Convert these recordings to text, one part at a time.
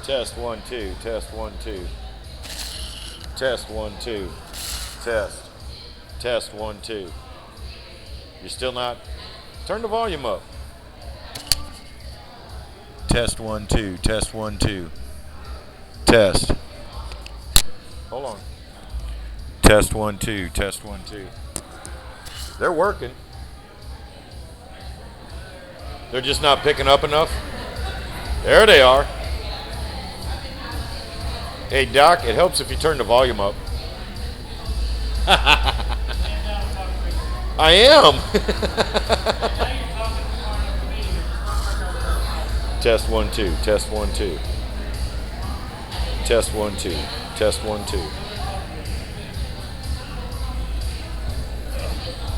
Test 1 2. Test 1 2. Test 1 2. Test. Test 1 2. You're still not. Turn the volume up. Test 1 2. Test 1 2. Test. Hold on. Test 1 2. Test 1 2. They're working. They're just not picking up enough. There they are. Hey, Doc, it helps if you turn the volume up. I am. Test 1 2. Test 1 2. Test 1 2. Test 1 2.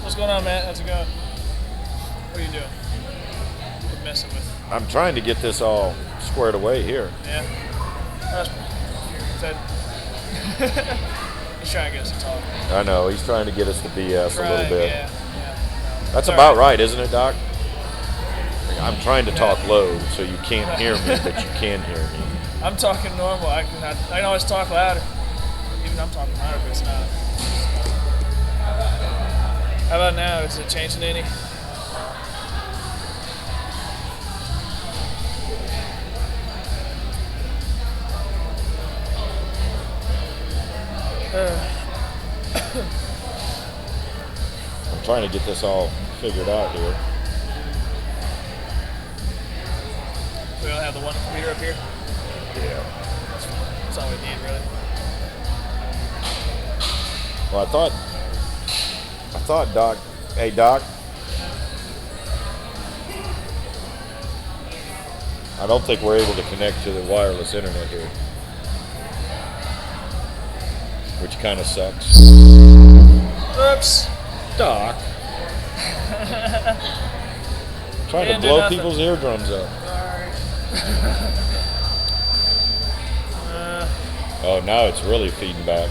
What's going on, Matt? How's it going? What are you doing? What are you messing with? I'm trying to get this all squared away here. Yeah. He's trying to get us to talk. I know. He's trying to get us to BS a little bit. Yeah. That's about right, isn't it, Doc? I'm trying to talk low so you can't hear me, but you can hear me. I'm talking normal. I can always talk louder. Even I'm talking louder, but it's not. How about now? Is it changing any? I'm trying to get this all figured out here. We only have the one computer up here? Yeah. That's all we need, really. Well, I thought, Doc. Hey, Doc. I don't think we're able to connect to the wireless internet here, which kind of sucks. Oops. Doc. Trying to blow people's eardrums up. Sorry. Oh, now it's really feeding back.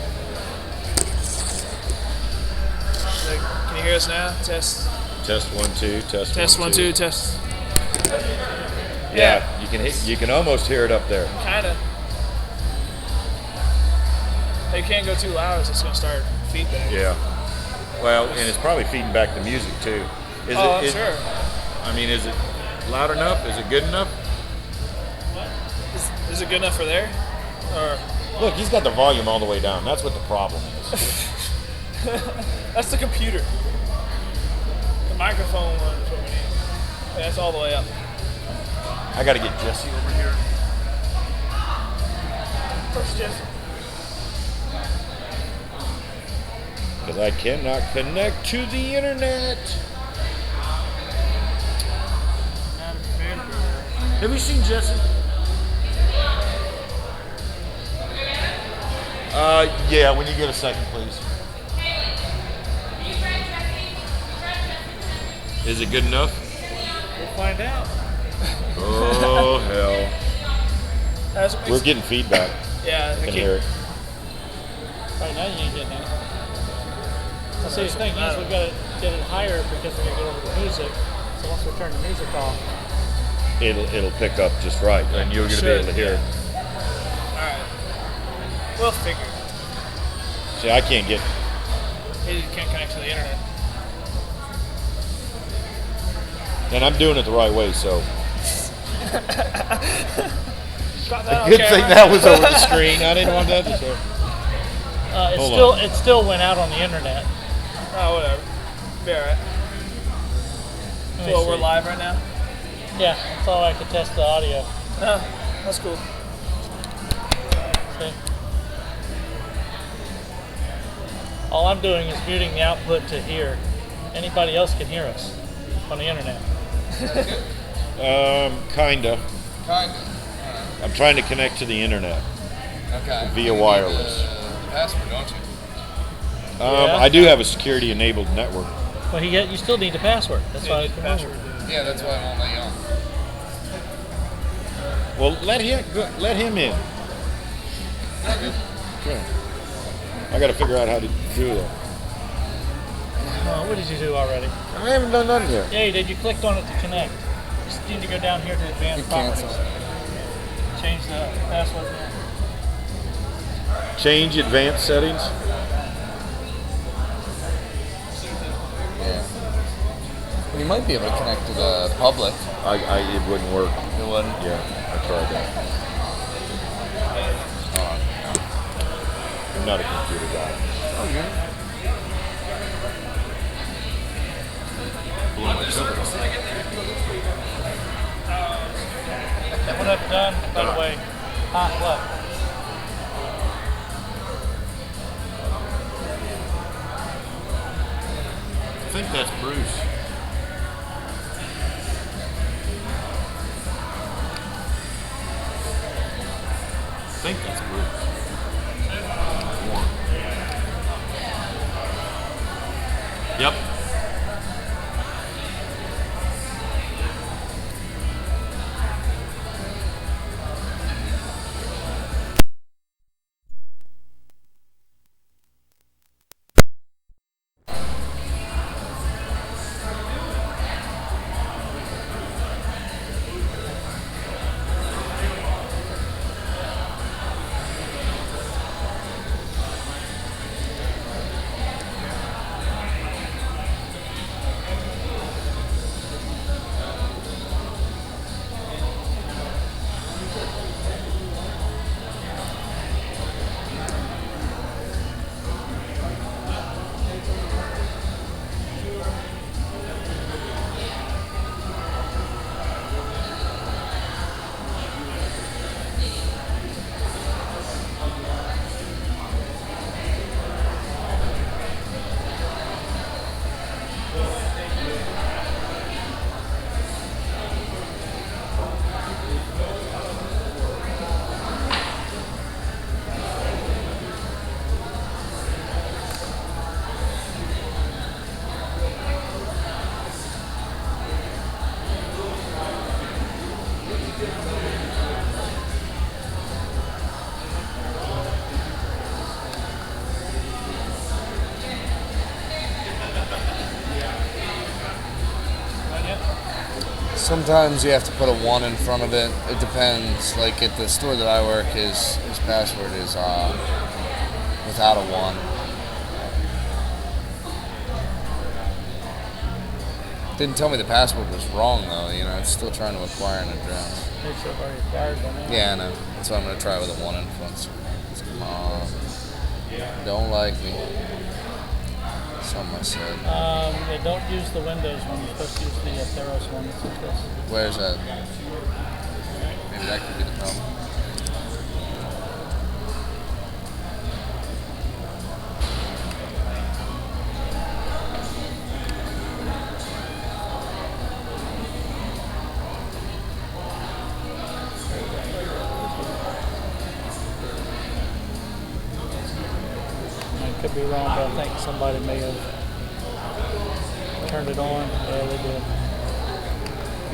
Can you hear us now? Test. Test 1 2. Test 1 2. Test. Yeah, you can almost hear it up there. Kinda. You can't go too loud, so it's gonna start feedback. Yeah. Well, and it's probably feeding back the music too. I'm sure. I mean, is it loud enough? Is it good enough? Is it good enough for there? Or look, he's got the volume all the way down. That's what the problem is. that's the computer. The microphone one is what we need. Yeah, that's all the way up. I got to get Jesse over here. First, Jesse. Because I cannot connect to the internet. Have you seen Jesse? Yeah, when you get a second, please. Is it good enough? We'll find out. Oh, hell. We're getting feedback. Yeah, I can hear it. Right now you ain't getting it. I see the thing is we've got to get it higher because we're going to get over the music. So once we turn the music off, it'll pick up just right, and you're going to be able to hear it. All right. We'll figure it. See, I can't get. You can't connect to the internet. And I'm doing it the right way, so. Good thing that was over the screen. I didn't want that to show. it still went out on the internet. Oh, whatever. Be all right. So we're live right now? Yeah, that's all I could test the audio. Oh, that's cool. Okay. All I'm doing is muting the output to here. Anybody else can hear us on the internet. Kinda. I'm trying to connect to the internet. Okay. Via wireless. The password, don't you? Yeah. I do have a security enabled network. Well, you still need the password. That's why it's the password. Yeah, that's why I won't let you on. Well, let him in. Okay. I got to figure out how to do that. What did you do already? I haven't done nothing yet. Yeah, you did. You clicked on it to connect. You just need to go down here to advanced properties. Change the password there. Change advanced settings. Yeah. Well, you might be able to connect to the public. It wouldn't work. It wouldn't. Yeah, I tried that. I'm not a computer guy. Okay. What I've done, by the way, what? I think that's Bruce. I think that's Bruce. One. Yep. Sometimes you have to put a 1 in front of it. It depends. Like at the store that I work, his password is without a 1. Didn't tell me the password was wrong though. You know, it's still trying to acquire an address. It's already acquired one. Yeah, I know. That's why I'm gonna try with a 1 in front. Come on. Don't like me. Something I said. Yeah, don't use the Windows one. You're supposed to use the Theros one. It's like this. Where's that? Maybe that could be the problem. Could be wrong, but I think somebody may have turned it on. Yeah, they did.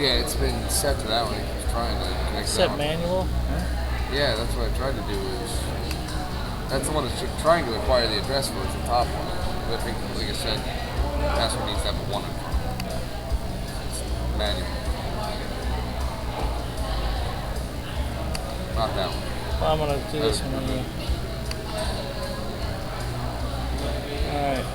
Yeah, it's been set to that one. It's trying to connect Set that one. manual? Yeah, that's what I tried to do. That's the one that's trying to acquire the address for. It's the top one. But I think, like I said, the password needs to have a 1 in front. It's manual. Not that one. Well, I'm going to do this one anyway. Alright.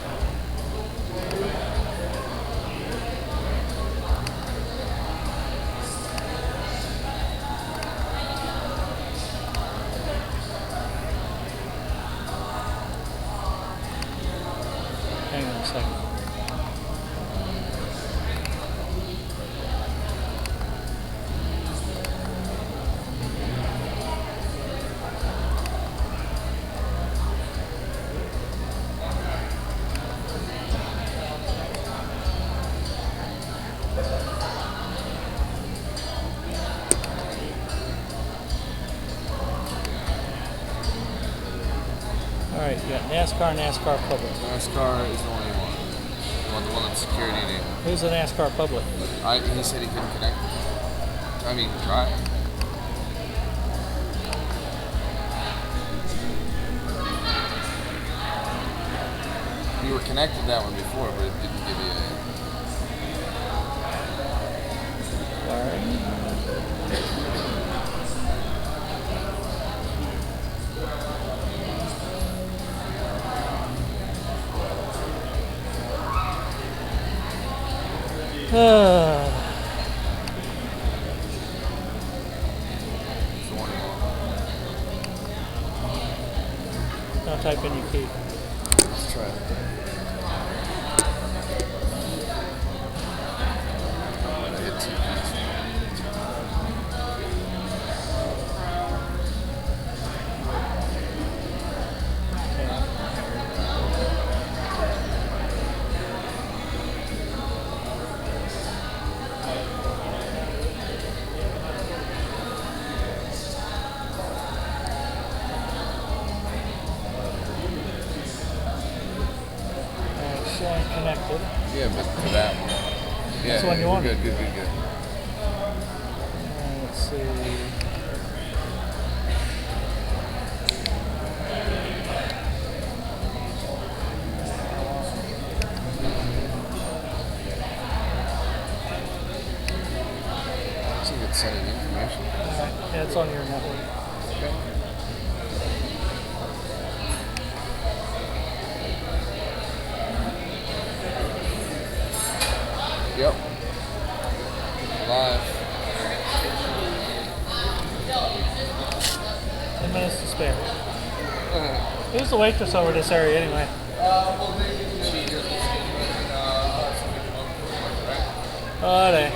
Hang on a second. Alright, you got NASCAR, NASCAR Public. NASCAR is the only one. The one that's security name. Who's the NASCAR Public? He said he couldn't connect. I mean, try. You were connected that one before, but it didn't give you a... Sorry. It's the one you want. I'll type in your key. Let's try it. I hit 2 keys. Showing connected. Yeah, but to that one. Yeah, That's the one you wanted. Good. Let's see. So you could send in information. Yeah, it's on your network. Okay. Yep. Live. 10 minutes to spare. Who's the waitress over this area anyway? Oh, they.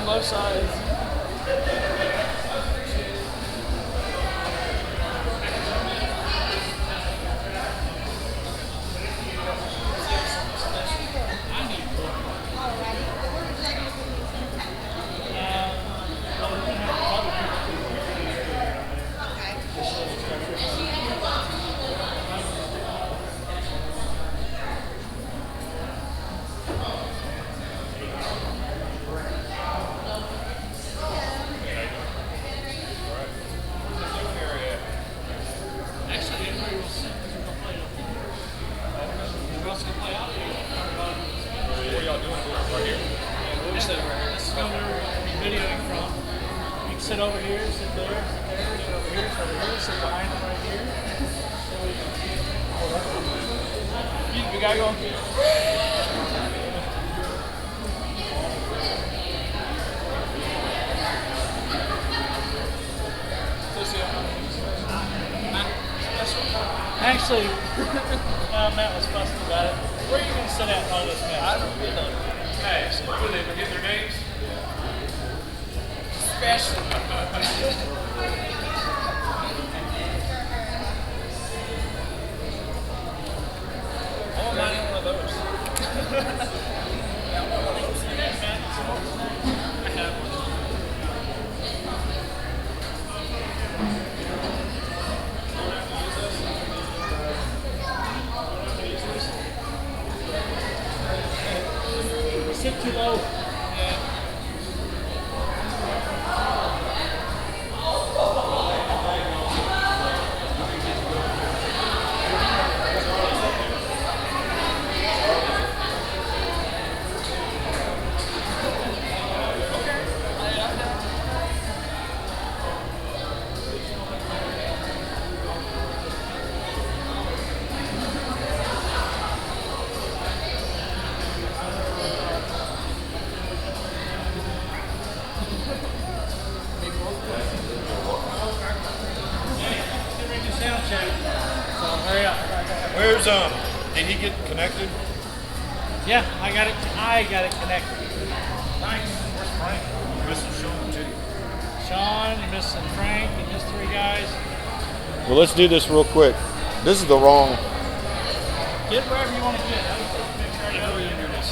both sides. Sit over here, sit there, sit over here, sit over here, sit behind him right here. You gotta go. Actually, Matt was fussing about it. Where are you going to sit at all this mess? I don't know. Hey, so what do they forget their names? Special. Oh, mine ain't one of those. I have one. Sit too low. Sound check. So hurry up. Where's did he get connected? Yeah, I got it connected. Nice. Where's Frank? Missing Sean too. Sean, you're missing Frank, you missed 3 guys. Well, let's do this real quick. This is the wrong. Get wherever you want to get. I just want to make sure I know where you do this.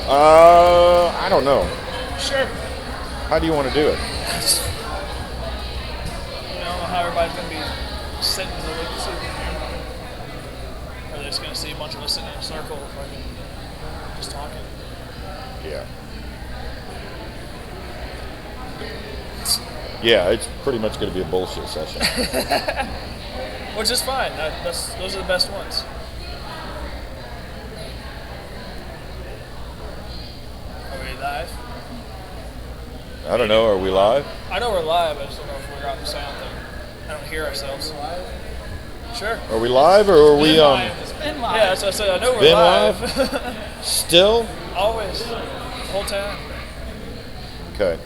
I don't know. Sure. How do you want to do it? I don't know how everybody's going to be sitting in the loop. Or they're just going to see a bunch of us sitting in a circle, fucking just talking. Yeah. Yeah, it's pretty much going to be a bullshit session. Which is fine. Those are the best ones. Are we live? I don't know. Are we live? I know we're live. I just don't know if we're on the sound thing. I don't hear ourselves. Sure. Are we live or are we It's been live. Yeah, that's what I said. I know we're been live. still? Always. The whole time. Okay.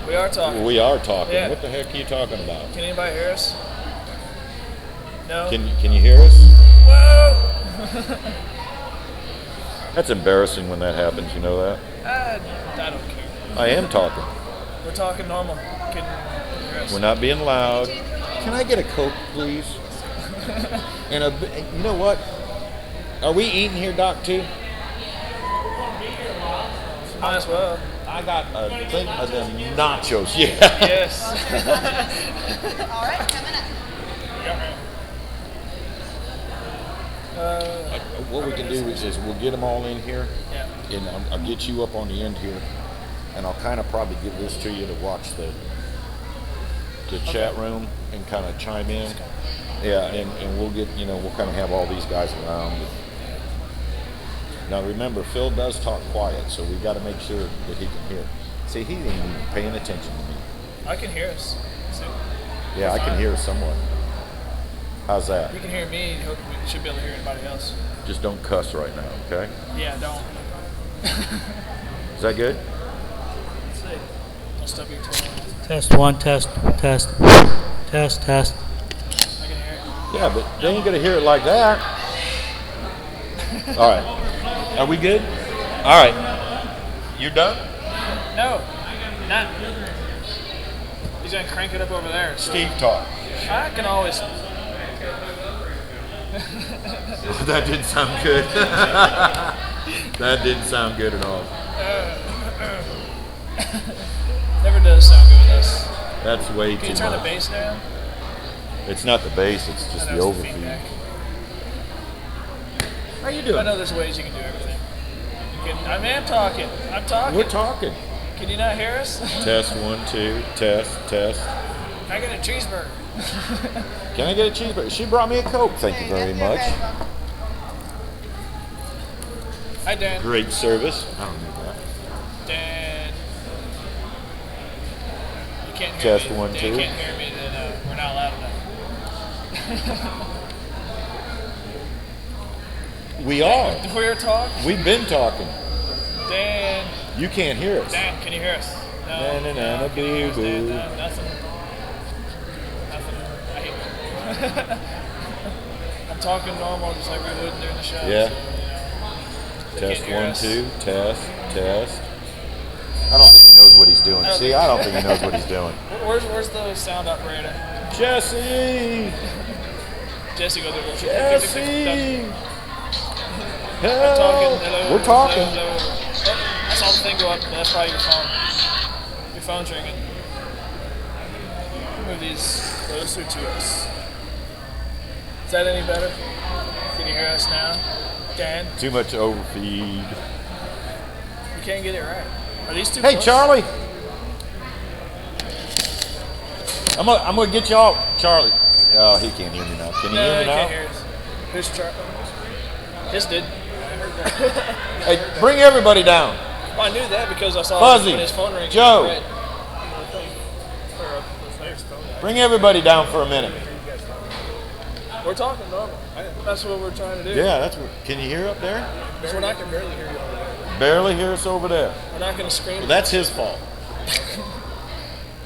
We are talking. We are talking. Yeah. What the heck are you talking about? Can anybody hear us? No? Can you hear us? Whoa! That's embarrassing when that happens. You know that? I don't care. I am talking. We're talking normal. Can you hear us? We're not being loud. Can I get a Coke, please? And you know what? Are we eating here, Doc, too? Might as well. I got a thing of them nachos. Yeah. Yes. All right, coming up. What we can do is we'll get them all in here, Yeah. and I'll get you up on the end here, and I'll kind of probably give this to you to watch the chat room and kind of chime in. Yeah, and we'll get, we'll kind of have all these guys around. Now remember, Phil does talk quiet, so we got to make sure that he can hear. See, he ain't even paying attention to me. I can hear us. So Yeah, I can hear somewhat. How's that? you can hear me. Hope we should be able to hear anybody else. Just don't cuss right now, okay? Yeah, don't. Is that good? Let's see. Don't stub your toe. Test 1, test. Test. I can hear it. Yeah, but they ain't gonna hear it like that. All right. Are we good? All right. You're done? No. Not. He's going to crank it up over there. So Steve talk. I can always. That didn't sound good. That didn't sound good at all. Never does sound good with us. That's way Can too you turn the much. bass down? It's not the bass, it's just I the know it's overfeed. feedback. How you I doing? know there's ways you can do everything. I'm talking. I'm talking. We're talking. Can you not hear us? Test 1, 2, test. I get a cheeseburger. Can I get a cheeseburger? She brought me a Coke, thank you very much. Hi, Dan. Great service. I don't need that. Dan. You can't hear Test me. 1, Dan 2. can't hear me, then we're not loud enough. We are. We're talking. We've been talking. Dan. You can't hear us. Dan, can you hear us? No, Na-na-na-na, boo-boo. nothing. I hate I'm talking normal, just like we would during the show. Yeah. So, they Test can't hear 1, us. 2. Test. I don't think he knows what he's doing. See, I don't think he knows what he's doing. Where's the sound operator? Jesse! Jesse, go there. Jesse! I'm talking. Hello. We're talking. Hello. Oh, I saw the thing go up. That's probably your phone. Your phone's ringing. Move these closer to us. Is that any better? Can you hear us now? Dan? Too much overfeed. You can't get it right. Are these too Hey, close? Charlie! I'm gonna get y'all. Charlie. Oh, he can't hear me now. Can you hear No, me you now? can't hear us. Who's Charlie? His did. Hey, bring everybody down. Well, I knew that because I saw Fuzzy, when his phone rang. Joe. Red. Bring everybody down for a minute. We're talking normal. That's what we're trying to do. Yeah, that's what. Can you hear up there? Because we're not going to barely hear you over there. Barely hear us over there. We're not going to scream. Well, that's his fault.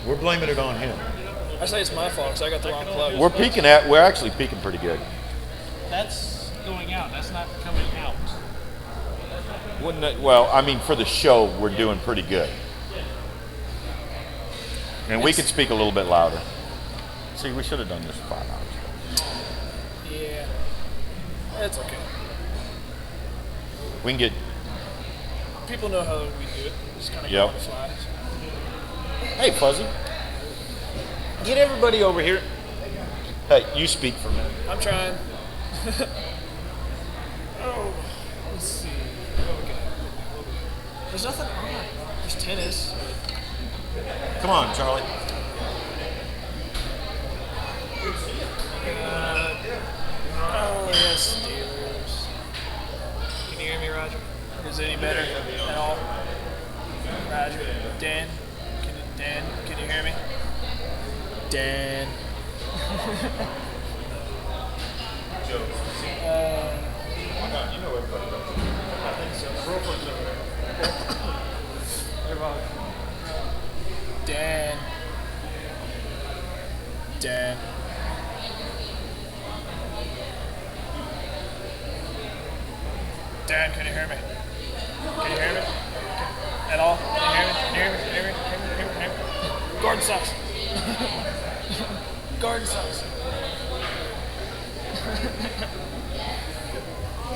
We're blaming it on him. I say it's my fault because I got the wrong plug. We're actually peaking pretty good. That's going out. That's not coming out. Wouldn't it, well, I mean, for the show, we're doing pretty good. And we could speak a little bit louder. See, we should have done this 5 hours ago. Yeah. It's okay. We can get. People know how we do it. Just kind of Yep. go on the fly. Hey, Fuzzy. Get everybody over here. Hey, you speak for a minute. I'm trying. Oh, let's see. What we got? There's nothing on. There's tennis. Come on, Charlie. Oh, yes, Steelers. Can you hear me, Roger? Is it any better at all? Roger. Dan? Can you hear me? Dan. You know everybody. I think so. Girlfriend's over there. Dan. Dan, can you hear me? Can you hear me? At all? Can you hear me? Can you hear me? Can you hear me? Can you hear me? Gordon sucks. Gordon sucks.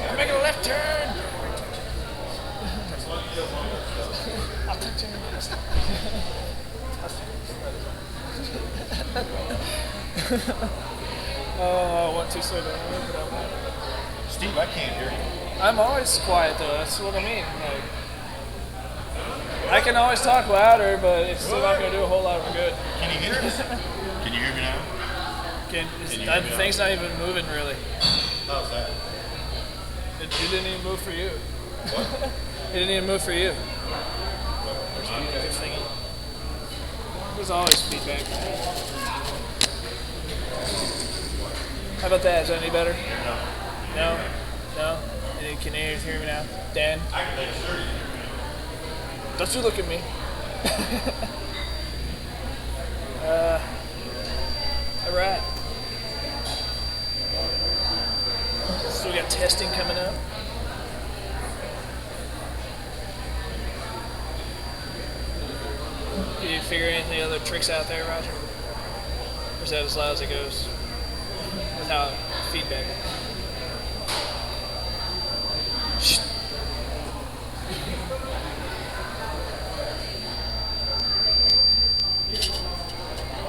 I'm making a left turn. I'll touch you. Oh, I want to so bad. Steve, I can't hear you. I'm always quiet though. That's what I mean. Like, I can always talk louder, but it's still not going to do a whole lot of good. Can you hear us? Can you hear me now? That thing's not even moving really. How's that? It didn't even move for you. What? It didn't even move for you. There's always feedback. How about that? Is that any better? No? No? Can you hear me now? Dan? I can make sure you. Don't you look at me. Alright. So we got testing coming up. Did you figure any other tricks out there, Roger? Or is that as loud as it goes? Without feedback. Shh.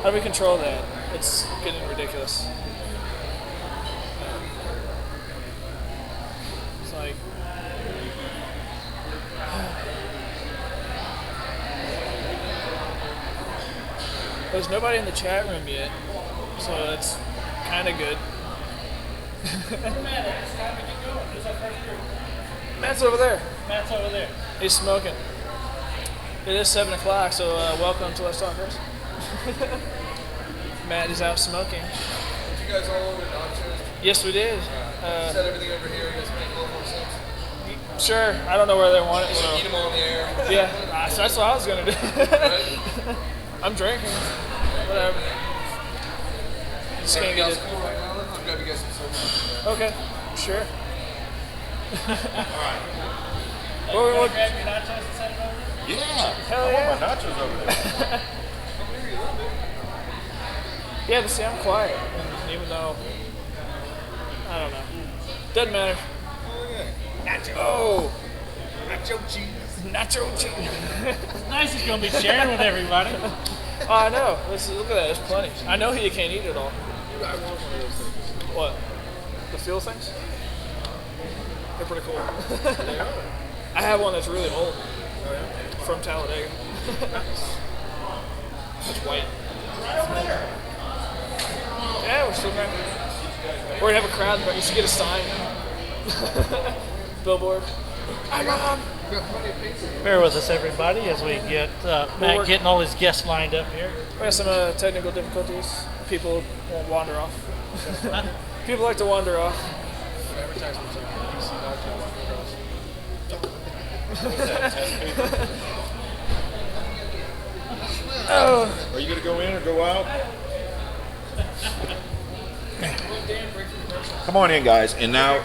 How do we control that? It's getting ridiculous. It's like... There's nobody in the chat room yet, so that's kind of good. Matt's over there. Matt's over there. He's smoking. It is 7 o'clock, so welcome to Let's Talk Race. Matt is out smoking. Did you guys all over Dodgers? Yes, we did. Set everything over here. You guys make a little more sense. Sure. I don't know where they want it, so. Eat them on the air. Yeah, that's what I was gonna do. I'm drinking. Whatever. Just can't get it. Cool right now. I'll grab you guys some soda. Okay. Sure. Grab What, your nachos and send it over? Yeah. Hell I yeah. want my nachos over there. yeah, but see, I'm quiet, even though I don't know. Doesn't matter. Oh, nacho cheese. Nacho cheese. It's nice he's going to be sharing with everybody. Oh, I know. Look at that. There's plenty. I know you can't eat it all. What? The fuel things? They're pretty cool. I have one that's really old. From Talladega. It's white. Yeah, we're still there. We're gonna have a crowd, but you should get a sign. Billboard. I'm on. Bear with us, everybody, as we get Matt getting all his guests lined up here. We have some technical difficulties. People won't wander off. People like to wander off. Oh. Are you going to go in or go out? Come on in, guys. And now,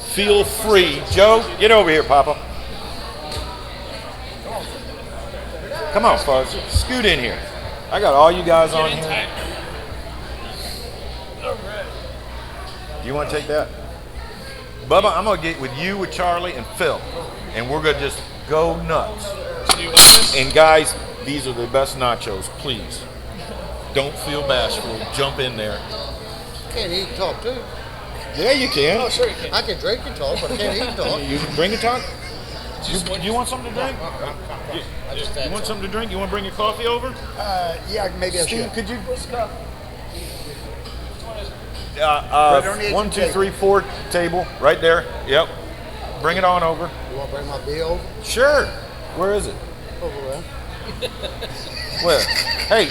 feel free. Joe, get over here, Papa. Come on, Fuzz. Scoot in here. I got all you guys on here. Do you want to take that? Bubba, I'm going to get with you, with Charlie, and Phil. And we're going to just go nuts. And guys, these are the best nachos. Please, don't feel bashful. Jump in there. Can't eat and talk too. Yeah, you can. Oh, sure you can. I can drink and talk, but I can't eat and talk. You can bring a talk. You want something to drink? You want something to drink? You want to bring your coffee over? Yeah, maybe I Steve, should. could you? Right on the edge 1, of the 2, table. 3, 4 table right there. Yep. Bring it on over. You want to bring my bill Sure. Where is it? over there? Where? Hey,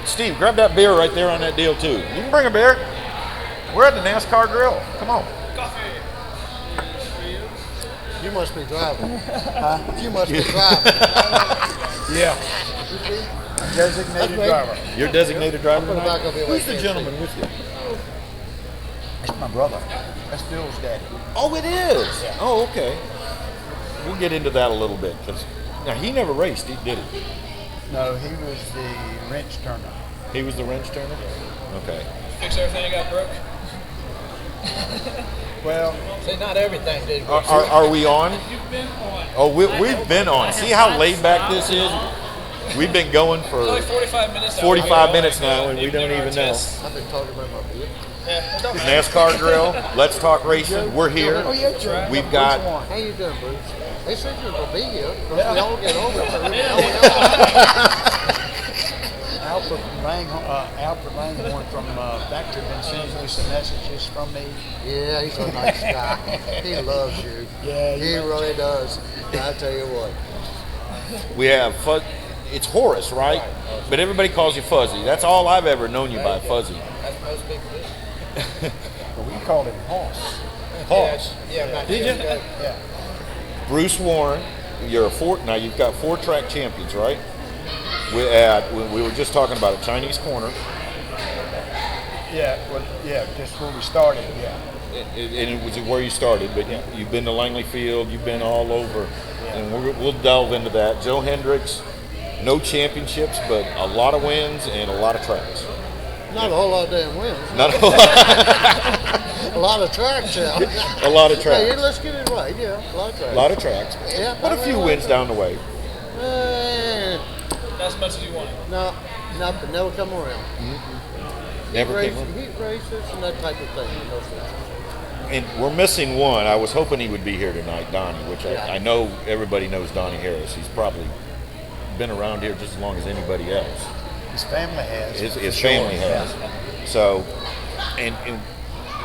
Steve, grab that beer right there on that deal too. You can bring a beer. We're at the NASCAR Grill. Come on. You must be driving. You must be driving. Yeah. Designated driver. You're designated driver. Put it back up here. Who's the gentleman with you? That's my brother. That's Bill's daddy. Oh, it is. Oh, okay. We'll get into that a little bit because now he never raced, did he? No, he was the wrench turner. He was the wrench turner. Okay. Fix everything you got broke. Well, See, not everything did. Are we on? Oh, we've been on. See how laid back this is? We've been going for Only 45 minutes now. 45 minutes now and we don't even know. I've been talking about my bill. Yeah, don't NASCAR Grill, Let's Talk Racing. We're here. oh yeah, Joe. We've got How you doing, Bruce? They said you were going to be here. Once we all get over it. Alfred Langhorn from Factory been sending me some messages from me. Yeah, he's a nice guy. He loves you. Yeah, He really does. I tell you what. we have it's Horace, right? But everybody calls you Fuzzy. That's all I've ever known you by, Fuzzy. That's most people do. But we called him Hoss. Hoss. Yeah, Did you? Yeah. Bruce Warren, now you've got 4 track champions, right? We were just talking about a Chinese corner, Yeah, well, yeah, just where we started, yeah. and it was where you started, but you've been to Langley Field, you've been all over, and we'll delve into that. Joe Hendricks, no championships, but a lot of wins and a lot of tracks. Not a whole lot of damn wins. Not a whole lot. A lot of tracks, yeah. A lot of Hey, tracks. let's get it right, yeah. A lot of tracks. A lot of tracks. Yeah, But a few wins down the way. Not as much as you wanted. No, nothing. Never come around. Never Race, came. heat races and that type of thing. You know, And we're missing one. I was hoping he would be here tonight, Donnie, which I know everybody knows Donnie Harris. He's probably been around here just as long as anybody else. His family has. His family has. So, and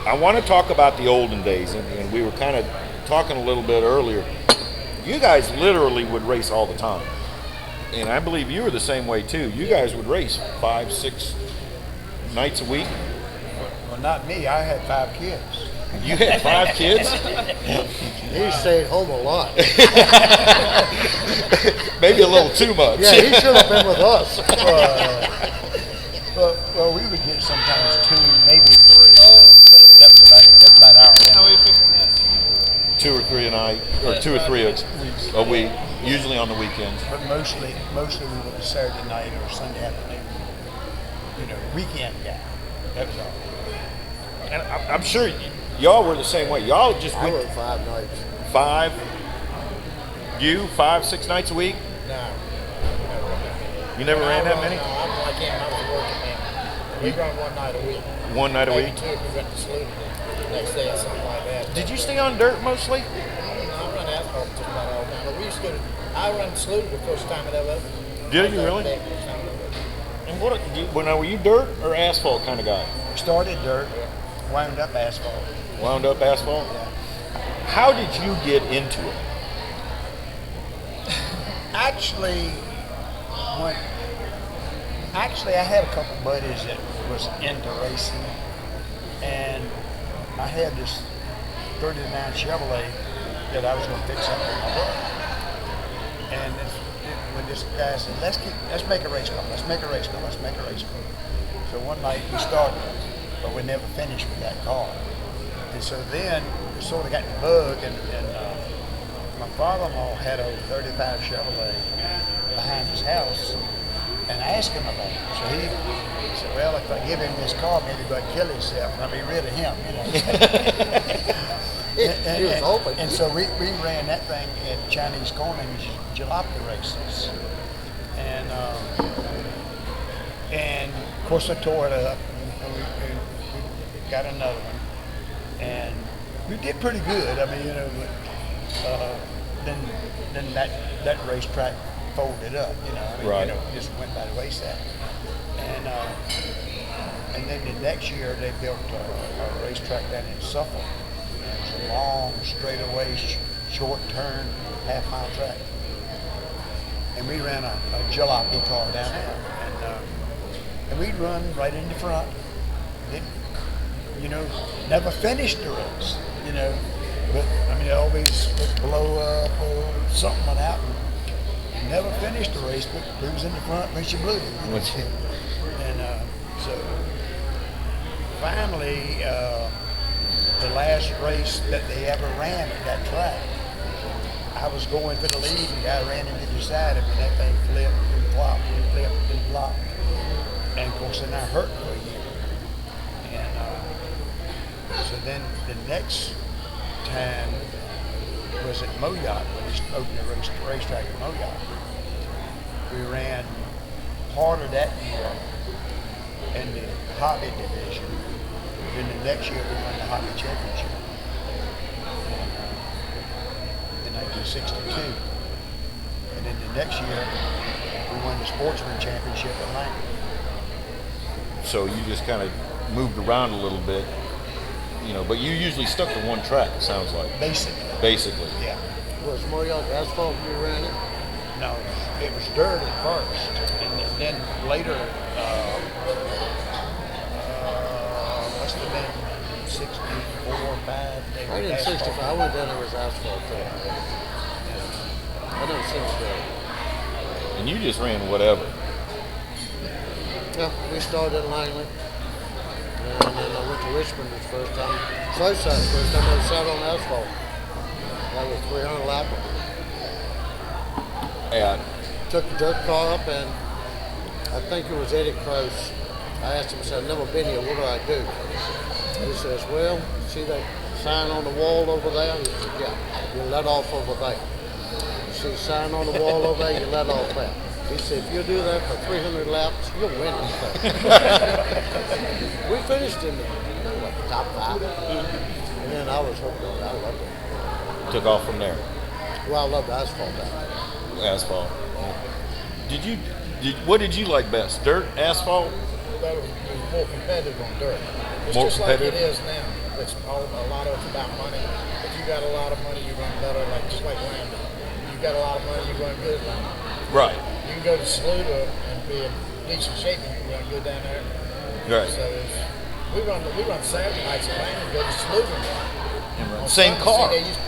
I want to talk about the olden days, and we were kind of talking a little bit earlier. You guys literally would race all the time. And I believe you were the same way too. You guys would race 5, 6 nights a week. Well, not me. I had 5 kids. You had 5 kids? He stayed home a lot. Maybe a little too much. Yeah, he should have been with us. Well, we would get sometimes 2, maybe 3. But that's about our limit. How are you fixing that? 2 or 3 a night, or 2 or 3 a week, usually on the weekends. But mostly we would Saturday night or Sunday afternoon. You know, weekend guy. That was all. And I'm sure y'all were the same way. Y'all just I went worked 5 nights. 5, 6 nights a week? No. You never ran that many? No, I'm like him. I was working man. We run one night a week. One night a Maybe week? 2 if we went to Saluda the next day or something like that. Did you stay on dirt mostly? No, I run asphalt just about all the time. But we used to go to, I run Saluda the first time it ever opened. Did you really? And were you dirt or asphalt kind of guy? Started dirt, wound up asphalt. Wound up asphalt? Yeah. How did you get into it? Actually, I had a couple buddies that was into racing, and I had this 39 Chevrolet that I was going to fix up on my hood. And when this guy said, let's make a race car, let's make a race car. So one night we started, but we never finished with that car. And so then we sort of got the bug, and my father-in-law had a 35 Chevrolet behind his house, and I asked him about it. So he said, well, if I give him this car, maybe he'll kill himself, and I'll be rid of him, you know. He was open. And so we ran that thing at Chinese corn and jalopy races. And of course I tore it up, and we got another one. And we did pretty good. I mean, you know, but then that racetrack folded up, you know. I mean, Right. you know, just went by the wayside. And then the next year they built a racetrack down in Suffolk. It was a long straightaway, short turn, half-mile track. And we ran a jalopy car down there, and we'd run right in the front. Didn't, you know, never finished the race, you know. But I mean, it always would blow up or something went out. And never finished the race, but we was in the front when she blew. And so finally, the last race that they ever ran at that track, I was going for the lead, and the guy ran into the side of me, and that thing flipped and flopped and flipped and flopped. And of course, then I hurt for a year. And so then the next time was at Moyotte, when they opened the racetrack at Moyotte. We ran part of that year in the hobby division. Then the next year we won the hobby championship in 1962. And then the next year we won the sportsman championship at Langley. So you just kind of moved around a little bit, you know, but you usually stuck to one track, it sounds like. Basically. Yeah. Was Moyotte asphalt when you ran it? No, it was dirt at first, and then later, must have been 64 or 5. They I were did asphalt. 65. I went down there was asphalt too. I done 63. And you just ran whatever. Yeah, we started in Langley. And then I went to Richmond the first time. Close that first time I sat on asphalt. That was 300 lapper. And Took the dirt car up, and I think it was Eddie Croce. I asked him, I said, I've never been here, what do I do? He says, well, see that sign on the wall over there? He said, yeah, you let off over there. You see the sign on the wall over there, you let off there. He said, if you do that for 300 laps, you'll win this thing. We finished in the top 5. And then I was hooked on it. I loved it. took off from there. Well, I loved asphalt out there. Asphalt. What did you like best? Dirt, asphalt? That was more competitive on dirt. It's More just like it competitive? is now. It's a lot of it's about money. If you got a lot of money, you run better, like just like Landon. You got a lot of money, you run good at Landon. Right. You can go to Saluda and be in decent shape and you can run good down there. Right. So We run Saturday nights at Lane and go to Saluda. On Same Sunday, car? see, they used to,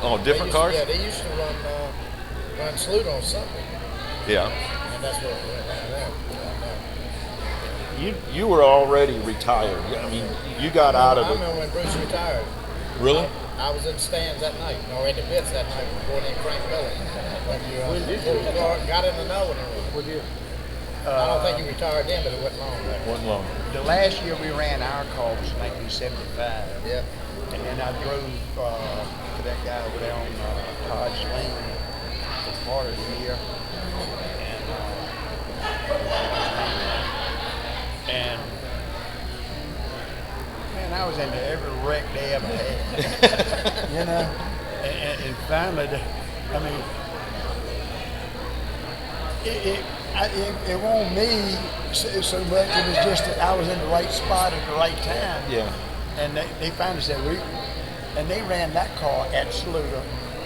Oh, different cars? Yeah, they used to run Saluda on Sunday, Yeah. and that's what we went down there. You were already retired. I mean, you got out of I it. remember when Bruce retired. Really? I was in the stands that night, or in the pits that night before they cranked Billy. When you got in the know when it was. I don't think he retired then, but it wasn't long. Wasn't long. The last year we ran our car was 1975. Yeah. And then I drove to that guy over there on Hodge Lane for part of the year. And man, I was into every wreck they ever had. You know? And finally, I mean, it wasn't me so much. It was just that I was in the right spot at the right time. Yeah. And they finally said, and they ran that car at Saluda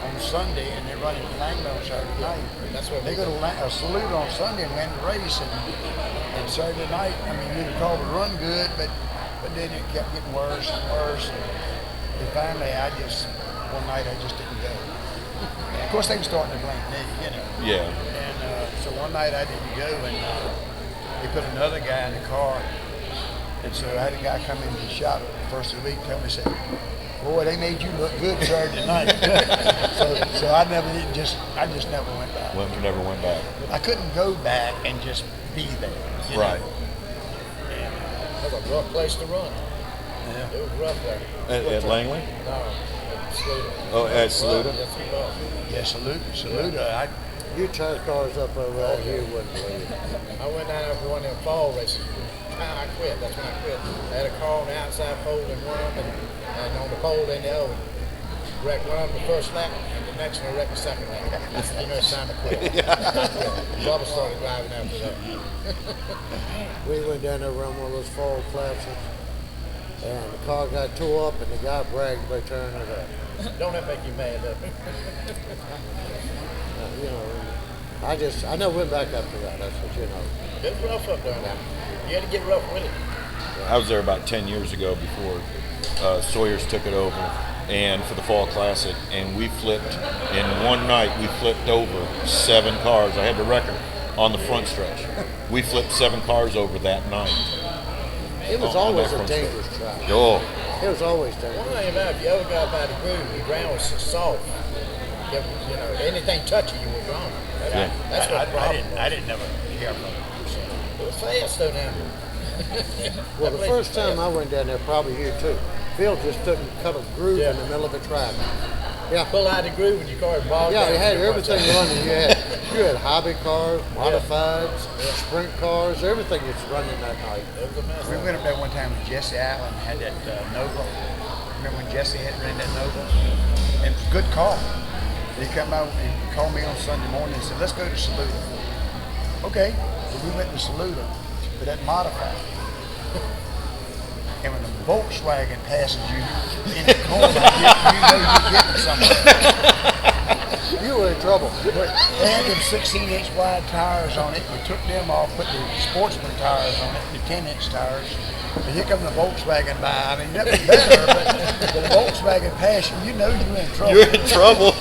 on Sunday, and they run it in Langley on Saturday night. That's what they go to Saluda on Sunday and ran the race, and Saturday night, I mean, the car would run good, but then it kept getting worse and worse. And finally, one night I just didn't go. And of course, they were starting to blame me, you know. Yeah. And so one night I didn't go, and they put another guy in the car. And so I had a guy come into the shop the first of the week, tell me, said, "Boy, they made you look good Saturday night." so I just never went back. Never went back. I couldn't go back and just be there. You Right. know? That was a rough place to run. Yeah. It was rough there. At Langley? No, at Saluda. Oh, at Saluda? Yes, it was. Yeah, Saluda. You tire cars up over there, you wouldn't believe it. I went down there for one of them fall races. I quit. That's when I quit. I had a car on the outside pole in one of them, and on the pole in the other. Wrecked one of them the first lap, and the next one wrecked the second lap. You know it's time to quit. Bubba started driving after that. We went down there around one of those fall classes, and the car got tore up, and the guy bragged about turning it up. Don't that make you mad, though? You know, I never went back after that. That's what you know. It was rough up there now. You had to get rough with it. I was there about 10 years ago before Sawyer's took it over, and for the Fall Classic, and we flipped, in one night, we flipped over 7 cars. I had the record on the front stretch. We flipped 7 cars over that night. It was always a dangerous track. Oh. It was always dangerous. One thing about it, if you ever got by the groove, the ground was so soft. You know, anything touching you was wrong. That's what the problem was. I didn't never care for it. It was fast though now. Well, the first time I went down there, probably you too, Phil just couldn't cut a groove in the middle of the track. Yeah. Pull out the groove when your car bogged down. Yeah, you had everything running. You had hobby cars, modifieds, sprint cars, everything was running that night. It was a mess. We went up there one time with Jesse Allen, had that Nova. Remember when Jesse had ran that Nova? And it was a good car. He come out and called me on Sunday morning and said, "Let's go to Saluda." Okay, so we went to Saluda with that modified. And when the Volkswagen passes you in the corner, you know you're getting somewhere. You were in trouble. But they had them 16-inch wide tires on it. We took them off, put the sportsman tires on it, the 10-inch tires. And here come the Volkswagen by. I mean, that was better, but the Volkswagen pass you, you know you're in trouble. You're in trouble.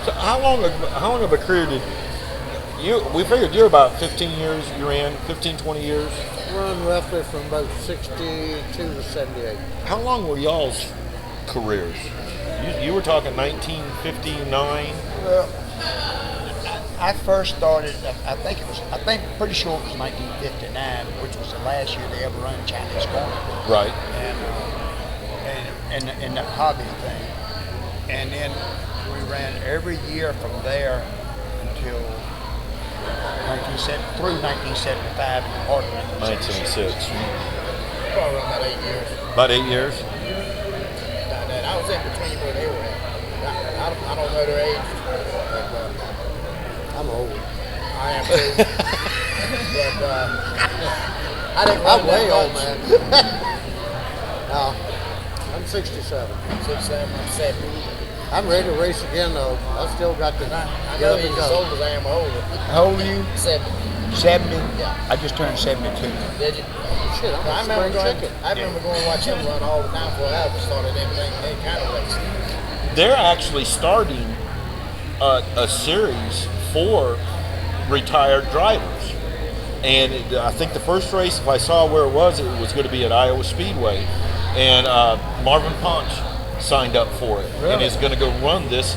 So how long of a career did you? We figured you're about 15 years. You're in 15, 20 years. Run roughly from about 62 to 78. How long were y'all's careers? You were talking 1959. Well, I first started, pretty sure it was 1959, which was the last year they ever run Chinese Corner. Right. And the hobby thing. And then we ran every year from there until 1975 and part of 1906. Probably about 8 years. About 8 years. About that. I was in between where they were at. I don't know their age. But, I'm old. I am too. But I didn't run I'm way that old, much. man. No, I'm 67. 67, I'm 70. I'm ready to race again though. I still got to I get know up he's and as go. old as I am older. How old are you? 70. 70? Yeah. I just turned 72. Did you? Shit, I'm I a remember spring going. chicken. I remember going to watch him run all the time before I ever started any kind of racing. They're actually starting a series for retired drivers. And I think the first race, if I saw where it was going to be at Iowa Speedway. And Marvin Ponch signed up for it and is going to go run this.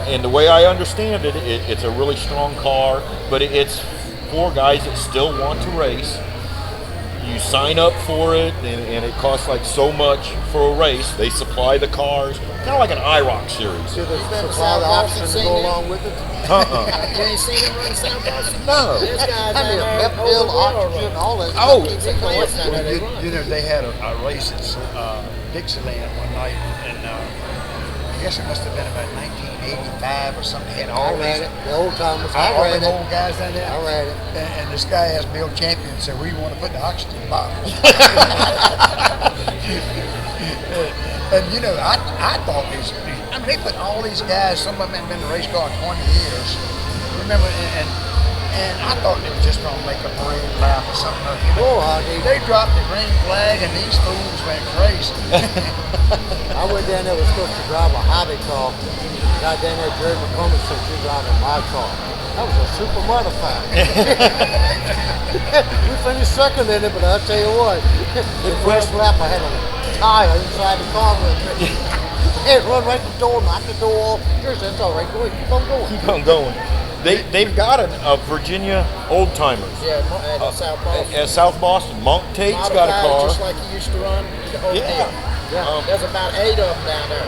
And the way I understand it, it's a really strong car, but it's for guys that still want to race. You sign up for it, and it costs like so much for a race. They supply the cars, kind of like an IROC series. Do they supply the options to go along with it? You ain't seen him run South Boston? No. There's guys I down mean, there pep pill, over there oxygen, all that Oh. stuff. Big plants down there they You, run. you know, they had a race at Dixieland one night, and I guess it must have been about 1985 or something. They had all I read these it. The old timers. I all read them it. old guys down there. I read it. And this guy asked Bill Champion, said, "Where you want to put the oxygen bottle?" And you know, I thought these. I mean, they put all these guys. Some of them had been in the race car 20 years. Remember, and I thought they were just gonna make a parade lap or something. You know, they dropped the green flag, and these fools went crazy. I went down there, was supposed to drive a hobby car. Got down there, Jerry McCormick said, "You're driving my car." That was a super modified. We finished second in it, but I'll tell you what, the first lap I had a tire inside the car with me. It run right the door, knocked the door off. Sure, that's all right. Go ahead, keep on going. Keep on going. They've got a Virginia old timers Yeah, at South Boston. at South Boston. Monk Tate's got a Modified car. just like he used to run the whole Yeah. deal. Yeah. There's about 8 of them down there.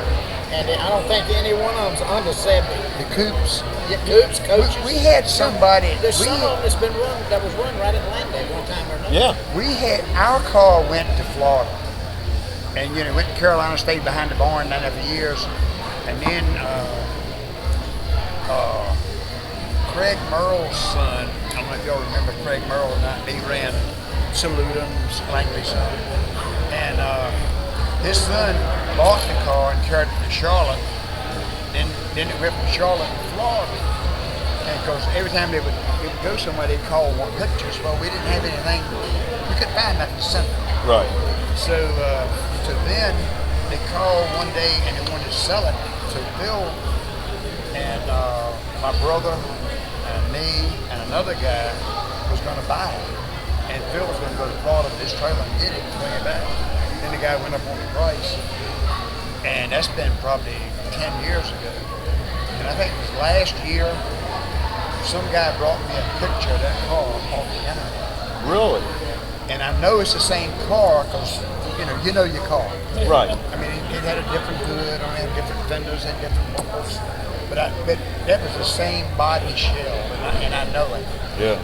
And I don't think any one of them's under 70. The Coops. Yeah, Coops, coaches. We had somebody. There's some of them that's been run, that was run right at Atlanta at one time or another. Yeah. We had our car went to Florida, and you know went to Carolina, stayed behind the barn down there for years, and then Craig Merle's son. I don't know if y'all remember Craig Merle or not. He ran Saluda Langley's son, and his son bought the car and carried it to Charlotte. Then it went from Charlotte to Florida. And because every time they would go somewhere, they'd call one pictures. Well, we didn't have anything. We couldn't find nothing to send them. Right. So then they called one day and they wanted to sell it. So Bill and my brother and me and another guy was going to buy it. And Phil was going to go to Florida with his trailer and get it and bring it back. Then the guy went up on the price. And that's been probably 10 years ago. And I think it was last year, some guy brought me a picture of that car off the internet. Really? And I know it's the same car because, you know your car. Right. I mean, it had a different hood on it, different fenders, and different bumpers. But that was the same body shell, and I know it. Yeah.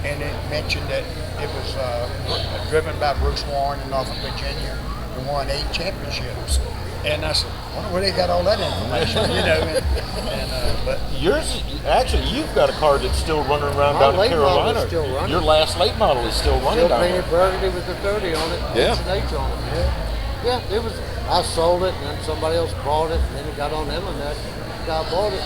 And it mentioned that it was driven by Bruce Warren in Norfolk, Virginia, and won 8 championships. And I said, I wonder where they got all that information, but Yours, actually, you've got a car that's still running around My down in late model is Carolina. still running. Your last late model is still running Still down painted there. burgundy with the 30 on it. Yeah. H&H on it. Yeah, it was. I sold it, and then somebody else bought it, and then it got on the internet. The guy bought it.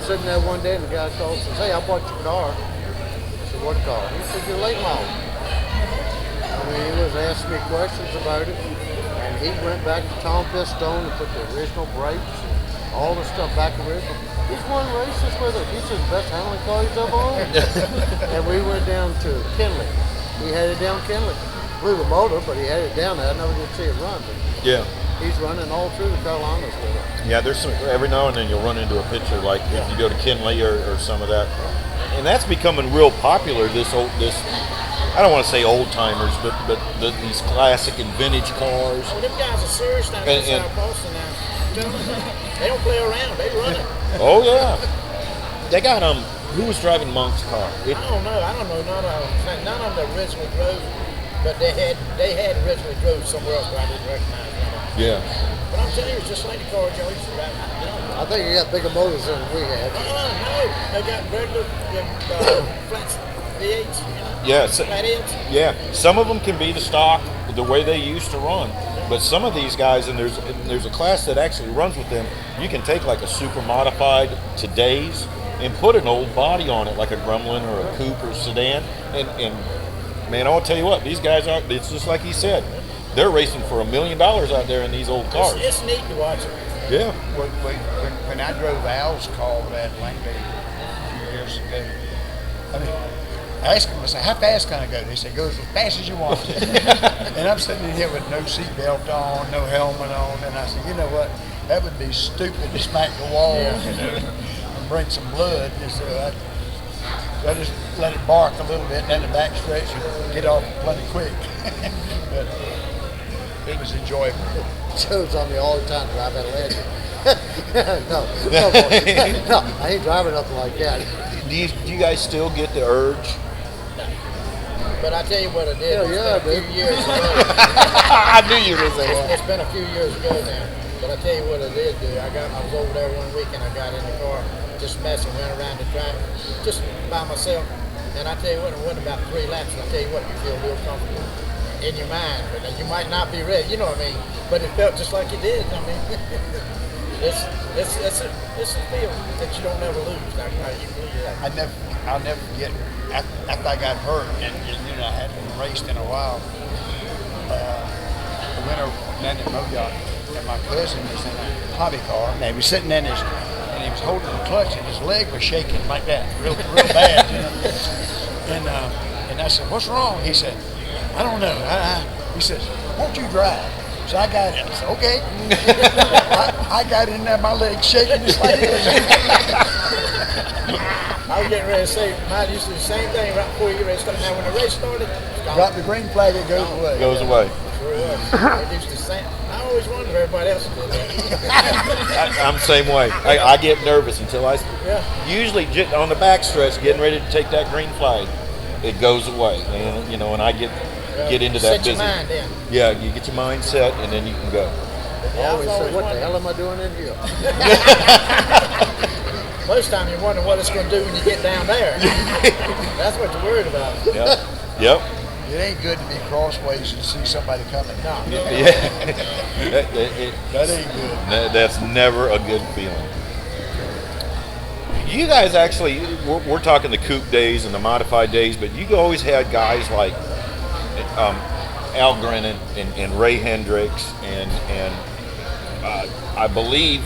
Sitting there one day, and the guy called and says, "Hey, I bought your car." I said, "What car?" He said, "Your late model." I mean, he was asking me questions about it, and he went back to Tom Pistone and put the original brakes and all the stuff back original. He's won races with it. He said the best handling car he's ever owned. And we went down to Kinley. He had it down Kinley. Blew the motor, but he had it down there. I never did see it run, but Yeah. he's running all through the Carolinas with it. Yeah, there's some, every now and then you'll run into a picture like if you go to Kinley or some of that. And that's becoming real popular, this I don't want to say old timers, but these classic and vintage cars. Well, them guys are serious down in And- South Boston now. They don't play around. They run it. Oh yeah. They got who was driving Monk's car? I don't know none of them. None of them originally drove, but they had originally drove somewhere else, but I didn't recognize them. Yeah. But I'm telling you, it's just like the car Joe used to drive. I think he got bigger motors than we had. No, they got regular V8s, you know? Yeah, so, Flatheads. yeah. Some of them can be the stock, the way they used to run. But some of these guys, and there's a class that actually runs with them. You can take like a super modified today's and put an old body on it, like a Gremlin or a coupe or sedan. And man, I'll tell you what, these guys are. It's just like he said. They're racing for $1 million out there in these old cars. It's neat to watch it. Yeah. When I drove Al's car at Langley a few years ago, I mean, I asked him, I said, how fast can I go? He said, go as fast as you want. And I'm sitting in here with no seatbelt on, no helmet on, and I said, you know what? That would be stupid to smack the wall, you know, and bring some blood. And so I just let it bark a little bit down the back stretch and get off plenty quick. But it was enjoyable. Joe's on me all the time to drive that Legend. no, no, I ain't driving nothing like that. Do you guys still get the urge? But I tell you what I did. Yeah, a few years ago. I knew you were saying that. It's been a few years ago now. But I tell you what I did do. I was over there one week and I got in the car, just messing, went around the track, just by myself. And I tell you what, I went about 3 laps. And I tell you what, you feel real comfortable in your mind. But you might not be ready. You know what I mean? But it felt just like you did. I mean, it's a feeling that you don't never lose. You believe that. I'll never forget after I got hurt and you know I hadn't raced in a while. I went over down to Modoc and my cousin was in a hobby car and he was sitting in his and he was holding the clutch and his leg was shaking like that, real bad, you know. And I said, "What's wrong?" He said, "I don't know." He says, "Won't you drive?" So I got in. I said, "Okay." I got in there, my legs shaking just like this. I was getting ready to say, mine used to do the same thing right before you race started. Now, when the race started, Drop the green flag, it goes away. Goes away. Sure was. It used to say, I always wondered if everybody else did that. I'm the same way. I get nervous until I Yeah. usually on the backstretch, getting ready to take that green flag, it goes away. And you know, and I get into that Set your busy. mind in. Yeah, you get your mind set, and then you can go. I always say, what the hell am I doing in here? Most time you wonder what it's going to do when you get down there. That's what you're worried about. Yep. Yep. It ain't good to be crossways and see somebody coming. No. Yeah. That ain't good. That's never a good feeling. You guys actually, we're talking the coupe days and the modified days, but you always had guys like Al Grennan and Ray Hendricks and I believe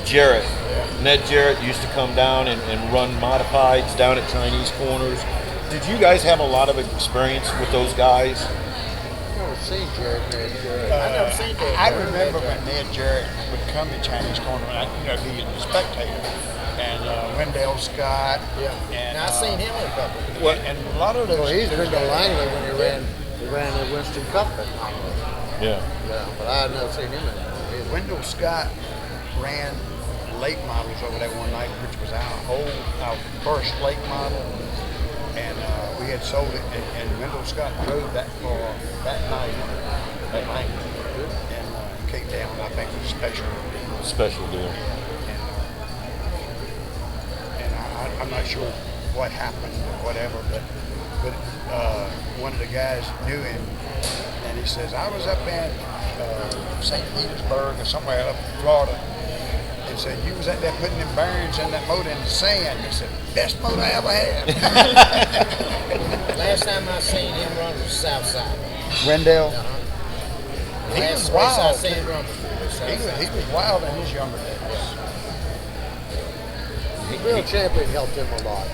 Jarrett. Ned Jarrett used to come down and run modifieds down at Chinese corners. Did you guys have a lot of experience with those guys? I've never seen Jared. I never seen that. I remember when Ned Jarrett would come to Chinese Corner, and be a spectator, and Wendell Scott. Yeah. And Now, I seen him in a couple. What? And a lot of those. Well, he's been to Langley when he ran the Winston Cup. Yeah. Yeah, but I had never seen him in it. Wendell Scott ran late models over there one night, which was our first late model, and we had sold it, and Wendell Scott drove that car that night at Langley, and came down. I think it was a Special deal. and I'm not sure what happened or whatever, but one of the guys knew him, and he says, I was up in St. Petersburg or somewhere up in Florida, and said, you was out there putting them bearings in that motor in the sand. He said, best motor I ever had. Last time I seen him run was Southside. Wendell? He Last was race I wild. seen him run was Southside. He was wild in his younger days. The real champion helped him a lot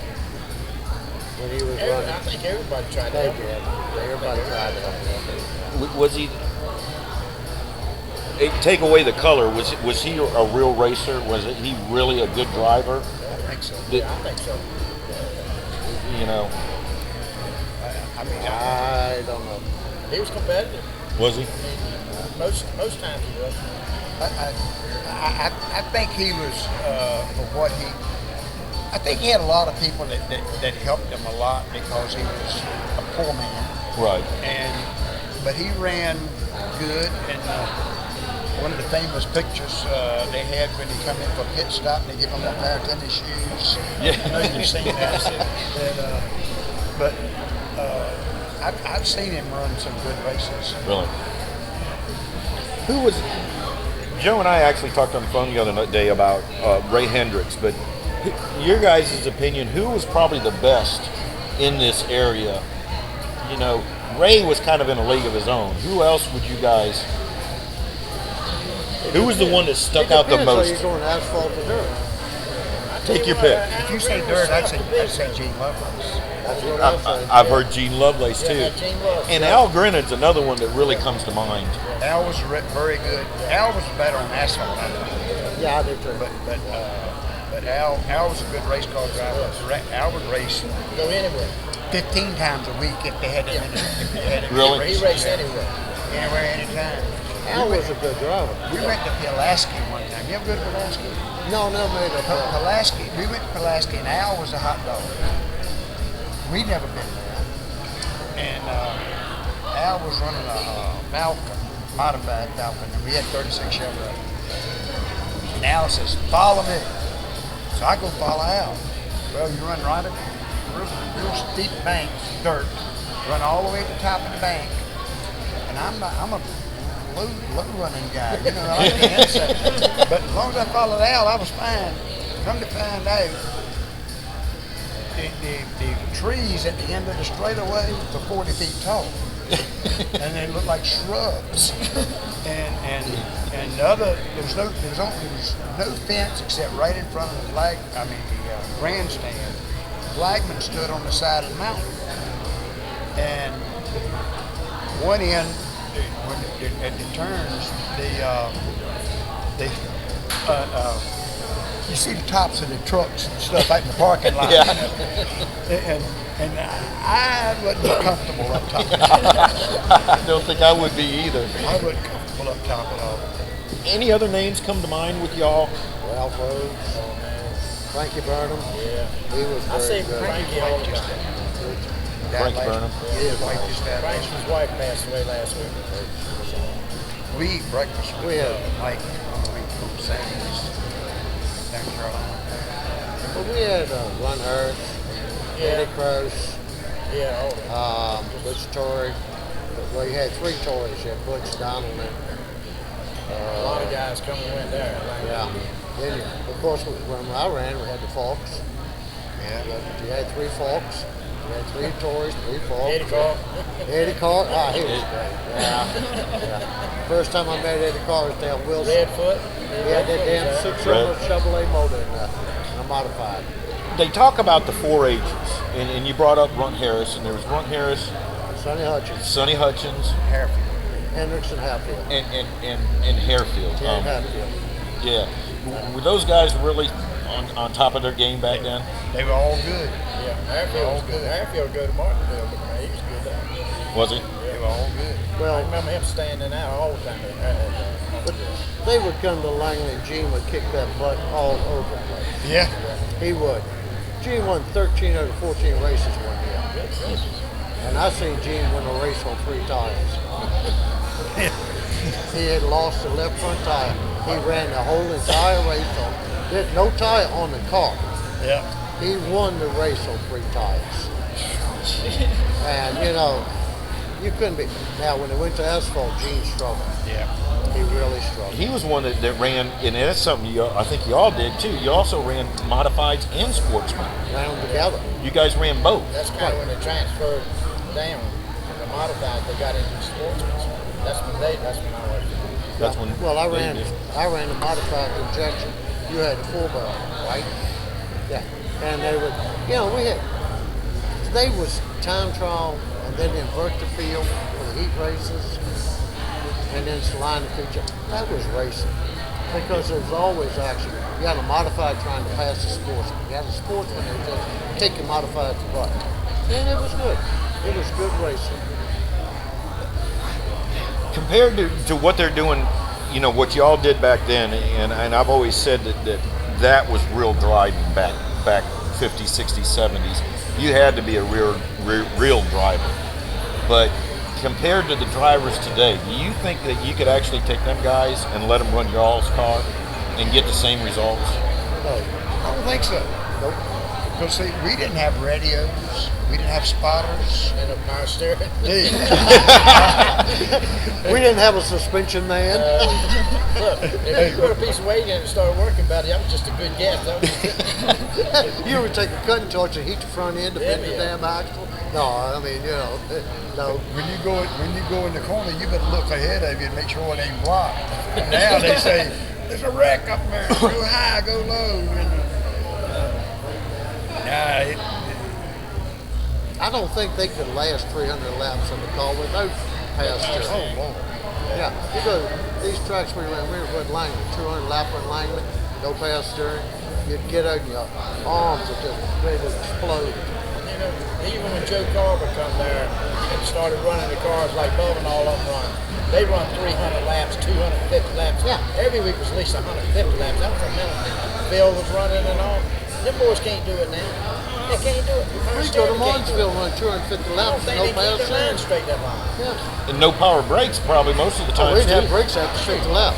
when he was running. I think everybody tried They that. did. Everybody tried to help him. Was he? Take away the color. Was he a real racer? Was he really a good driver? I think so. I think so. You know, I mean, I don't know. He was competitive. was he? Most times he was. I think he was for what he. I think he had a lot of people that helped him a lot because he was a poor man. Right. But he ran good, and one of the famous pictures they had when they come in for a pit stop and they give them a pair of tennis shoes. Yeah. I know you've seen that. But I've seen him run some good races. Really? Who was... Joe and I actually talked on the phone the other day about Ray Hendricks, but your guys' opinion, who was probably the best in this area? You know, Ray was kind of in a league of his own. Who else would you guys... Who was the one that stuck out the Are most? you going asphalt or dirt? Take your pick. If you say dirt, I'd say Gene Lovelace. That's what I'm saying. I've heard Gene Lovelace too. Gene Lovelace. And Al Grenad's another one that really comes to mind. Al was very good. Al was better on asphalt, I think. Yeah, I do too. But Al was a good race car driver. Al would race Go anywhere. 15 times a week if they had it. If they had it. Really? He raced anywhere. Anywhere, anytime. Al was a good driver. We went to Pulaski one time. You ever go to Pulaski? No, never made it. Pulaski. We went to Pulaski and Al was a hot dog. We'd never been there. And Al was running a Falcon, modified Falcon, and we had 36 Chevrolet. And Al says, follow me. So I go follow Al. Well, you run right up real steep banks, dirt, run all the way to the top of the bank. And I'm a low running guy, you know, I like the inside. But as long as I followed Al, I was fine. Come to find out, the trees at the end of the straightaway were 40 feet tall. And they looked like shrubs. And the other, there was no fence except right in front of the grandstand. The flagman stood on the side of the mountain. And one end, at the turns, you see the tops of the trucks and stuff out in the parking lot. Yeah. And I wasn't comfortable up top. I don't think I would be either. I wasn't comfortable up top at all. Any other names come to mind with y'all? Ralph Rhodes, Frankie Burnham. Yeah, he was I say very good. Frankie all the Just time. Frank Burnham. Yeah, like just that. Frank's wife passed away last week. We eat breakfast with We had- Mike on the week from Saturdays down in Carolina. Well, we had Ron Harris, Eddie Croce, Butch Torrey. Well, you had three Torreys. You had Butch, Donald, and A lot of guys come and went there. yeah. Then, of course, when I ran, we had the Falks. Yeah. You had three Falks. You had three Torreys, three Falks. Eddie Carr. Eddie Carr. Ah, he was great. Yeah. First time I met Eddie Carr was down Wilson. Redfoot. He had that damn six-cylinder Chevrolet motor in a modified. They talk about the 4-H's, and you brought up Runt Harris, and there was Runt Harris, Sonny Hutchins, Sonny Hutchins, Hendricks, and Hatfield. and Harefield. Yeah, Hatfield. Yeah. Were those guys really on top of their game back then? They were all good. Yeah, Harefield was good. Harefield go to Martinsville, but man, he was good there. Was he? They were all good. I Well, remember him standing out all the time. but they would come to Langley, and Gene would kick that butt all over the place. Yeah. He would. Gene won 13 out of 14 races one year. And I seen Gene win a race on 3 tires. He had lost the left front tire. He ran the whole entire race on. There's no tire on the car. Yeah. He won the race on 3 tires. And you know, you couldn't be. Now when it went to asphalt, Gene struggled. Yeah. He really struggled. He was one that ran, and that's something I think y'all did too. You also ran modifieds and sportsmen. Ran them together. You guys ran both. That's kind of when they transferred down from the modified, they got into the sportsmen. That's when I was. That's when. Well, I they ran did. the modified injection. You had the 4-barrel, right? Yeah. And they would, you know, they was time trial, and then invert the field for the heat races, and then line the feature. That was racing, because there was always action. You had a modified trying to pass the sportsman. You had a sportsman that was just kicking modified to butt. And it was good. It was good racing. Compared to what they're doing, you know, what y'all did back then, and I've always said that was real driving back 50s, 60s, 70s. You had to be a real driver. But compared to the drivers today, do you think that you could actually take them guys and let them run y'all's car and get the same results? No, I don't think so. Nope. Because see, we didn't have radios, we didn't have spotters. And a power steering. Dude. We didn't have a suspension man. Look, if you put a piece of weight in it and started working about it, that was just a good guess. That was You ever take a cutting torch and heat the front end to bend the Yeah. damn axle? No, I mean, no. When you go in the corner, you better look ahead of you and make sure it ain't blocked. Now they say there's a wreck up there. Go high, go low. And, I don't think they could last 300 laps in the car with no power steering. Lord. Yeah, you go these tracks we were with Langley, 200 lapper in Langley, no power steering. You'd get out and your arms are just ready to explode. You know, even when Joe Carver come there and started running the cars like Bubba and all of them run, they run 300 laps, 250 laps. Yeah. Every week was at least 150 laps. That was a minimum. Phil was running and all. Them boys can't do it now. They can't do it. We go to Martinsville run 250 I don't laps, think no they power keep their line steering. straight that long. Yeah. And no power brakes probably most of the time. Oh, we'd have brakes after 50 laps.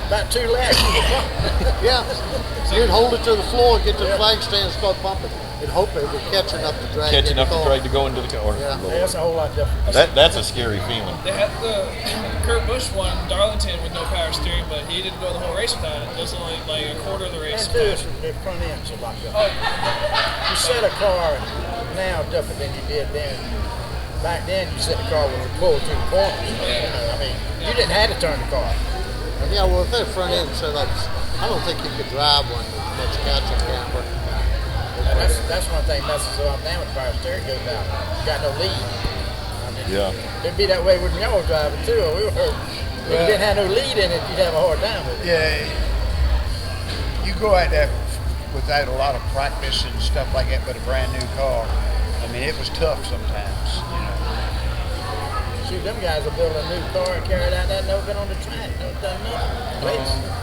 About 2 laps. Yeah. You'd hold it to the floor, get to the flag stand, and start pumping, and hope it would catch enough to drag. Catching in the up to car. drag to go into the car. Yeah. That's a whole lot different. That's a scary feeling. They had Kurt Busch won Darlington with no power steering, but he didn't go the whole race without it. It was only like a quarter of the race. And too, the front ends are like that. You set a car now different than you did then. Back then, you set the car with a pull through the corners. You know, I mean, you didn't have to turn the car. And yeah, well, if that front end set up, I don't think you could drive one with much catching camber. And that's one thing messes up now with the power steering goes out. You got no lead. I mean, Yeah. it'd be that way when y'all was driving too. If you didn't have no lead in it, you'd have a hard time with it. Yeah, you go out there without a lot of practice and stuff like that with a brand new car. I mean, it was tough sometimes. You know. Shoot, them guys will build a new car and carry it out there, never been on the track, never done nothing.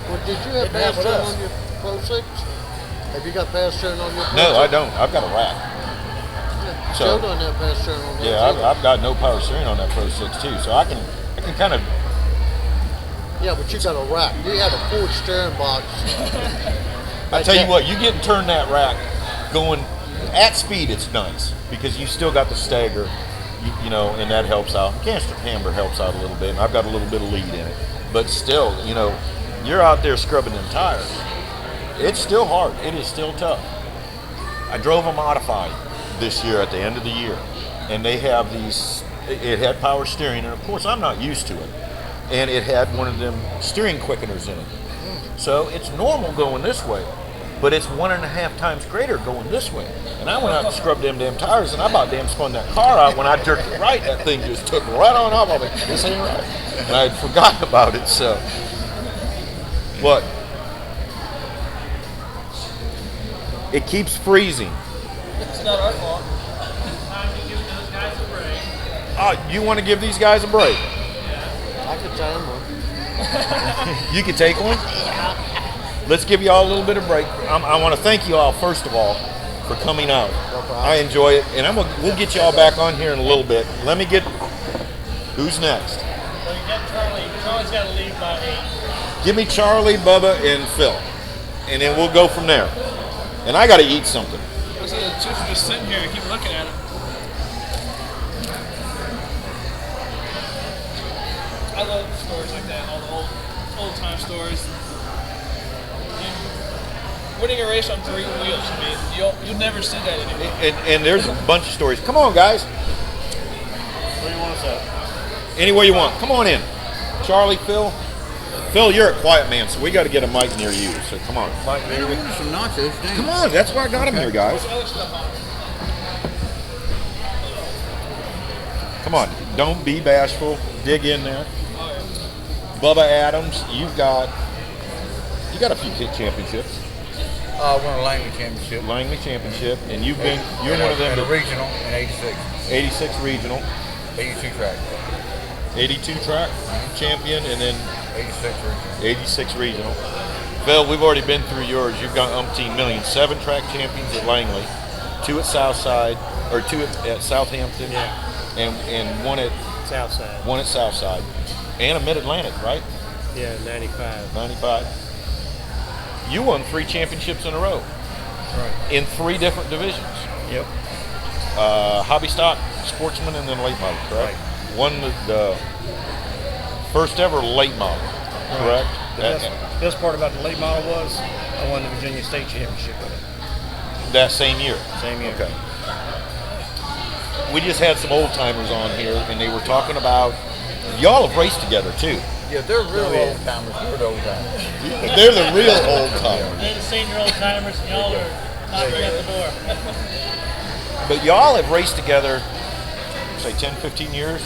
Well, did you have Didn't have power with steering us. on your Pro 6? Have you got power steering on your Pro 6? No, I don't. I've got a rack. So- Joe don't have power steering on his Yeah, either. I've got no power steering on that Pro 6 too, so I can kind of. Yeah, but you got a rack. You had a Ford steering box. I tell you what, you get and turn that rack going at speed. It's nice because you still got the stagger, you know, and that helps out. Canister camber helps out a little bit, and I've got a little bit of lead in it. But still, you know, you're out there scrubbing them tires. It's still hard. It is still tough. I drove a modified this year at the end of the year, and they have these. It had power steering, and of course I'm not used to it. And it had one of them steering quickeners in it. So it's normal going this way, but it's 1.5 times greater going this way. And I went out and scrubbed them damn tires, and I about damn spun that car out. When I jerked it right, that thing just took right on off. I was like, this ain't right. And I had forgotten about it, so. What? It keeps freezing. It's not our fault. You want to give these guys a break? I could tell him. You can take one? Let's give you all a little bit of break. I want to thank you all, first of all, for coming out. I enjoy it, and we'll get you all back on here in a little bit. Let me get, who's next? Well, you got Charlie. Charlie's got to leave by 8. Give me Charlie, Bubba, and Phil, and then we'll go from there. And I got to eat something. I see the two just sitting here and keep looking at him. I love stories like that, all the old time stories. Winning a race on 3 wheels, I mean, you'll never see that anymore. And there's a bunch of stories. Come on, guys. Where do you want us at? Anywhere you want. Come on in. Charlie, Phil. Phil, you're a quiet man, so we got to get a mic near you. So come on. Some nachos. Come on, that's why I got him here, guys. Other stuff on. Come on, don't be bashful. Dig in there. Bubba Adams, you got a few championships. Won a Langley championship. Langley championship, and you're one of them. And a regional in '86. 86 regional, 82 track. 82 track champion, and then 86 regional. 86 regional. Phil, we've already been through yours. You've got umpteen million. 7 track champions at Langley, 2 at Southside, or 2 at Southampton. Yeah. And one at Southside. Southside, and a Mid-Atlantic, right? Yeah, 95. 95. You won 3 championships in a row. Right. In 3 different divisions. Yep. Hobby stock, sportsman, and then late model, correct? Right. Won the first ever late model, correct? The best part about the late model was I won the Virginia State Championship with it. That same year. Same year. Okay. We just had some old timers on here, and they were talking about y'all have raced together too. Yeah, they're real old timers. We're the old timers. They're the real old timers. They're the senior old timers, and y'all are knocking at the door. But y'all have raced together, say 10, 15 years.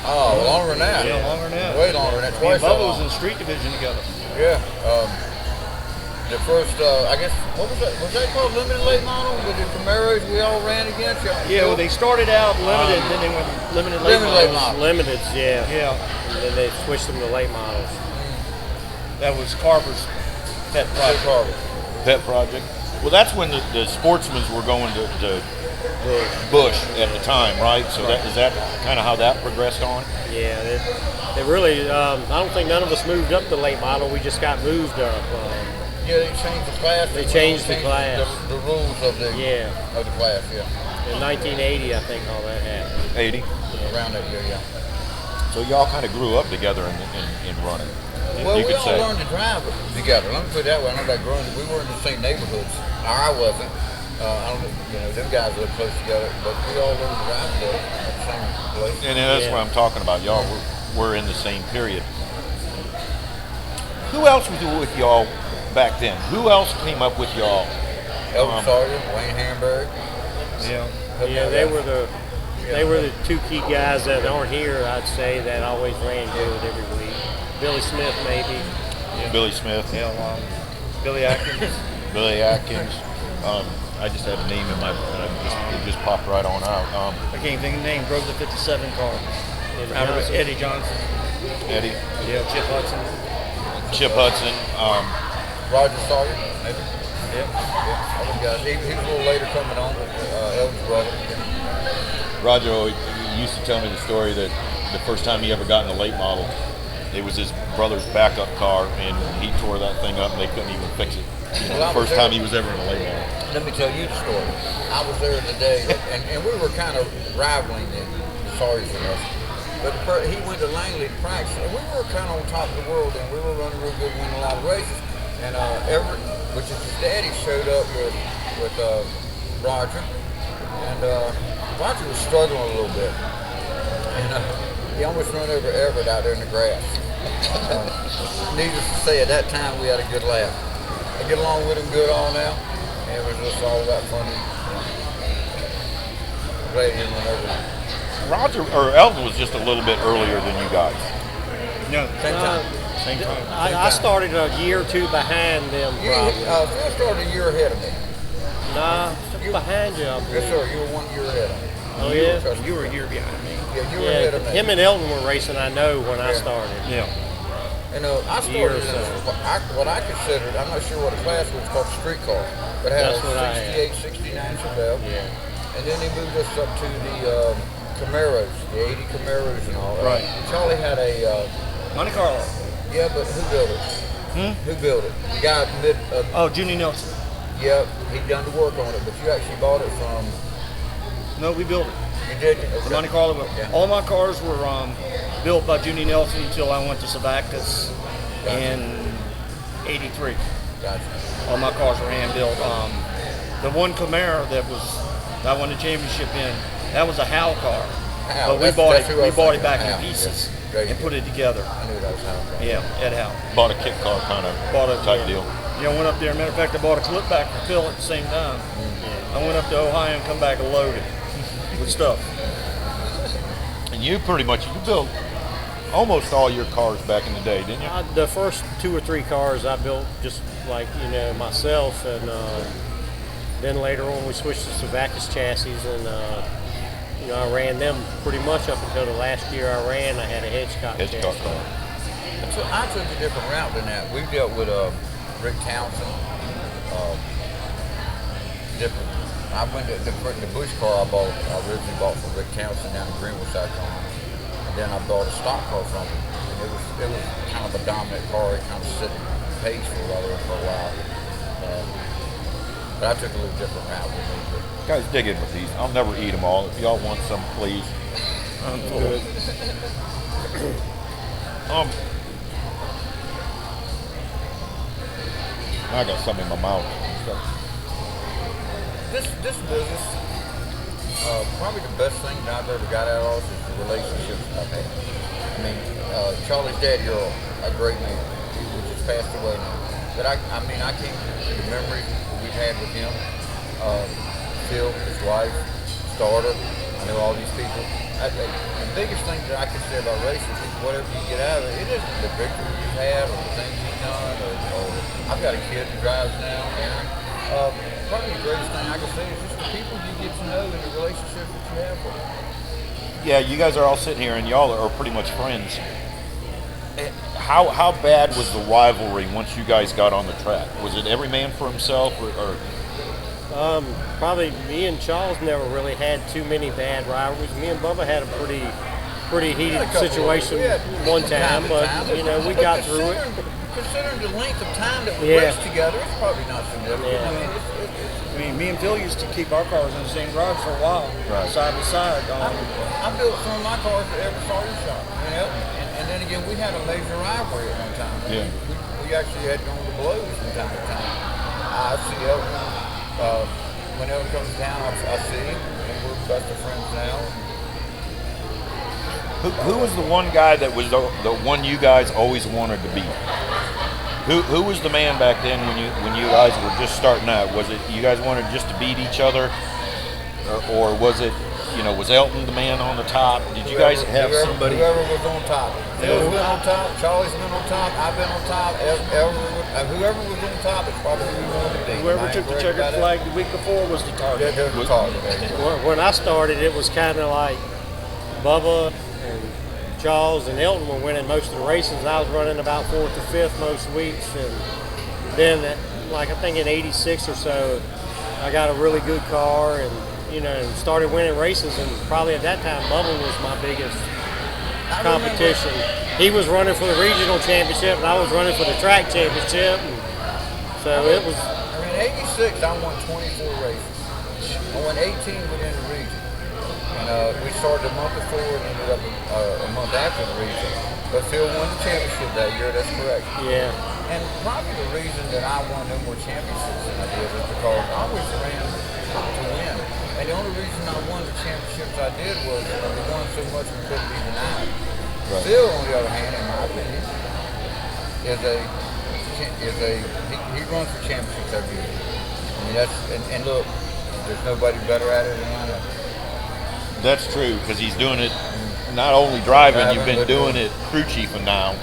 Oh, longer than that. Yeah, longer than that. Way longer than that. Me and Twice that Bubba was long. in street division together. Yeah. The first, I guess, what was that? Was that called limited late model? With the Camaros we all ran against? Yeah, well, they started out limited, then they went limited late Limited late models. model. Limiteds, yeah. Yeah, And then they switched them to late models. that was Carver's pet Big project. Harvey. Pet project. Well, that's when the sportsmen were going to Bush at the time, right? So is that kind of how that progressed on? Yeah, they really, I don't think none of us moved up the late model. We just got moved up. Yeah, they changed the class. They changed the class. The rules of the class, yeah. In 1980, I think all that happened. 80. Around that year, yeah. So y'all kind of grew up together in running. Well, you we could all say. learned to drive together. Let me put it that way. I know that growing, we were in the same neighborhoods. I wasn't. I don't, them guys lived close together, but we all learned to drive together at the same place. And that's what I'm talking about. Y'all were in the same period. Who else was with y'all back then? Who else came up with y'all? Elton Sawyer, Wayne Hamburg. Yeah. Yeah, they were the 2 key guys that aren't here, I'd say, that always ran good every week. Billy Smith, maybe. Yeah. Billy Smith. Yeah, Billy Atkins. Billy Atkins. I just had a name in my, it just popped right on out. I can't think of the name. Drove the 57 car. Eddie Johnson. Eddie. Yeah, Chip Hudson. Chip Hudson. Roger Sawyer, maybe. Yep. Yeah, other guys. He was a little later coming on, but Elton's brother. Roger used to tell me the story that the first time he ever got in a late model, it was his brother's backup car, and he tore that thing up, and they couldn't even fix it. The first time he was ever in a late model. Let me tell you the story. I was there the day, and we were kind of rivaling the Sawyers and us. But he went to Langley to practice, and we were kind of on top of the world, and we were running real good, winning a lot of races. And Everett, which is his daddy, showed up with Roger, and Roger was struggling a little bit, and he almost ran over Everett out there in the grass. Needless to say, at that time we had a good laugh. I get along with him good all now, and it was just all about funny. I'm glad he didn't run over him. Roger or Elton was just a little bit earlier than you guys. No, Same time. same time. I started a year or 2 behind them, probably. Phil started a year ahead of me. Nah, behind you, I Yes, believe. sir. You were 1 year ahead of me. Oh, yeah? You were a year behind me. Yeah, you were ahead of me. Him and Elton were racing, I know, when I started. Yeah. And I Year or started so. in what I considered, I'm not sure what the class was, called street car. But it had That's what I a had. 68, 69 Chevelle. Yeah. And then they moved us up to the Camaros, the 80 Camaros and all. Right. Charlie had a, Monte Carlo. yeah, but who built it? Who built it? The guy mid, Oh, Junie Nelson. yeah, he done the work on it, but you actually bought it from, No, we built it. you did? The Okay. Monte Carlo. Yeah. All my cars were built by Junie Nelson until I went to Savacas in '83. Gotcha. All my cars were hand built. The one Camaro that I won the championship in, that was a Howe car. Howe, But we that's- bought that's it. who I We was bought it thinking, back Howe, in pieces yeah. and put it together. I knew that was how. Yeah, Ed Howe. Bought a kit car kind of Bought a type deal. You know, went up there. Matter of fact, I bought a clip back for Phil at the same time. I went up to Ohio and come back loaded with stuff. And you pretty much, you built almost all your cars back in the day, didn't you? The first 2 or 3 cars I built just like, myself, and then later on we switched to Savacas chassis, and I ran them pretty much up until the last year I ran. I had a Hedgecock Hedgecock chassis. car. So I took a different route than that. We dealt with Rick Townsend, different. I went to the Bush car I originally bought from Rick Townsend down in Greenville, South Carolina. And then I bought a stock car from him. And it was kind of a dominant car. It kind of set the pace for a while. But I took a little different route with me. But Guys, dig in with these. I'll never eat them all. If y'all want some, please. I'm full. I got some in my mouth. this business, probably the best thing that I've ever got out of is the relationships I've had. I mean, Charlie's dad, Earl, a great man. He just passed away now. But I can't the memories we've had with him. Phil, his wife, Starter. I know all these people. The biggest thing that I can say about racing is whatever you get out of it, it isn't the victory you've had or the things you've done or I've got a kid who drives now, Aaron. Probably the greatest thing I can say is just the people you get to know and the relationships that you have with them. Yeah, you guys are all sitting here and y'all are pretty much friends. How bad was the rivalry once you guys got on the track? Was it every man for himself or? Probably me and Charles never really had too many bad rivalries. Me and Bubba had a pretty heated situation one time, but you know we got through it. Considering the length of time that we raced together, it's probably not significant. Yeah. I mean, me and Phil used to keep our cars in the same garage for a while, side by side. I built some of my cars that ever saw your shop, you know. And then again, we had a major rivalry at one time. Yeah. We actually had gone to blows from time to time. I see Elton. When Elton comes down, I see him, and we're best of friends now. Who was the one guy that was the one you guys always wanted to beat? Who was the man back then when you guys were just starting out? Was it you guys wanted just to beat each other, or was it was Elton the man on the top? Did you guys have somebody? Whoever was on top. Phil's been on top. Charlie's been on top. I've been on top. Whoever was on top is probably who we wanted to beat. Whoever took the checkered flag the week before was the target. Yeah, the target. When I started, it was kind of like Bubba and Charles and Elton were winning most of the races. I was running about 4th or 5th most weeks, and then, like I think in '86 or so, I got a really good car and started winning races. And probably at that time, Bubba was my biggest competition. He was running for the regional championship, and I was running for the track championship. And so it was. I mean, '86, I won 24 races. I won 18 within the region. And we started a month before and ended up a month after the region. But Phil won the championship that year, that's correct. Yeah. And probably the reason that I won no more championships than I did is because I always ran to win. And the only reason I won the championships I did was we won so much we couldn't be denied. Right. Phil, on the other hand, in my opinion, he runs for championships every year. I mean, and look, there's nobody better at it than I know. That's true, because he's doing it, not only driving, you've been doing it crew chiefing now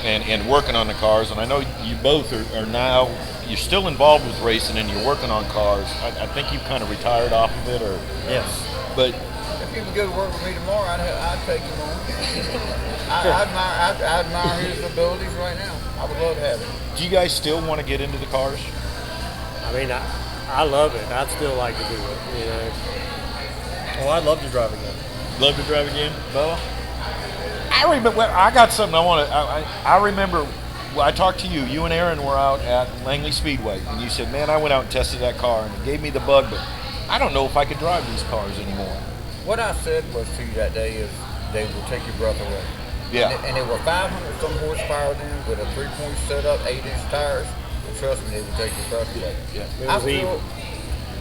and working on the cars. And I know you both are now, you're still involved with racing and you're working on cars. I think you've kind of retired off of it, or? Yes. But if you could go to work with me tomorrow, I'd take him on. I admire his abilities right now. I would love to have him. Do you guys still want to get into the cars? I mean, I love it. I'd still like to do it, Oh, I'd love to drive again. Love to drive again, Bubba? I remember. I got something I want to. I remember. Well, I talked to you. You and Aaron were out at Langley Speedway, and you said, "Man, I went out and tested that car, and it gave me the bug, but I don't know if I could drive these cars anymore." What I said was to you that day is they will take your breath away. Yeah. And they were 500 some horsepower then with a 3-point setup, 8-inch tires. And trust me, they will take your breath away. Yeah.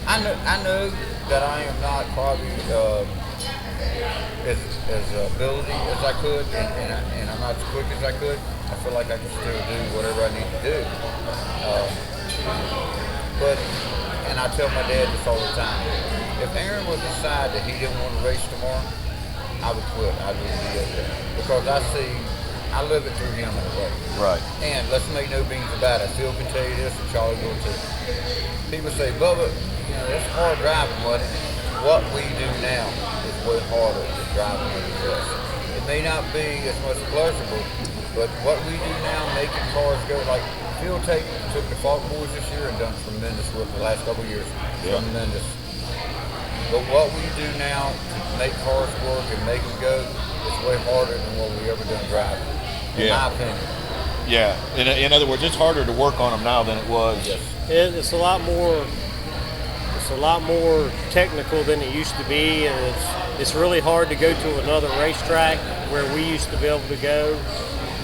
I know that I am not probably as ability as I could, and I'm not as quick as I could. I feel like I can still do whatever I need to do. And I tell my dad this all the time. If Aaron would decide that he didn't want to race tomorrow, I would quit. I wouldn't be up there. Because I live it through him in a way. Right. And let's make no beans about it. Phil can tell you this, and Charlie will too. People say, Bubba, it's hard driving, but what we do now is way harder than driving when you race. It may not be as much pleasurable, but what we do now, making cars go like Phil took the Falk boys this year and done tremendous work the last couple of years. Yeah. Tremendous. But what we do now to make cars work and make them go is way harder than what we ever done driving, in my opinion. Yeah. In other words, it's harder to work on them now than it was. Yes. It's a lot more. It's a lot more technical than it used to be, and it's really hard to go to another racetrack where we used to be able to go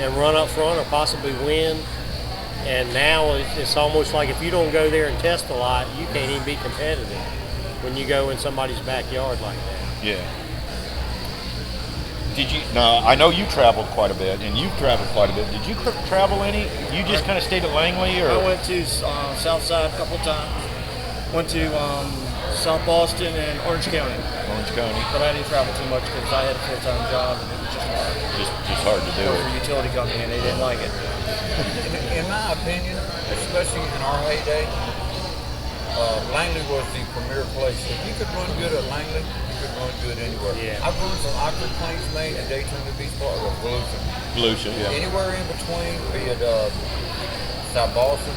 and run up front or possibly win. And now it's almost like if you don't go there and test a lot, you can't even be competitive when you go in somebody's backyard like that. Yeah. Did you? Now I know you traveled quite a bit, and you've traveled quite a bit. Did you travel any? You just kind of stayed at Langley, or? I went to South Side a couple times. Went to South Boston and Orange County. Orange County. But I didn't travel too much because I had a full-time job and it was just hard. Just hard to do Work it. for a utility company and they didn't like it. In my opinion, especially in our heyday, Langley was the premier place. If you could run good at Langley, you could run good anywhere. Yeah. I've run from Oxford Plains, Maine, and Daytona Beach, or Volusia. Volusia, yeah. Anywhere in between, be it South Boston,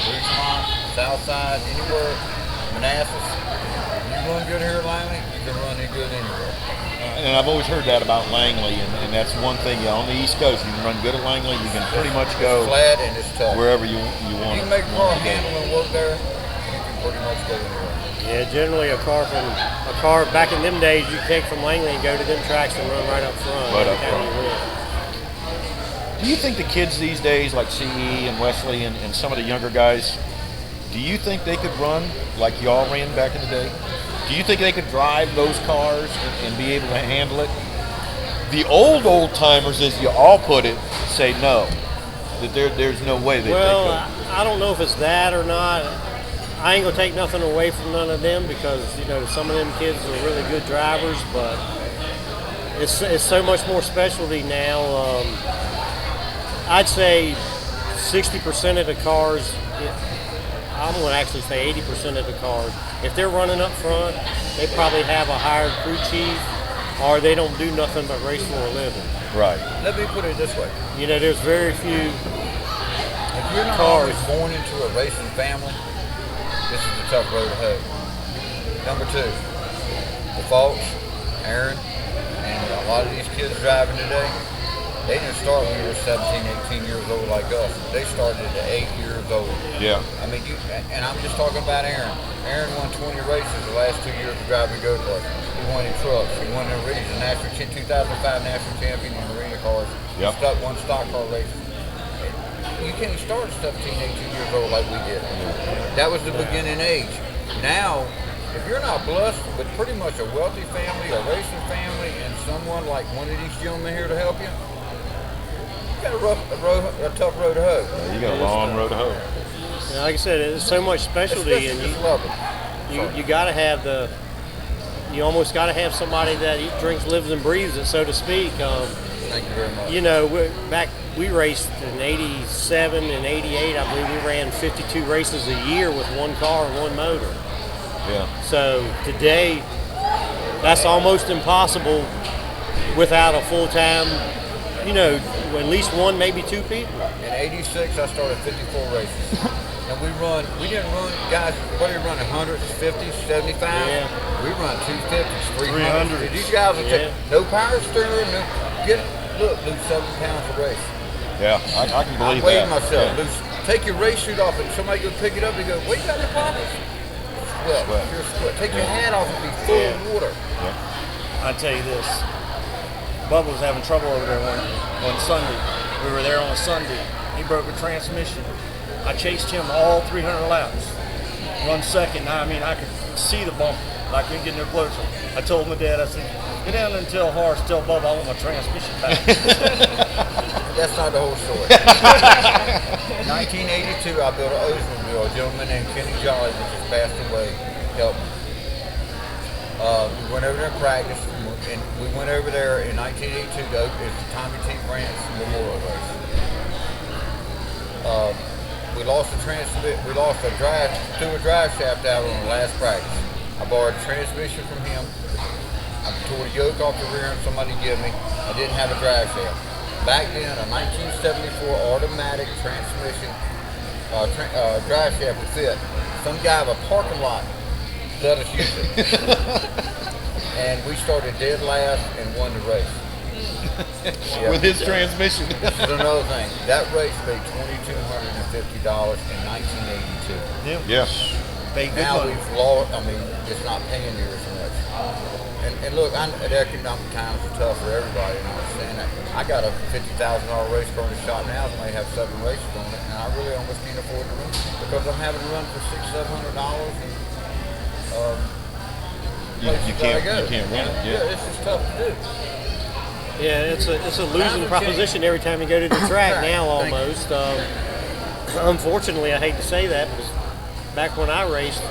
Ridgemont, Southside, anywhere, Manassas. You run good here at Langley, you can run it good anywhere. And I've always heard that about Langley, and that's one thing. On the East Coast, you can run good at Langley. You can pretty much go It's flat and it's tough. wherever you want. You can make car handling work there, you can pretty much go anywhere. Yeah, generally a car back in them days, you take from Langley and go to them tracks and run right up front. Right up That's how front. you win. Do you think the kids these days, like CE and Wesley and some of the younger guys, do you think they could run like y'all ran back in the day? Do you think they could drive those cars and be able to handle it? The old timers, as you all put it, say no. That there's no way that Well, they could. I don't know if it's that or not. I ain't gonna take nothing away from none of them because some of them kids are really good drivers, but it's so much more specialty now. I'd say 60% of the cars. I'm going to actually say 80% of the cars, if they're running up front, they probably have a hired crew chief, or they don't do nothing but race for a living. Right. Let me put it this way. There's very few If you're not cars. always born into a racing family, this is a tough road to hoe. Number two, the folks, Aaron, and a lot of these kids driving today, they didn't start when they were 17, 18 years old like us. They started at 8 years old. Yeah. I mean, and I'm just talking about Aaron. Aaron won 20 races the last 2 years of driving go-karts. He won in trucks. He won in arenas. The 2005 national champion in arena cars. Yep. Won stock car races. You can't start at 17, 18 years old like we did. That was the beginning age. Now, if you're not blessed with pretty much a wealthy family, a racing family, and someone like one of these gentlemen here to help you, you got a tough road to hoe. Yeah, you got a long road to hoe. Like I said, there's so much specialty, and you got to have you almost got to have somebody that drinks, lives, and breathes it, so to speak. Thank you very much. We raced in '87 and '88. I believe we ran 52 races a year with one car and one motor. Yeah. So today, that's almost impossible without a full-time, at least one, maybe two people. In '86, I started 54 races. And we didn't run, guys, what are you running, 100s, 50s, 75? Yeah. We run 250s, 300s. These guys will take no power steering, lose 7 pounds a race. Yeah, I can believe I weighed that. myself. Yeah. Take your race suit off and somebody go pick it up and go, what you got in your pockets? Sweat. You're sweat. Take your hat off and be full of water. I tell you this, Bubba was having trouble over there one Sunday. We were there on a Sunday. He broke a transmission. I chased him all 300 laps. Run second. I could see the bump. I couldn't get no closer. I told my dad, I said, get down and tell Horace, tell Bubba I want my transmission back. That's not the whole story. In 1982, I built an Oldsmobile. A gentleman named Kenny Jolly, which has passed away, helped me. We went over there and practiced, and we went over there in 1982 to open the Tommy T. Branch Memorial Race. We lost a drive shaft out on the last practice. I borrowed a transmission from him. I tore the yoke off the rear and somebody gave me. I didn't have a drive shaft. Back then, a 1974 automatic transmission drive shaft would fit. Some guy of a parking lot let us use it. And we started dead last and won the race. Yeah. With his transmission. This is another thing. That race paid $2,250 in 1982. Yeah. Paid good Now money. we've lost. I mean, it's not paying near as much. And look, the economic times are tough for everybody, and I understand that. I got a $50,000 race car in the shop now. It may have 7 races on it, and I really almost can't afford to run because I'm having to run for $600-700, and You can't run it. Yeah, it's just tough to do. Yeah, it's a losing proposition every time you go to the track now almost. Unfortunately, I hate to say that, because back when I raced,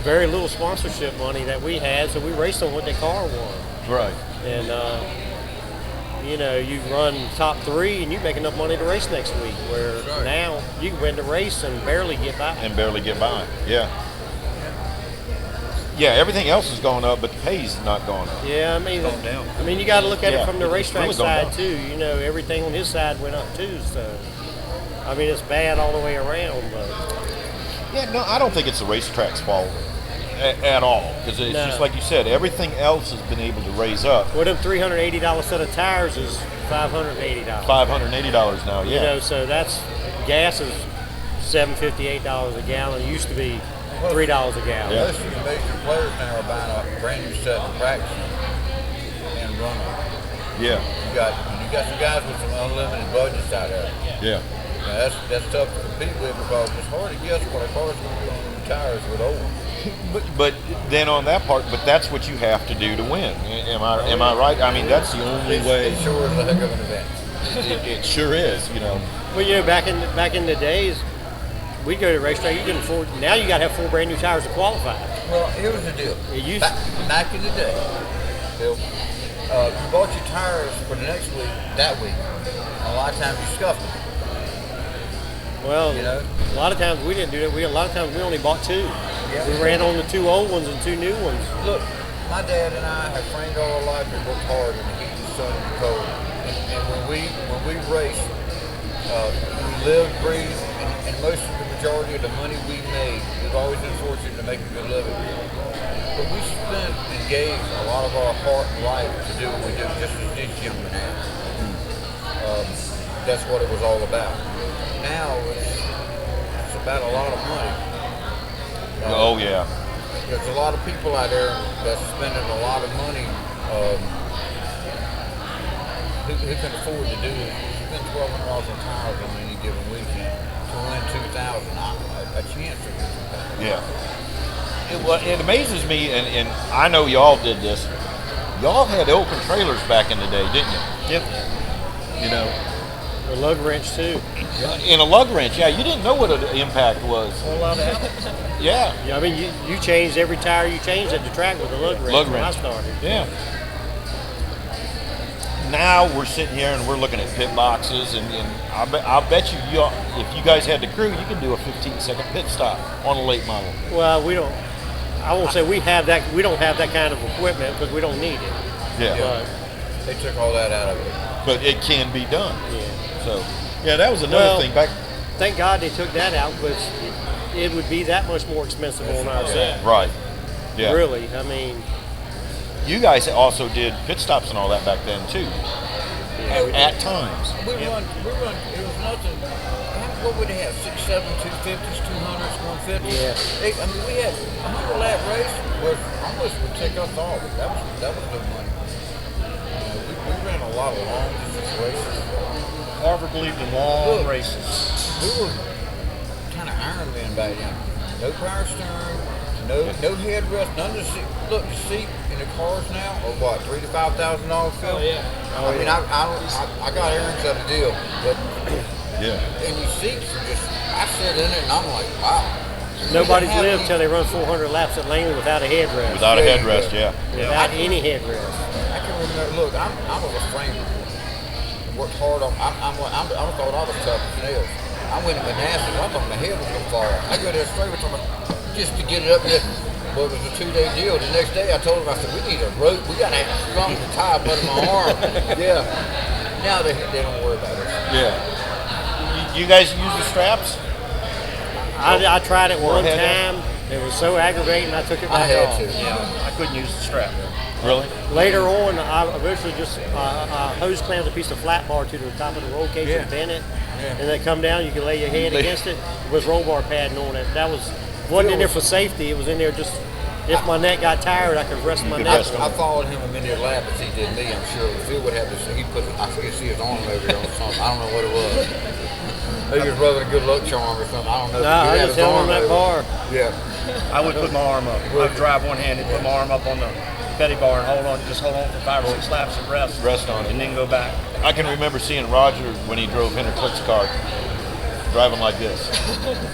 very little sponsorship money that we had, so we raced on what the car won. Right. And, you run top 3 and you make enough money to race next week, where now you can win the race and barely get by. Yeah. Yeah, everything else has gone up, but the pay's not gone up. Yeah, I mean, down. you got to look at it from the it's racetrack really gone side down. too. Everything on his side went up too. So, I mean, it's bad all the way around. But Yeah, no, I don't think it's the racetrack's fault at all, because it's No. just like you said, everything else has been able to raise up. well, them $380 set of tires is $580. $580 now, yeah. So that's gas is $7.50, $8 a gallon. It used to be $3 a gallon. Yeah. Most of the major players now are buying a brand new set of practice and running. Yeah, You got some guys with some unlimited budgets out there. yeah. Now that's tough to compete with because it's hard to guess what a car's going to do on the tires with old ones. But then on that part, but that's what you have to do to win. Am I right? I mean, that's the only way. It sure is a heck of an event. It sure is, Well, back in the days, we'd go to the racetrack. You couldn't afford. Now you got to have 4 brand new tires to qualify. Well, here's the deal. It used back in the day, Bill, you bought your tires for the next week, that week. A lot of times you scuffed them. Well, You know? a lot of times we didn't do that. A lot of times we only bought 2. Yeah. We ran on the 2 old ones and 2 new ones. Look, my dad and I have trained all our life and worked hard in the heat, the sun, and the cold. And when we raced, we lived, breathed, and most of the majority of the money we made, we've always been fortunate to make a good living. But we spent and gave a lot of our heart and life to do what we do, just as these gentlemen have. That's what it was all about. Now it's about a lot of money. Oh yeah. There's a lot of people out there that's spending a lot of money who can afford to do it. Spend $1,200 on tires on any given weekend to win $2,000. A chance to win $2,000. Yeah. It amazes me, and I know y'all did this. Y'all had open trailers back in the day, didn't you? Yep. The lug wrench too. In a lug wrench, yeah. You didn't know what an impact was. Yeah. Yeah, I mean, you changed every tire you changed at the track with a lug wrench when I started. Yeah. Now we're sitting here and we're looking at pit boxes, and I'll bet you, if you guys had the crew, you could do a 15-second pit stop on a late model. Well, we don't. I won't say we have that. We don't have that kind of equipment because we don't need it. Yeah. But, They took all that out of it. But it can be done. yeah. So, yeah, that was another thing back. Thank God they took that out, because it would be that much more expensive on our side. Right. Yeah. Really, I mean. You guys also did pit stops and all that back then too. At times. We run. It was nothing. What would they have? 6, 7, 250s, 200s, 150s. Yeah. I mean, we had a 100-lap race was almost would take us all. That was good money. We ran a lot of long distance races. Harvard believed in long races. We were kind of Iron Man back then. No power steering, no headrest, none of the seat. Look, the seat in the cars now are what, $3,000 to $5,000 Phil? Oh, yeah. I mean, I got errands of the deal, but and these seats are just. I sit in it and I'm like, wow. Nobody's lived till they run 400 laps at Langley without a headrest. Without a headrest, yeah. Without any headrest. I can remember. Look, I was a framer. Worked hard on. I thought I was tough as nails. I went to Manassas. I thought my head was gonna fall off. I go there straight with just to get it up there. Well, it was a 2-day deal. The next day, I told them, I said, we need a rope. We gotta have something to tie up under my arm. Yeah. Now they don't worry about it. Yeah. You guys use the straps? I tried it one head time, It was so aggravating, I took it I back had off. to. Yeah, I couldn't use the strap. Really? Later on, I eventually just hose clamped a piece of flat bar to the top of the roll cage and bent it, and then come down. You can lay your head against it with roll bar padding on it. That wasn't in there for safety. It was in there just if my neck got tired, I could rest my neck. I followed him a minute lap as he did me. I'm sure Phil would have this. He put, I forget, see his arm over there on something. I don't know what it was. Maybe he was rubbing a good luck charm or something. I don't know. No, I just held on that bar. Yeah. I would put my arm up. I would drive one-handed, put my arm up on the petty bar and hold on for 5 or 6 laps and rest on it. and then go back. I can remember seeing Roger when he drove Hendrick's car, driving like this.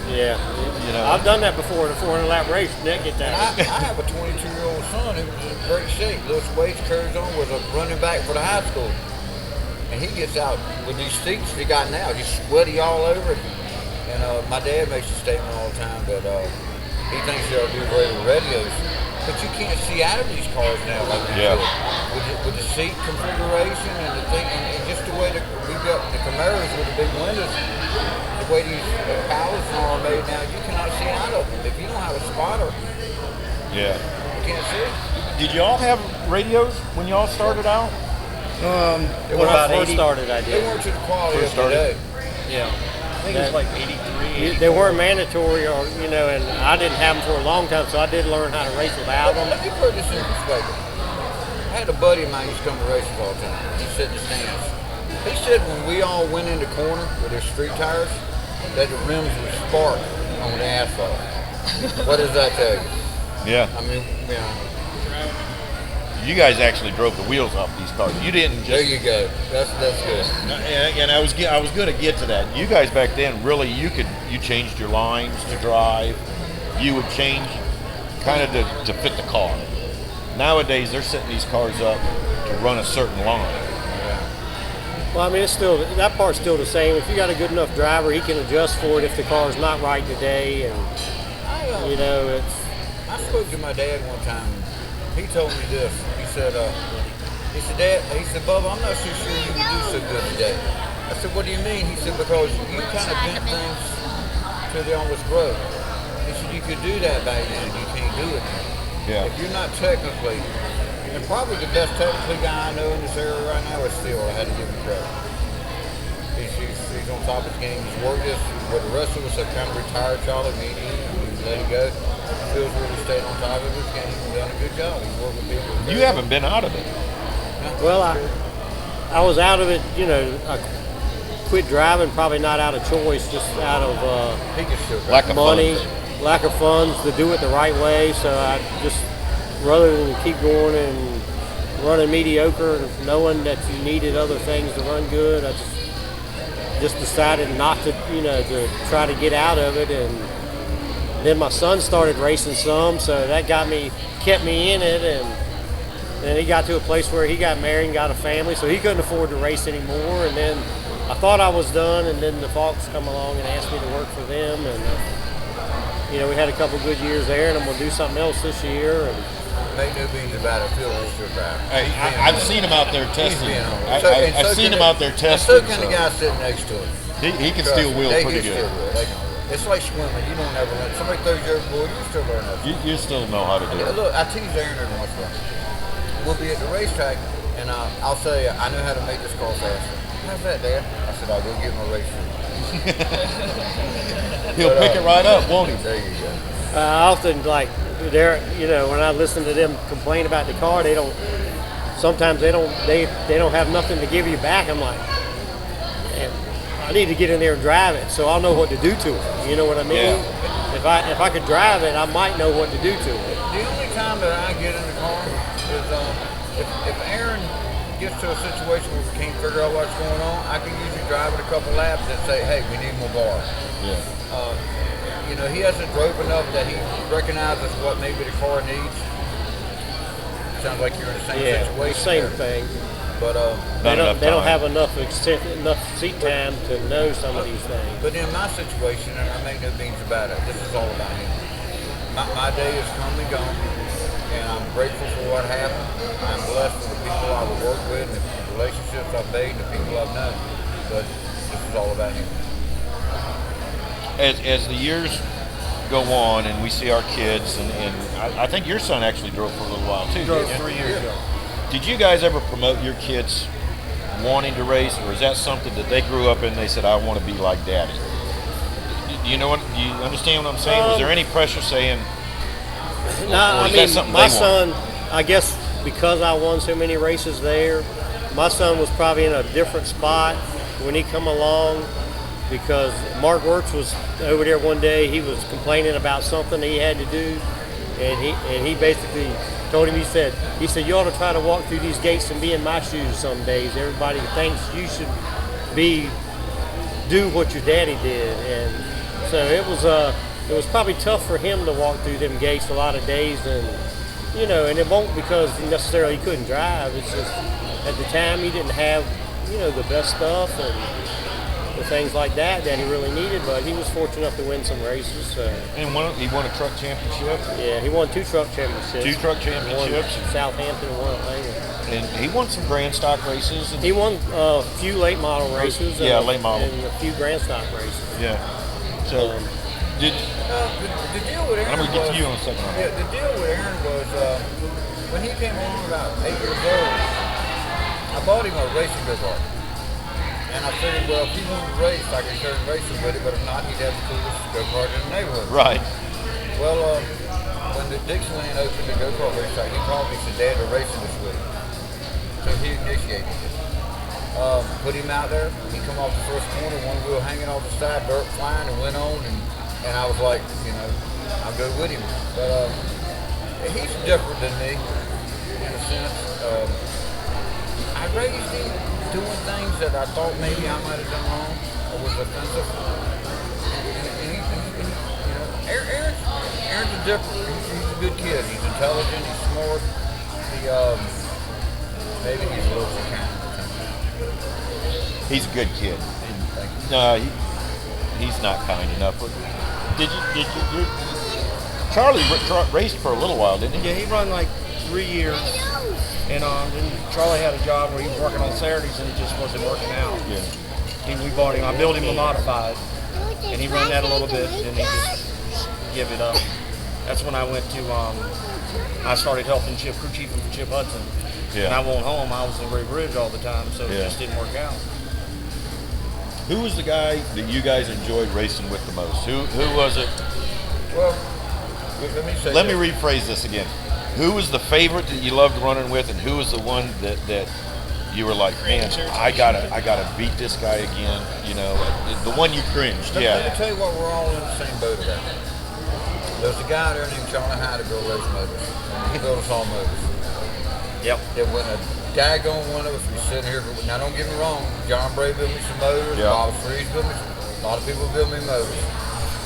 Yeah. You know, I've done that before in a 400-lap race. Neck get And that. I have a 22-year-old son who was in great shape. Lifts weights, carries on, was a running back for the high school. And he gets out with these seats he got now. He's sweaty all over. And my dad makes a statement all the time that he thinks they'll do away with radios. But you can't see out of these cars now like we did. With the seat configuration and the thing, and just the way that we got the Camaros with the big windows, the way these pallets are made now, you cannot see out of them. If you don't have a spotter, yeah. you can't see. Did y'all have radios when y'all started out? When I first started, I They did. weren't to the quality First of today. Yeah. I think it was like 83. They weren't mandatory, or and I didn't have them for a long time, so I did learn how to race without them. Let me put this in perspective. I had a buddy of mine who used to come to races all the time. He said in the stands. He said when we all went in the corner with their street tires, that the rims would spark on the asphalt. What does that tell you? Yeah. I mean, You guys actually drove the wheels off these cars. You didn't just. there you go. That's good. And I was going to get to that. You guys back then really you changed your lines to drive. You would change kind of to fit the car. Nowadays they're setting these cars up to run a certain line. Well, I mean, that part's still the same. If you got a good enough driver, he can adjust for it if the car's not right today, and it's. I spoke to my dad one time. He told me this. He said, Dad, Bubba, I'm not so sure you can do so good today. I said, what do you mean? He said, because you kind of bent things till they almost broke. He said, you could do that back then, you can't do it now. Yeah. If you're not technically, and probably the best technically guy I know in this area right now is Phil. I had to give him credit. He's on top of his game. He's worked this, where the rest of us have kind of retired Charlie, me and him, we let it go. Phil's really stayed on top of his game and done a good job. He's worked with people. You haven't been out of it. Well, I was out of it. I quit driving, probably not out of choice, just out of He can still drive. Lack of money, funds. lack of funds to do it the right way. So I just, rather than keep going and running mediocre and knowing that you needed other things to run good, I just decided not to, to try to get out of it. And then my son started racing some, so that kept me in it. And then he got to a place where he got married and got a family, so he couldn't afford to race anymore. And then I thought I was done, and then the Falks come along and asked me to work for them. And we had a couple good years there, and I'm gonna do something else this year. And Make no beans about it. Phil wants to drive. I've seen him out there testing. I've seen him out there And testing. so can the guy sitting next to him. He can steal wheels They pretty can good. steal wheels. They can. It's like swimming. You don't ever learn. Somebody throws you overboard, you still learn that. You still know how to do it. Look, I tease Aaron every once in a while. We'll be at the racetrack, and I'll say, I know how to make this car faster. How's that, Dad? I said, I'll go get my race shoes. He'll pick it right up, won't he? There you go. I often when I listen to them complain about the car, sometimes they don't have nothing to give you back. I'm like, man, I need to get in there and drive it so I'll know what to do to it. You know what I mean? Yeah. If I could drive it, I might know what to do to it. The only time that I get in the car is if Aaron gets to a situation where we can't figure out what's going on, I can usually drive it a couple laps and say, hey, we need more bar. Yeah. He hasn't drove enough that he recognizes what maybe the car needs. Sounds like you're in the same situation. Same there. thing. But They don't have enough seat time to know some of these things. But in my situation, and I make no beans about it, this is all about him. My day has come and gone, and I'm grateful for what happened. I'm blessed with the people I would work with, and the relationships I've made, and the people I've known. But this is all about him. As the years go on and we see our kids, and I think your son actually drove for a little while too. He drove didn't you? 3 years ago. Did you guys ever promote your kids wanting to race, or is that something that they grew up in and they said, I want to be like Daddy? Do you understand what I'm saying? Was there any pressure saying, No, I is that mean, something my they son, I guess because I won so many races there, my son was probably in a different spot when he come along, because Mark Wirtz was over there one day. He was complaining about something he had to do, and he basically told him, he said you ought to try to walk through these gates and be in my shoes some days. Everybody thinks you should do what your daddy did, and so it was probably tough for him to walk through them gates a lot of days, and and it won't because necessarily he couldn't drive. It's just at the time he didn't have the best stuff and the things like that he really needed, but he was fortunate enough to win some races. So. And he won a truck championship? Yeah, he won 2 truck championships. 2 truck championships? One in Southampton and one at Atlanta. And he won some grand stock races? He won a few late model races. Late model. And a few grand stock races. Yeah. So, the deal with Aaron I'm going to get to you in a second. Yeah, the deal with Aaron was when he came along about 8 years old, I bought him a racing go-kart. And I figured, well, if he wanted to race, I could start racing with it, but if not, he'd have the coolest go-kart in the neighborhood. Right. Well, when the Dixieland opened the go-kart race track, he called me and said, Dad, we're racing this week. So he initiated it. Put him out there. He come off the first corner, one wheel hanging off the side, dirt flying, and went on. And I was like, I'll go with him. But he's different than me, in a sense. I raised him doing things that I thought maybe I might have done wrong or was offensive. Aaron's a different. He's a good kid. He's intelligent. He's smart. Maybe he's a little too kind. He's a good kid. No, he's not kind enough. Charlie raced for a little while, didn't he? Yeah, he run like 3 years, and then Charlie had a job where he was working on Saturdays and it just wasn't working out. Yeah. We bought him. I built him a modified, and he ran that a little bit, and then he just give it up. That's when I went to. I started helping crew chiefing for Chip Hudson. Yeah. And I went home. I was in Great Bridge all the time, so it just didn't work out. Who was the guy that you guys enjoyed racing with the most? Who was it? Well, let me rephrase this again. Who was the favorite that you loved running with, and who was the one that you were like, man, I gotta beat this guy again? The one you cringed. Let me tell you what, we're all in the same boat about. There's a guy there named Charlie Hyde to build those motors. He built us all motors. Yep. That when a daggone one of us be sitting here, now don't get me wrong, John Brehm built me some motors, Bob Freeze built me, a lot of people built me motors,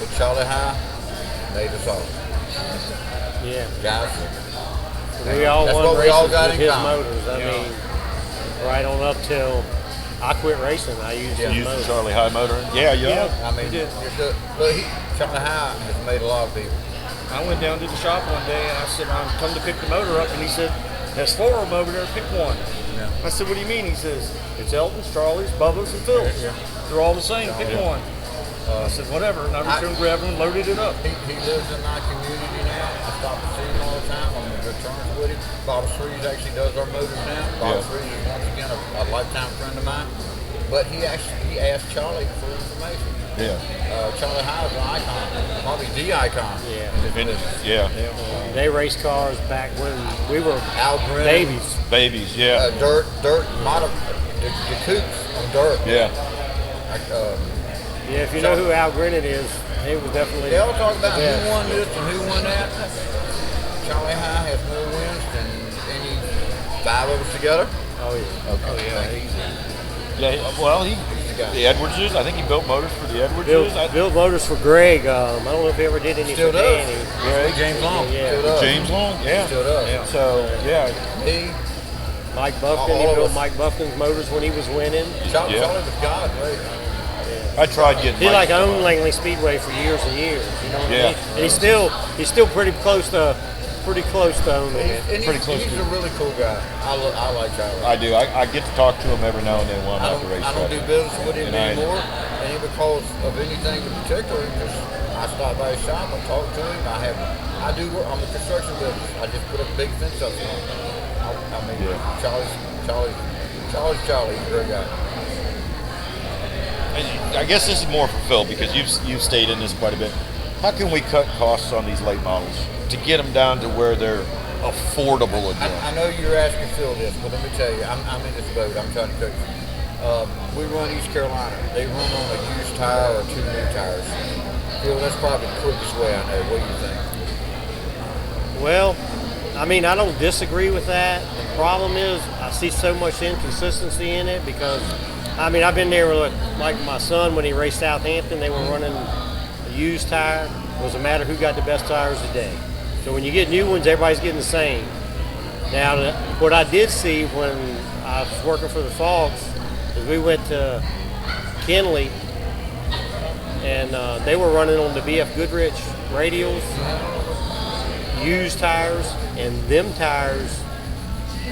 but Charlie Hyde made us all. Yeah. Guys, we all that's won what we races all got with in his common. motors. I mean, right on up till I quit racing, I used his Used the motors. Charlie High motor. Yeah. I mean, but Charlie Hyde has made a lot of people. I went down to the shop one day and I said, I'm come to pick the motor up, and he said, there's 4 of them over there, pick one. Yeah. I said, what do you mean? He says, it's Elton's, Charlie's, Bubba's, and Phil's. Yeah. They're all the same, pick one. I said, whatever, and I returned, grabbed them, and loaded it up. He lives in my community now. I stop to see him all the time. I'm in good terms with him. Bob Freeze actually does our motors now. Bob Freeze is once again a lifetime friend of mine. But he asked Charlie for information. Yeah. Charlie Hyde was an icon, probably the icon. Yeah. They raced cars back when we were babies. Babies, yeah. Dirt, the coupes on dirt. Yeah. Yeah, if you know who Al Grinnet is, he was definitely. They all talk about who won this and who won that. Charlie Hyde has more wins than any 5 of us together. Oh yeah. Okay. Oh yeah. Yeah. Well, the Edwardses. I think he built motors for the Edwardses. Built motors for Greg. I don't know if he ever did any Still for does. Danny. Greg, James Long. Yeah. Still does. James Long. Yeah. Still does. Yeah. So Me. Mike Buffton. He built Mike Buffton's motors when he was winning. Charlie was God, right? I tried getting. He owned Langley Speedway for years and years. You know what I mean? And he's still pretty close to owning it. He's a really cool guy. I like Charlie. I do. I get to talk to him every now and then while I'm at the racetrack. I don't do business with him anymore, and because of anything in particular, because I I stopped by his shop. I talked to him. I do work. I'm a construction business. I just put up a big fence up for him. I mean, Charlie's a great guy. And I guess this is more for Phil because you've stayed in this quite a bit. How can we cut costs on these late models to get them down to where they're affordable again? I know you're asking Phil this, but let me tell you, I'm in this boat. I'm trying to coach you. We run East Carolina. They run on a used tire or 2 new tires. Phil, that's probably the quickest way I know. What do you think? Well, I mean, I don't disagree with that. The problem is I see so much inconsistency in it because, I mean, I've been there with, like my son when he raced Southampton, they were running a used tire. It was a matter who got the best tires today. So when you get new ones, everybody's getting the same. Now, what I did see when I was working for the Fogs is we went to Kinley and they were running on the BF Goodrich radials, used tires, and them tires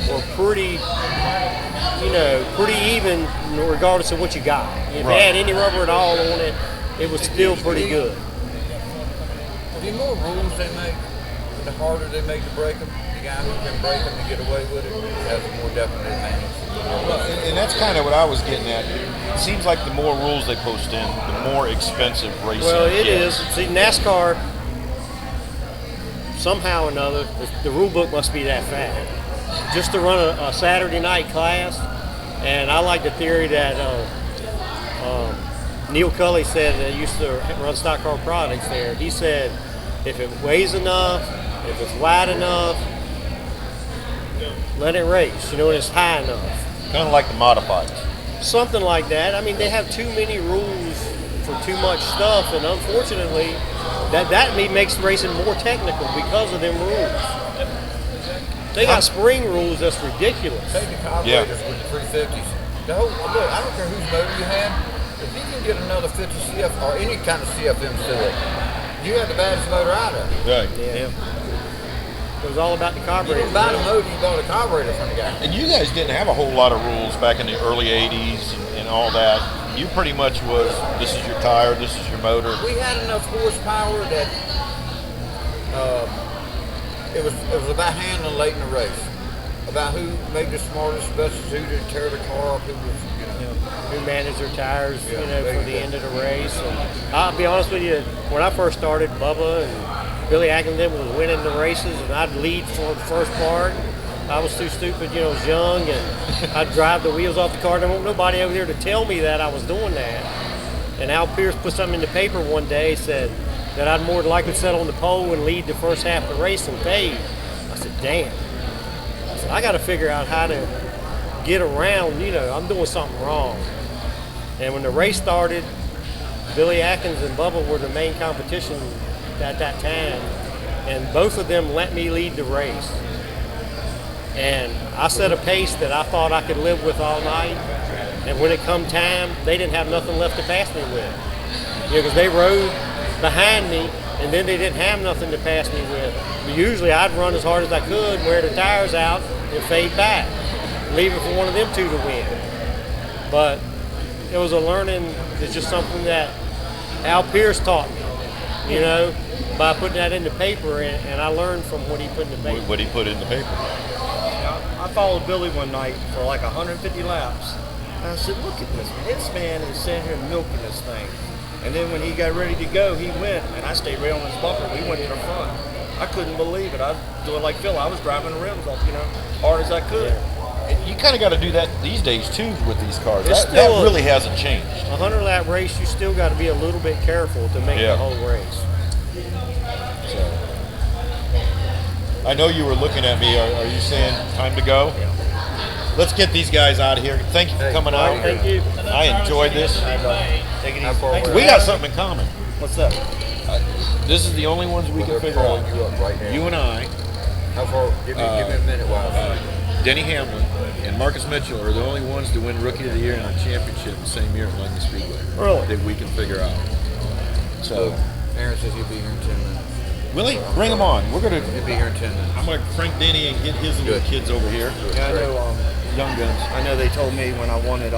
were pretty even regardless of what you got. If it had any rubber at all on it, it was still pretty good. The more rules they make, the harder they make to break them. The guy who can break them and get away with it has a more definite advantage. Well, and that's kind of what I was getting at. It seems like the more rules they post in, the more expensive racing Well, it gets. is. See, NASCAR, somehow or another, the rule book must be that fat. Just to run a Saturday night class, and I like the theory that Neil Cully said that used to run stock car products there. He said, if it weighs enough, if it's wide enough, let it race, and it's high enough. Kind of like the modifieds. Something like that. I mean, they have too many rules for too much stuff, and unfortunately, that makes racing more technical because of them rules. They got spring rules that's ridiculous. Take the carburetors with the 350s. Look, I don't care whose motor you have. If you can get another 50 CF or any kind of CFM to it, you have the baddest motor out of it. Right. Yeah. It was all about the You carburetor. didn't buy the motor, you bought a carburetor from the guy. And you guys didn't have a whole lot of rules back in the early 80s and all that. You pretty much was, this is your tire, this is your motor. We had enough horsepower that it was about handling late in the race. About who made the smartest, best, who didn't tear the car up, who was, who managed their tires, for the end of the race. And I'll be honest with you, when I first started, Bubba and Billy Ackenden was winning the races, and I'd lead for the first part. I was too stupid, I was young, and I'd drive the wheels off the car. There wasn't nobody over there to tell me that I was doing that. And Al Pierce put something in the paper one day, said that I'd more than likely sit on the pole and lead the first half of the race and fade. I said, damn. I said, I got to figure out how to get around, I'm doing something wrong. And when the race started, Billy Atkins and Bubba were the main competition at that time, and both of them let me lead the race. And I set a pace that I thought I could live with all night, and when it come time, they didn't have nothing left to pass me with. Because they rode behind me, and then they didn't have nothing to pass me with. But usually I'd run as hard as I could, wear the tires out, and fade back, leave it for one of them two to win. But it was a learning, it's just something that Al Pierce taught me, by putting that in the paper, and I learned from what he put in the paper. What he put in the paper. I followed Billy one night for like 150 laps. And I said, look at this. This man is sitting here milking this thing. And then when he got ready to go, he went, and I stayed right on his bumper. We went to the front. I couldn't believe it. I was doing like Phil. I was driving the rims off, hard as I could. And you kind of got to do that these days, too, with these cars. It's That still really hasn't changed. A 100-lap race, you still got to be a little bit careful to make the whole race. So, I know you were looking at me. Are you saying time to go? Yeah. Let's get these guys out of here. Thank you for coming out. Thank you. I enjoyed this. Take it easy. We got something in common. What's that? This is the only ones we can figure out. You up right now. You and I, How far? Give me a minute while Denny Hamlin, and Marcus Mitchell are the only ones to win Rookie of the Year and a championship the same year at London Speedway. Really? That we can figure out. So, Aaron says he'll be here in 10 minutes. Willie, bring them on. We're gonna. He'll be here in 10 minutes. I'm gonna crank Denny and get his little kids over here. Yeah, I know. Young guns. I know they told me when I wanted.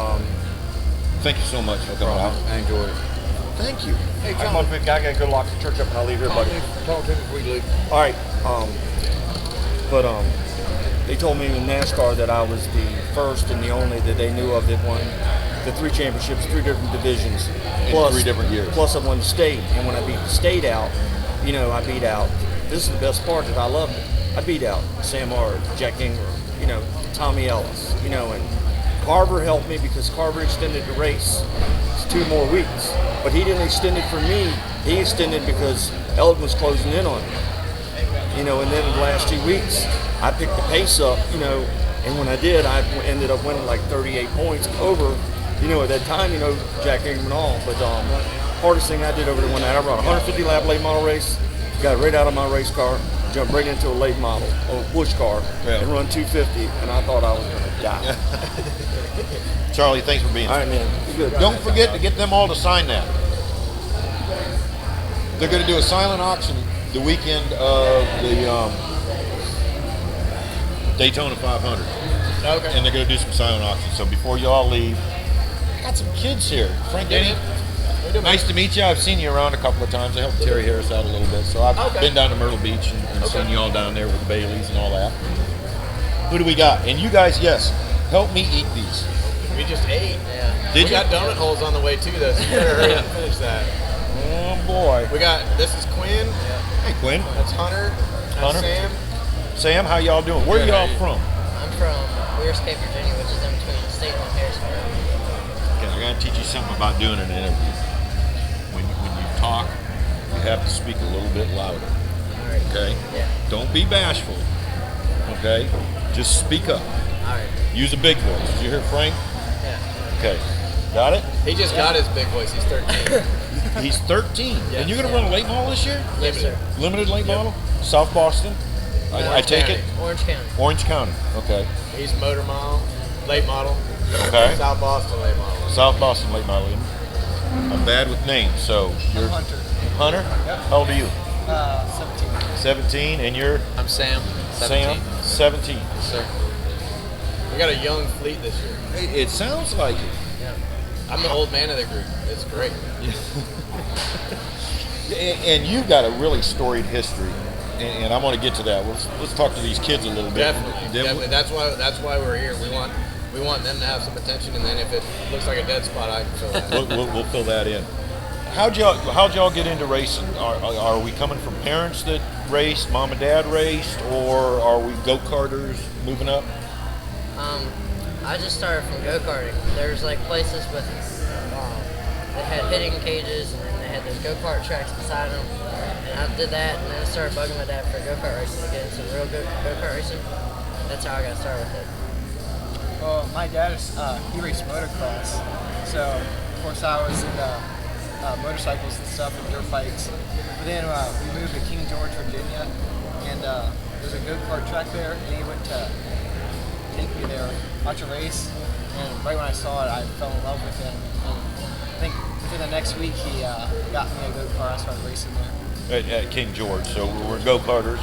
Thank you so much for coming out. I enjoyed it. Thank you. Hey, I'm on big guy. I gotta go lock the church up and I'll leave here, buddy. Talk to me before you leave. All right. But they told me in NASCAR that I was the first and the only that they knew of that won the 3 championships, 3 different divisions, In 3 different years. Plus I won the state, and when I beat the state out, I beat out. This is the best part that I loved it. I beat out Sam Ard, Jack Ingram, Tommy Ellis, and Carver helped me because Carver extended the race 2 more weeks, but he didn't extend it for me. He extended because Elton was closing in on me. And then in the last 2 weeks, I picked the pace up, and when I did, I ended up winning like 38 points over, at that time, Jack Ingram and all. But hardest thing I did over the one night, I run a 150 lap late model race, got right out of my race car, jumped right into a late model, push car, and run 250, and I thought I was going to die. Charlie, thanks for being here. All right, man. You're good. Don't forget to get them all to sign that. They're going to do a silent auction the weekend of the Daytona 500. Okay. And they're going to do some silent auctions. So before you all leave, I got some kids here. Frank Deiny, nice to meet you. I've seen you around a couple of times. I helped Terry Harris out a little bit. So I've been down to Myrtle Beach and seen you all down there with the Baileys and all that. Who do we got? And you guys, yes, help me eat these. We just ate. Did we you? got donut holes on the way too, though, so you better hurry up and finish that. Oh, boy. This is Quin. Hey, Quin. That's Hunter. That's Hunter. Sam. Sam, how y'all doing? Where are y'all from? I'm from Wearscape, Virginia, which is in between State and Harrisburg. Okay, I got to teach you something about doing an interview. When you talk, you have to speak a little bit louder. All right. Okay? Yeah. Don't be bashful. Okay? Just speak up. All right. Use a big voice. Did you hear Frank? Yeah. Okay. Got it? He just got his big voice. He's 13. He's 13. And you're going to run a late model this year? Yes, sir. Limited late model? South Boston? I take it? Orange County. Orange County. Okay. He's motor mile, late model. Okay. South Boston late model. South Boston late model. I'm bad with names, so you're Hunter. Hunter? Yep. How old are you? 17. 17, and you're? I'm Sam. Sam, 17. Yes, sir. We got a young fleet this year. It sounds like it. Yeah. I'm the old man of the group. It's great. And you've got a really storied history, and I'm going to get to that. Let's talk to these kids a little bit. Definitely. That's why we're here. We want them to have some attention, and then if it looks like a dead spot, I can fill that. We'll fill that in. How'd y'all get into racing? Are we coming from parents that raced, mom and dad raced, or are we go-karters moving up? I just started from go-karting. There's like places with that had hitting cages, and then they had those go-kart tracks beside them. And I did that, and then I started bugging my dad for go-kart racing to get into real go-kart racing. That's how I got started with it. Well, my dad, he raced motocross. So, of course, I was into motorcycles and stuff and dirt bikes. But then we moved to King George, Virginia, and there's a go-kart track there, and he went to take me there, watch a race. And right when I saw it, I fell in love with it. And I think within the next week, he got me a go-kart. I started racing there. At King George, so we're go-karters.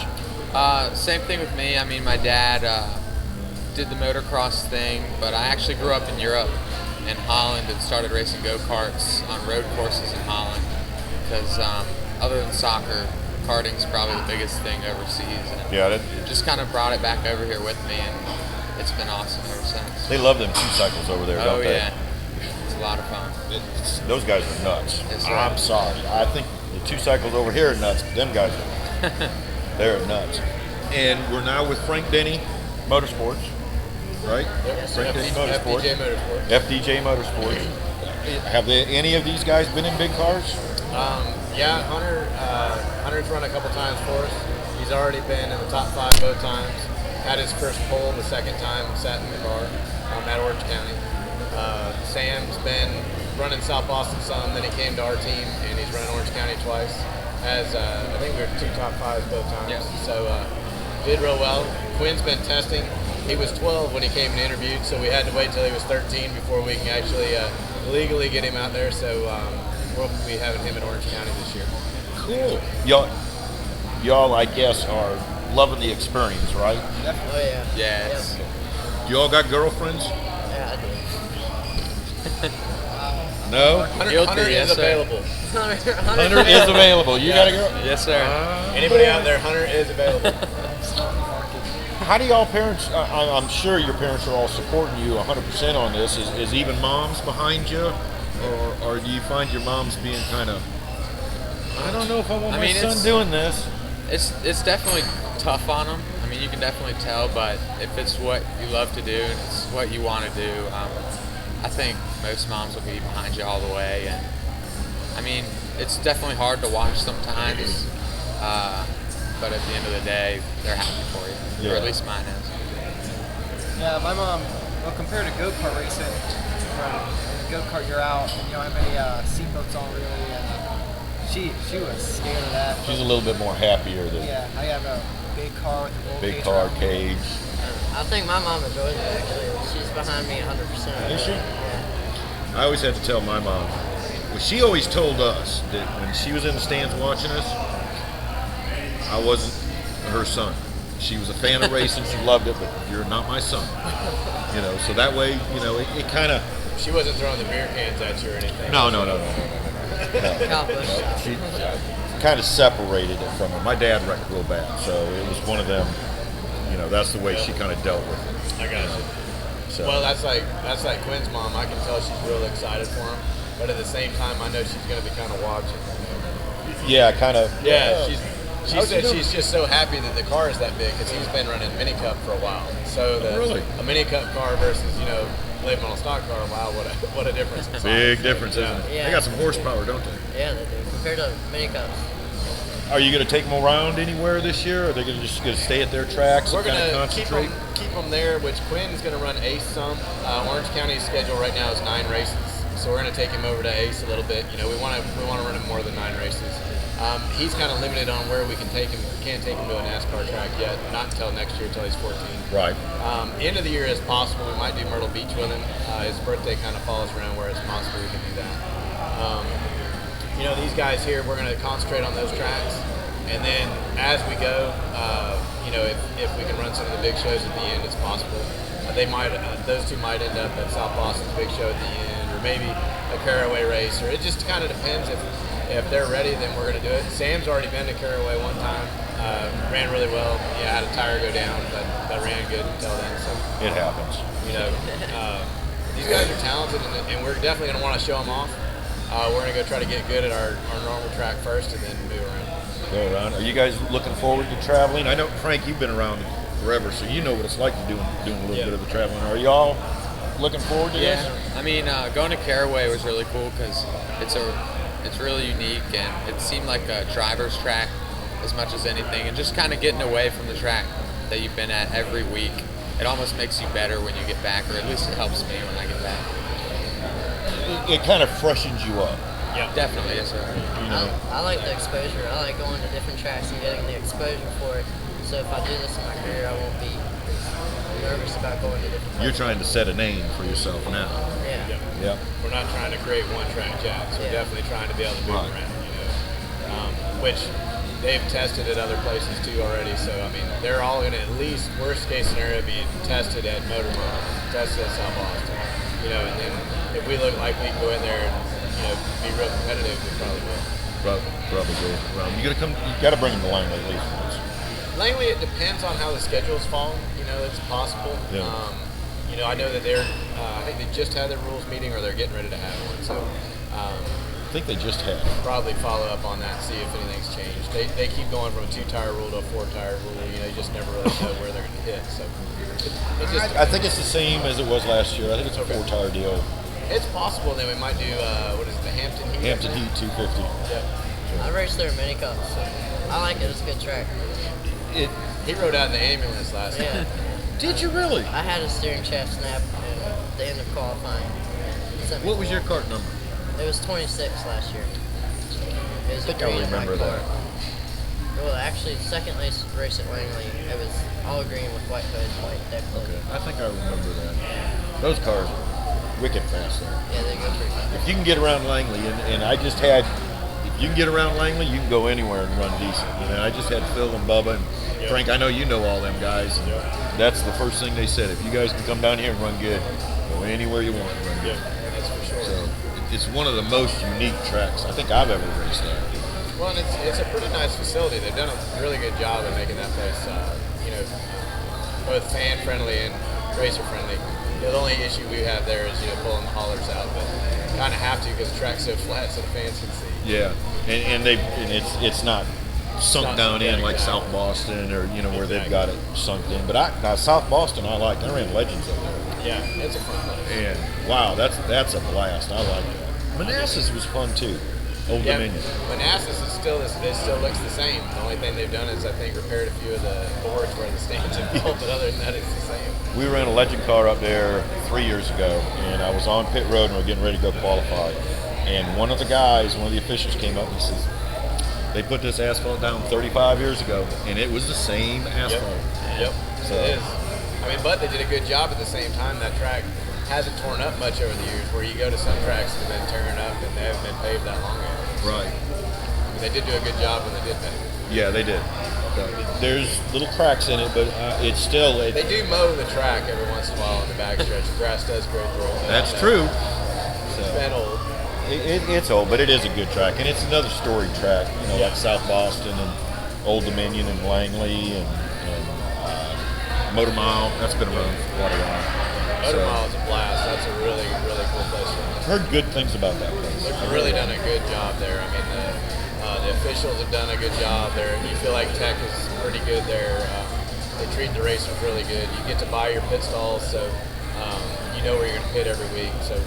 Same thing with me. I mean, my dad did the motocross thing, but I actually grew up in Europe, in Holland, and started racing go-karts on road courses in Holland. Because other than soccer, karting's probably the biggest thing overseas. And Yeah, just kind of brought it back over here with me, and it's been awesome ever since. they love them two-cycles over there, don't they? Oh, yeah. It's a lot of fun. Those guys are nuts. Yes, sir. I'm sorry. I think the two-cycles over here are nuts, but them guys are they're nuts. And we're now with Frank Deiny, Motorsports, right? Yes, Frank Deiny Motorsports. FDJ Motorsports. FDJ Motorsports. Have any of these guys been in big cars? Yeah, Hunter's run a couple times for us. He's already been in the top 5 both times. Had his first pole the second time, sat in the car at Orange County. Sam's been running South Boston some, then he came to our team, and he's run Orange County twice. As I think we were 2 top 5s both times. Yes. So did real well. Quin's been testing. He was 12 when he came and interviewed, so we had to wait till he was 13 before we can actually legally get him out there. So we'll be having him in Orange County this year. Cool. Y'all, I guess, are loving the experience, right? Oh, yeah. Yes. You all got girlfriends? Yeah, I do. No? Hunter is available. Hunter is available. You got to go? Yes, sir. Anybody out there, Hunter is available. How do y'all parents, I'm sure your parents are all supporting you 100% on this. Is even moms behind you? Or do you find your moms being kind of, I don't know if I want my son doing this? It's definitely tough on them. I mean, you can definitely tell, but if it's what you love to do and it's what you want to do, I think most moms will be behind you all the way. And I mean, it's definitely hard to watch sometimes, but at the end of the day, they're happy for you, or at least mine is. Yeah, my mom, well, compared to go-kart racing, in go-kart you're out and you don't have any seatbelts on really, and she was scared of that. She's a little bit more happier than Yeah, I have a big car with a roll big cage car around me. cage. I think my mom enjoys it actually. She's behind me 100%. Is she? Yeah. I always had to tell my mom. Well, she always told us that when she was in the stands watching us, I wasn't her son. She was a fan of racing. She loved it, but you're not my son. You know, so that way, you know, it kind of. She wasn't throwing the beer cans at you or anything. No. She kind of separated it from her. My dad wrecked real bad, so it was one of them. You know, that's the way she kind of dealt with it. I got you. So. Well, that's like Quin's mom. I can tell she's real excited for him, but at the same time, I know she's going to be kind of watching. Yeah, kind of. Yeah, she said she's just so happy that the car is that big because he's been running mini cup for a while. So a mini cup car versus living on a stock car. Wow, what a difference! Big difference, isn't it? Yeah. They got some horsepower, don't they? Yeah, they do. Compared to mini cups. Are you going to take them around anywhere this year, or are they just going to stay at their tracks We're and kind of concentrate? keep them there, which Quin's going to run Ace some. Orange County's schedule right now is 9 races, so we're going to take him over to Ace a little bit. You know, we want to run him more than 9 races. He's kind of limited on where we can take him. We can't take him to a NASCAR track yet, not until next year, until he's 14. Right. End of the year is possible. We might do Myrtle Beach with him. His birthday kind of falls around where it's possible we can do that. These guys here, we're going to concentrate on those tracks. And then as we go, if we can run some of the big shows at the end, it's possible. Those two might end up at South Boston's big show at the end, or maybe a Caraway race, or it just kind of depends. If they're ready, then we're going to do it. Sam's already been to Caraway one time, ran really well. Yeah, had a tire go down, but ran good until then. So it happens. These guys are talented, and we're definitely going to want to show them off. We're going to go try to get good at our normal track first, and then move around. Go around. Are you guys looking forward to traveling? I know, Frank, you've been around forever, so you know what it's like to doing a little bit of the traveling. Are y'all looking forward to this? I mean, going to Caraway was really cool because it's really unique, and it seemed like a driver's track as much as anything, and just kind of getting away from the track that you've been at every week. It almost makes you better when you get back, or at least it helps me when I get back. It kind of freshens you up. Yeah, definitely, yes, sir. I like the exposure. I like going to different tracks and getting the exposure for it. So if I do this in my career, I won't be nervous about going to different places. You're trying to set a name for yourself now. Yeah. Yep. We're not trying to create one track jacks. We're definitely trying to be able to move around, which they've tested at other places too already. So, I mean, they're all going to, at least worst case scenario, be tested at Motor Mile, tested at South Boston. And then if we look like we can go in there and, be real competitive, we probably will. Probably go around. You got to bring them to Langley at least once. Langley, it depends on how the schedules fall. It's possible. Yeah. I know that they're, I think they just had their rules meeting, or they're getting ready to have one. So, I think they just had. Probably follow up on that, see if anything's changed. They keep going from a 2-tire rule to a 4-tire rule. You just never really know where they're going to hit. So, I think it's the same as it was last year. I think it's a 4-tire deal. It's possible that we might do the Hampton Heat? Hampton Heat 250. Yep. I raced there in mini cups, so I like it. It's a good track. He rode out in the ambulance last night. Did you really? I had a steering shaft snap at the end of qualifying. What was your kart number? It was 26 last year. It was I think I remember that. Well, actually, second race at Langley, it was all green with white hood, white deck plate. Okay, I think I remember that. Those cars are wicked fast there. Yeah, they go pretty fast. If you can get around Langley, and I just had, if you can get around Langley, you can go anywhere and run decent. I just had Phil and Bubba and Frank. I know you know all them guys. And that's the first thing they said. If you guys can come down here and run good, go anywhere you want and run good. That's for sure. So it's one of the most unique tracks I think I've ever raced at. Well, and it's a pretty nice facility. They've done a really good job of making that place, both fan friendly and racer friendly. The only issue we have there is pulling the haulers out, but kind of have to because the track's so flat, so the fans can see. Yeah, and it's not sunk down in like South Boston or where they've got it sunk in. But now South Boston I liked. I ran Legends over there. Yeah, it's a fun place. And wow, that's a blast. I like that. Manassas was fun too. Old Dominion. Manassas is it still looks the same. The only thing they've done is I think repaired a few of the boards where the stands have built, but other than that, it's the same. We ran a Legend car up there 3 years ago, and I was on pit road and we are getting ready to go qualify. And one of the officials came up and he says, they put this asphalt down 35 years ago, and it was the same asphalt. Yep. So it is. But they did a good job at the same time. That track hasn't torn up much over the years, where you go to some tracks and then tearing up and they haven't been paved that long ago. Right. They did do a good job when they did pave. Yeah, they did. There's little cracks in it, but it's still... They do mow the track every once in a while in the backstretch. The grass does grow through it. That's true. It's been old. It's old, but it is a good track, and it's another storied track, like South Boston and Old Dominion and Langley and Motor Mile. That's been around for quite a while. Motor Mile is a blast. That's a really, really cool place. I've heard good things about that place. They've really done a good job there. The officials have done a good job there. You feel like tech is pretty good there. They treat the racers really good. You get to buy your pit stalls, so you know where you're going to pit every week. So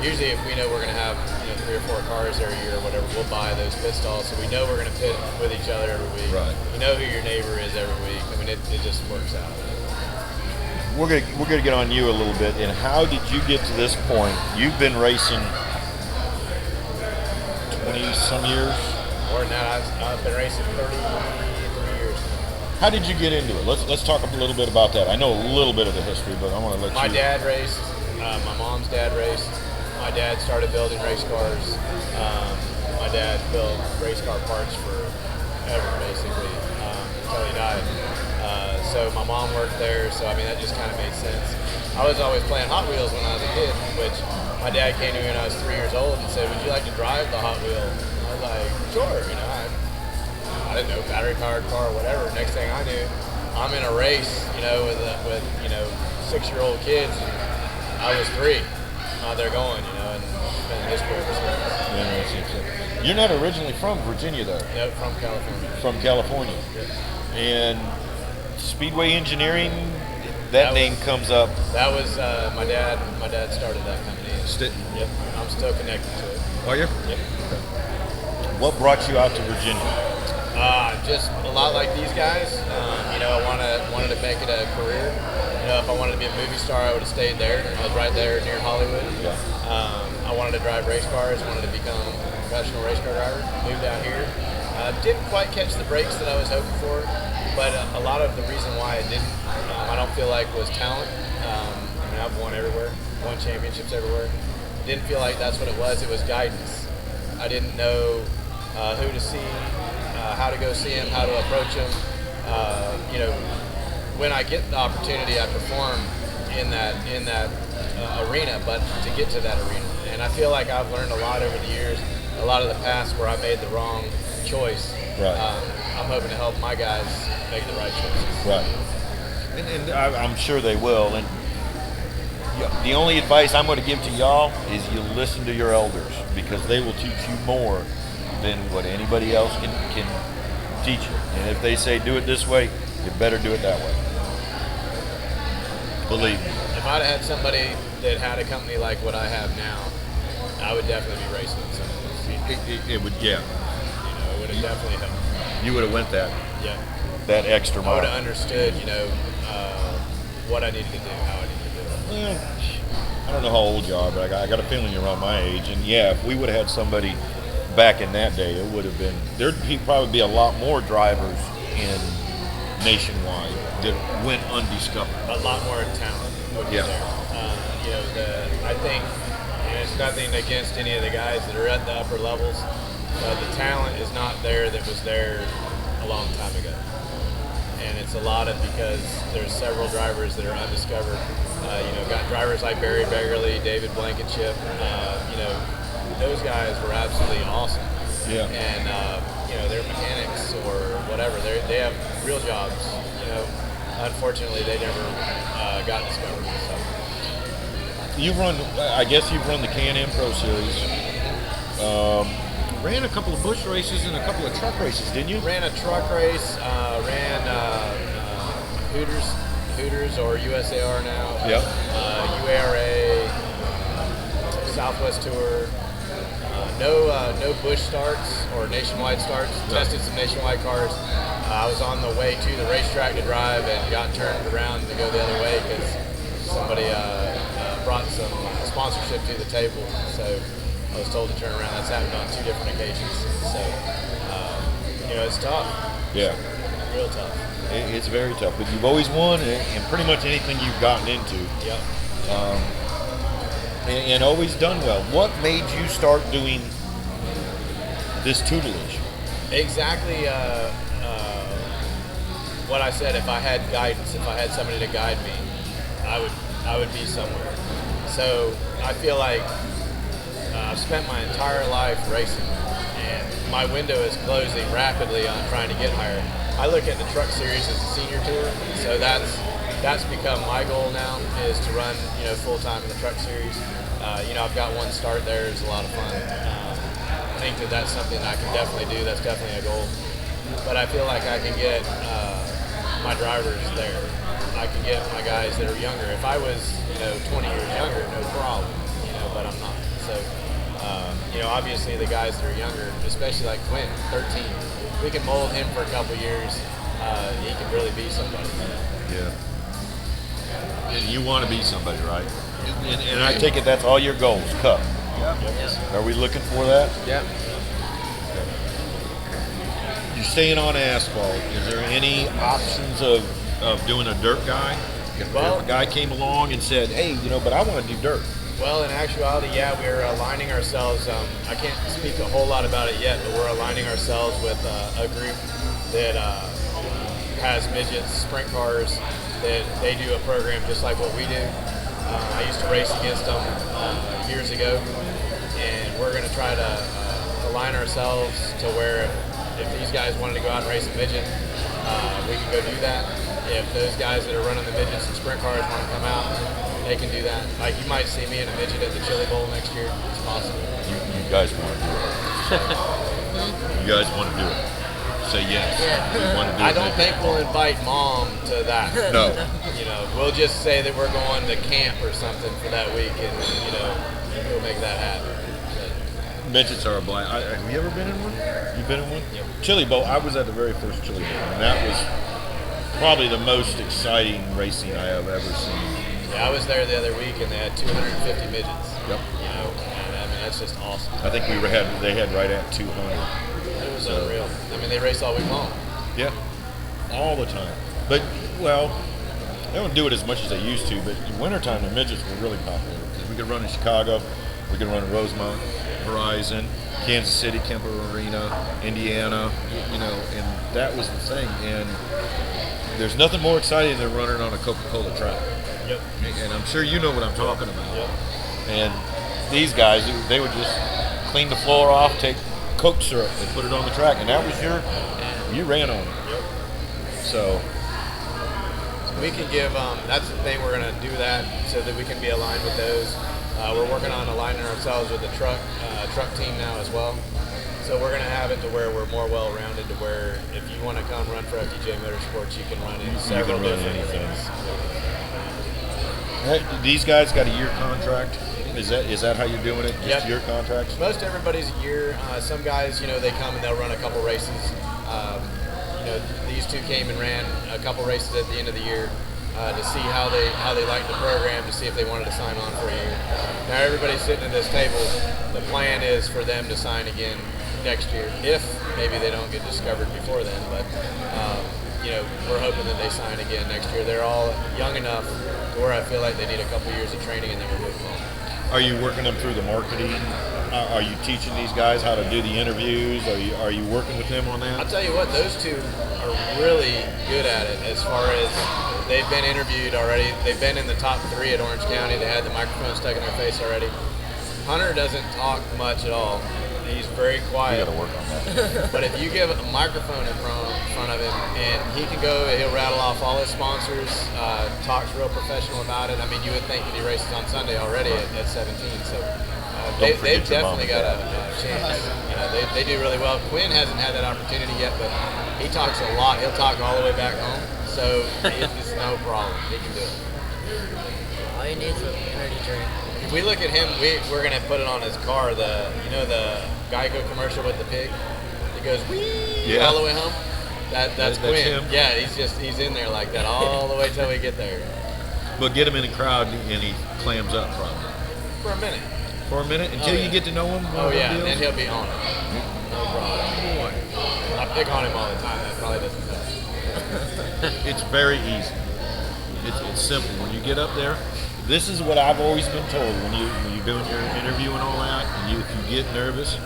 usually if we know we're going to have 3 or 4 cars there a year or whatever, we'll buy those pit stalls so we know we're going to pit with each other every week. Right. You know who your neighbor is every week. It just works out. We're gonna get on you a little bit. And how did you get to this point? You've been racing 20-some years. More than that, I've been racing 33 years. How did you get into it? Let's talk a little bit about that. I know a little bit of the history, but I want to let My dad raced. My mom's dad raced. My dad started building race cars. My dad built race car parts forever, basically, until he died. So my mom worked there, so that just kind of made sense. I was always playing Hot Wheels when I was a kid, which my dad came to me when I was 3 years old and said, "Would you like to drive the Hot Wheel?" I was like, "Sure." I didn't know, battery powered car or whatever. Next thing I knew, I'm in a race, with 6-year-old kids, and I was 3. They're going, and it's been history ever since. You're not originally from Virginia, though. No, from California. From California. Yeah. And Speedway Engineering, that name comes up. That was my dad. My dad started that company. Yep. I'm still connected to it. Are you? Yep. What brought you out to Virginia? Just a lot like these guys. I wanted to make it a career. If I wanted to be a movie star, I would have stayed there. I was right there near Hollywood. Yeah. I wanted to drive race cars. Wanted to become a professional race car driver. Moved out here. Didn't quite catch the breaks that I was hoping for, but a lot of the reason why I didn't, I don't feel like was talent. I've won everywhere, won championships everywhere. Didn't feel like that's what it was. It was guidance. I didn't know who to see, how to go see him, how to approach him. When I get the opportunity, I perform in that arena, but to get to that arena. And I feel like I've learned a lot over the years, a lot of the past where I made the wrong choice. Right. I'm hoping to help my guys make the right choices. Right. And I'm sure they will. And the only advice I'm going to give to y'all is you listen to your elders, because they will teach you more than what anybody else can teach you. And if they say do it this way, you better do it that way. Believe me. If I'd had somebody that had a company like what I have now, I would definitely be racing in some of this. It would, yeah. It would have definitely helped. You would have went that. Yeah. That extra mile. I would have understood, what I needed to do, how I needed to do it. Well, I don't know how old you are, but I got a feeling you're around my age. And yeah, if we would have had somebody back in that day, it would have been, there'd probably be a lot more drivers in Nationwide that went undiscovered. A lot more talent would be there. I think, it's nothing against any of the guys that are at the upper levels, but the talent is not there that was there a long time ago. And it's a lot of because there's several drivers that are undiscovered. Got drivers like Barry Beggerly, David Blankenship, those guys were absolutely awesome. Yeah. And they're mechanics or whatever. They have real jobs. Unfortunately, they never got discovered. So. You run. I guess you've run the Can-Am Pro Series. Ran a couple of bush races and a couple of truck races, didn't you? Ran a truck race. Ran Hooters or USAR now. Yep. UARA, Southwest Tour. No bush starts or nationwide starts. Tested some nationwide cars. I was on the way to the racetrack to drive and got turned around to go the other way because somebody brought some sponsorship to the table. So I was told to turn around. That's happened on 2 different occasions. So, it's tough. Yeah. Real tough. It's very tough, but you've always won in pretty much anything you've gotten into. Yep. And always done well. What made you start doing this tutelage? Exactly what I said. If I had guidance, if I had somebody to guide me, I would be somewhere. So I feel like I've spent my entire life racing, and my window is closing rapidly on trying to get higher. I look at the truck series as a senior tour, so that's become my goal now, is to run full time in the truck series. I've got one start there. It's a lot of fun. I think that's something I can definitely do. That's definitely a goal. But I feel like I can get my drivers there. I can get my guys that are younger. If I was 20 years younger, no problem. But I'm not. So obviously the guys that are younger, especially like Quin, 13, we can mold him for a couple years. He can really be somebody. Yeah. And you want to be somebody, right? And I take it that's all your goals, Cup. Yep. Are we looking for that? Yeah. You're staying on asphalt. Is there any options of doing a dirt guy? If a guy came along and said, hey, but I want to do dirt. Well, in actuality, yeah, we're aligning ourselves. I can't speak a whole lot about it yet, but we're aligning ourselves with a group that has midgets, sprint cars, that they do a program just like what we do. I used to race against them years ago, and we're going to try to align ourselves to where if these guys wanted to go out and race a midget, we can go do that. If those guys that are running the midgets and sprint cars want to come out, they can do that. Like, you might see me in a midget at the Chili Bowl next year. It's possible. You guys want to do it. You guys want to do it. Say yes. We want to do it. I don't think we'll invite Mom to that. No. We'll just say that we're going to camp or something for that week, and we'll make that happen. Midgets are a blast. Have you ever been in one? You've been in one? Yep. Chili Bowl. I was at the very first Chili Bowl, and that was probably the most exciting racing I have ever seen. Yeah, I was there the other week, and they had 250 midgets. Yep. And that's just awesome. I think they had right at 200. It was unreal. They race all week long. Yeah, all the time. But they don't do it as much as they used to. But in wintertime, the midgets were really popular because we could run in Chicago, we could run in Rosemont, Horizon, Kansas City, Kemper Arena, Indiana. And that was the thing. And there's nothing more exciting than running on a Coca-Cola track. Yep. And I'm sure you know what I'm talking about. Yep. And these guys, they would just clean the floor off, take Coke syrup and put it on the track, and that was you ran on it. Yep. So we can give, that's the thing, we're going to do that so that we can be aligned with those. We're working on aligning ourselves with the truck team now as well. So we're going to have it to where we're more well-rounded, to where if you want to come run for FTJ Motorsports, you can run in several different events. These guys got a year contract. Is that how you're doing it? Just year contracts? Most everybody's a year. Some guys, they come and they'll run a couple races. These two came and ran a couple races at the end of the year to see how they liked the program, to see if they wanted to sign on for a year. Now everybody's sitting at this table. The plan is for them to sign again next year, if maybe they don't get discovered before then. But we're hoping that they sign again next year. They're all young enough to where I feel like they need a couple years of training and then we'll move on. Are you working them through the marketing? Are you teaching these guys how to do the interviews? Are you working with them on that? I'll tell you what, those two are really good at it as far as they've been interviewed already. They've been in the top 3 at Orange County. They had the microphone stuck in their face already. Hunter doesn't talk much at all. He's very We quiet. got to work on that. But if you give a microphone in front of him, and he can go, he'll rattle off all his sponsors, talks real professional about it. I mean, you would think that he races on Sunday already at 17, so they've definitely got a chance. You know, they do really well. Quin hasn't had that opportunity yet, but he talks a lot. He'll talk all the way back home, so it's no problem. He can do it. All you need is an energy drink. If we look at him, we're gonna put it on his car. The Geico commercial with the pig. It goes wee all the way home. That's Quin. him. Yeah, he's in there like that all the way till we get there. But get him in a crowd and he clams up probably. For a minute. For a minute until you get to know him. Oh yeah, and then he'll be on it. No problem. I pick on him all the time. That probably doesn't help. It's very easy. It's simple. When you get up there, this is what I've always been told when you're doing your interview and all that, and if you get nervous,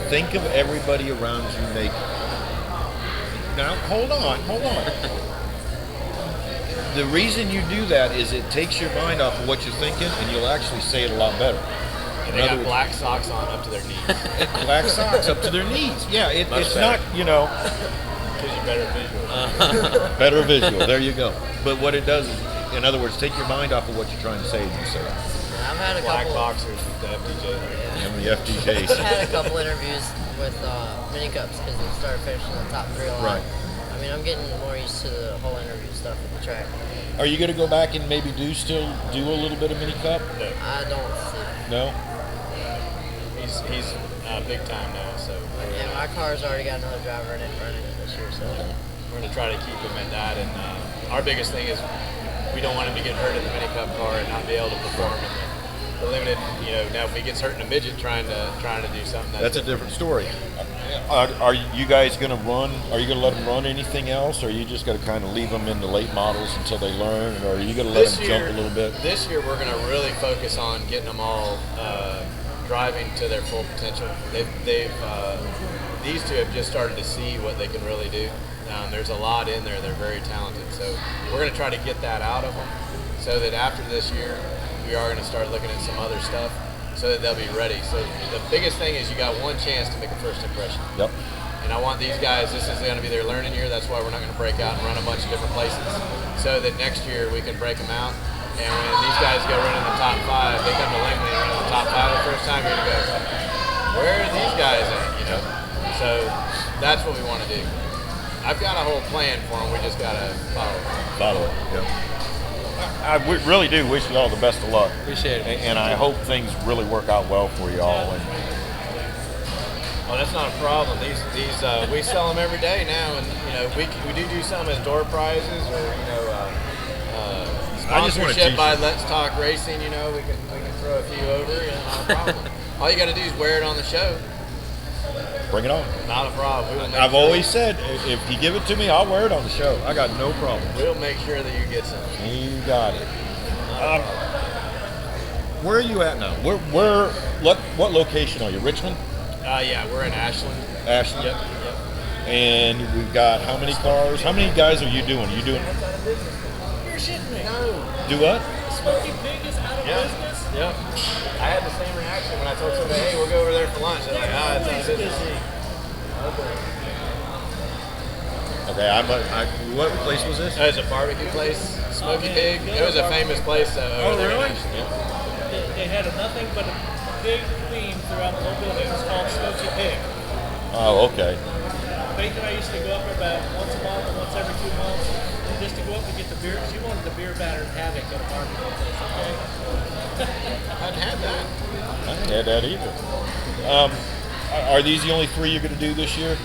think of everybody around you naked. Now, hold on. The reason you do that is it takes your mind off of what you're thinking, and you'll actually say it a lot better. And they got black socks on up to their knees. Black socks up to their knees. Yeah, it's not, Gives you better visual. better visual. There you go. But what it does is, in other words, take your mind off of what you're trying to say as you say it. I've had a Black couple. boxers with the FDJ. And the FDJs. I've had a couple interviews with mini cups because we started finishing the top 3 a lot. Right. I mean, I'm getting more used to the whole interview stuff at the track. Are you going to go back and maybe do a little bit of mini cup? No. I don't see. No? He's big time now, so And my car's already got another driver in it running it this year, so. we're going to try to keep him at that. And our biggest thing is we don't want him to get hurt in the mini cup car and not be able to perform in the limited. Now if he gets hurt in a midget trying to do something, That's a different story. Are you guys going to run? Are you going to let them run anything else, or are you just going to kind of leave them in the late models until they learn, or are you going to let them jump a little bit? This year we're going to really focus on getting them all driving to their full potential. These two have just started to see what they can really do. There's a lot in there. They're very talented. So we're going to try to get that out of them so that after this year, we are going to start looking at some other stuff so that they'll be ready. So the biggest thing is you got one chance to make a first impression. Yep. And I want these guys, this is going to be their learning year. That's why we're not going to break out and run a bunch of different places so that next year we can break them out. And when these guys go running the top 5, they come to Langley and run in the top 5 the first time, you're going to go, where are these guys at, So that's what we want to do. I've got a whole plan for them. We just got to follow it. Yep. I really do wish you all the best of luck. Appreciate it. And I hope things really work out well for you all. And Oh, that's not a problem. These we sell them every day now, and we do some as door prizes or I just want a sponsorship by t-shirt. Let's Talk Racing. We can throw a few over. Not a problem. All you got to do is wear it on the show. bring it on. Not a problem. We will make I've sure- always said, if you give it to me, I'll wear it on the show. I got no problem. We'll make sure that you get some. You got it. Where are you at now? What location are you? Richmond? Yeah, we're in Ashland. Ashland? Yep. And we've got how many cars? How many guys are you doing? You doing? You're shitting me. No. Do what? Smoky Pig is out of business? Yep. I had the same reaction when I told somebody, hey, we'll go over there for lunch. They're like, it's out of business. Okay, what place was this? It was a barbecue place, Smoky Pig. It was a famous place over there. Really? They had nothing but a big theme throughout the whole building. It's called Smoky Pig. Oh, okay. Bacon, I used to go up there about once a month or once every 2 months just to go up and get the beer, because you wanted the beer battered havoc at a barbecue place, okay? I'd had that. I haven't had that either. Are these the only 3 you're going to do this year?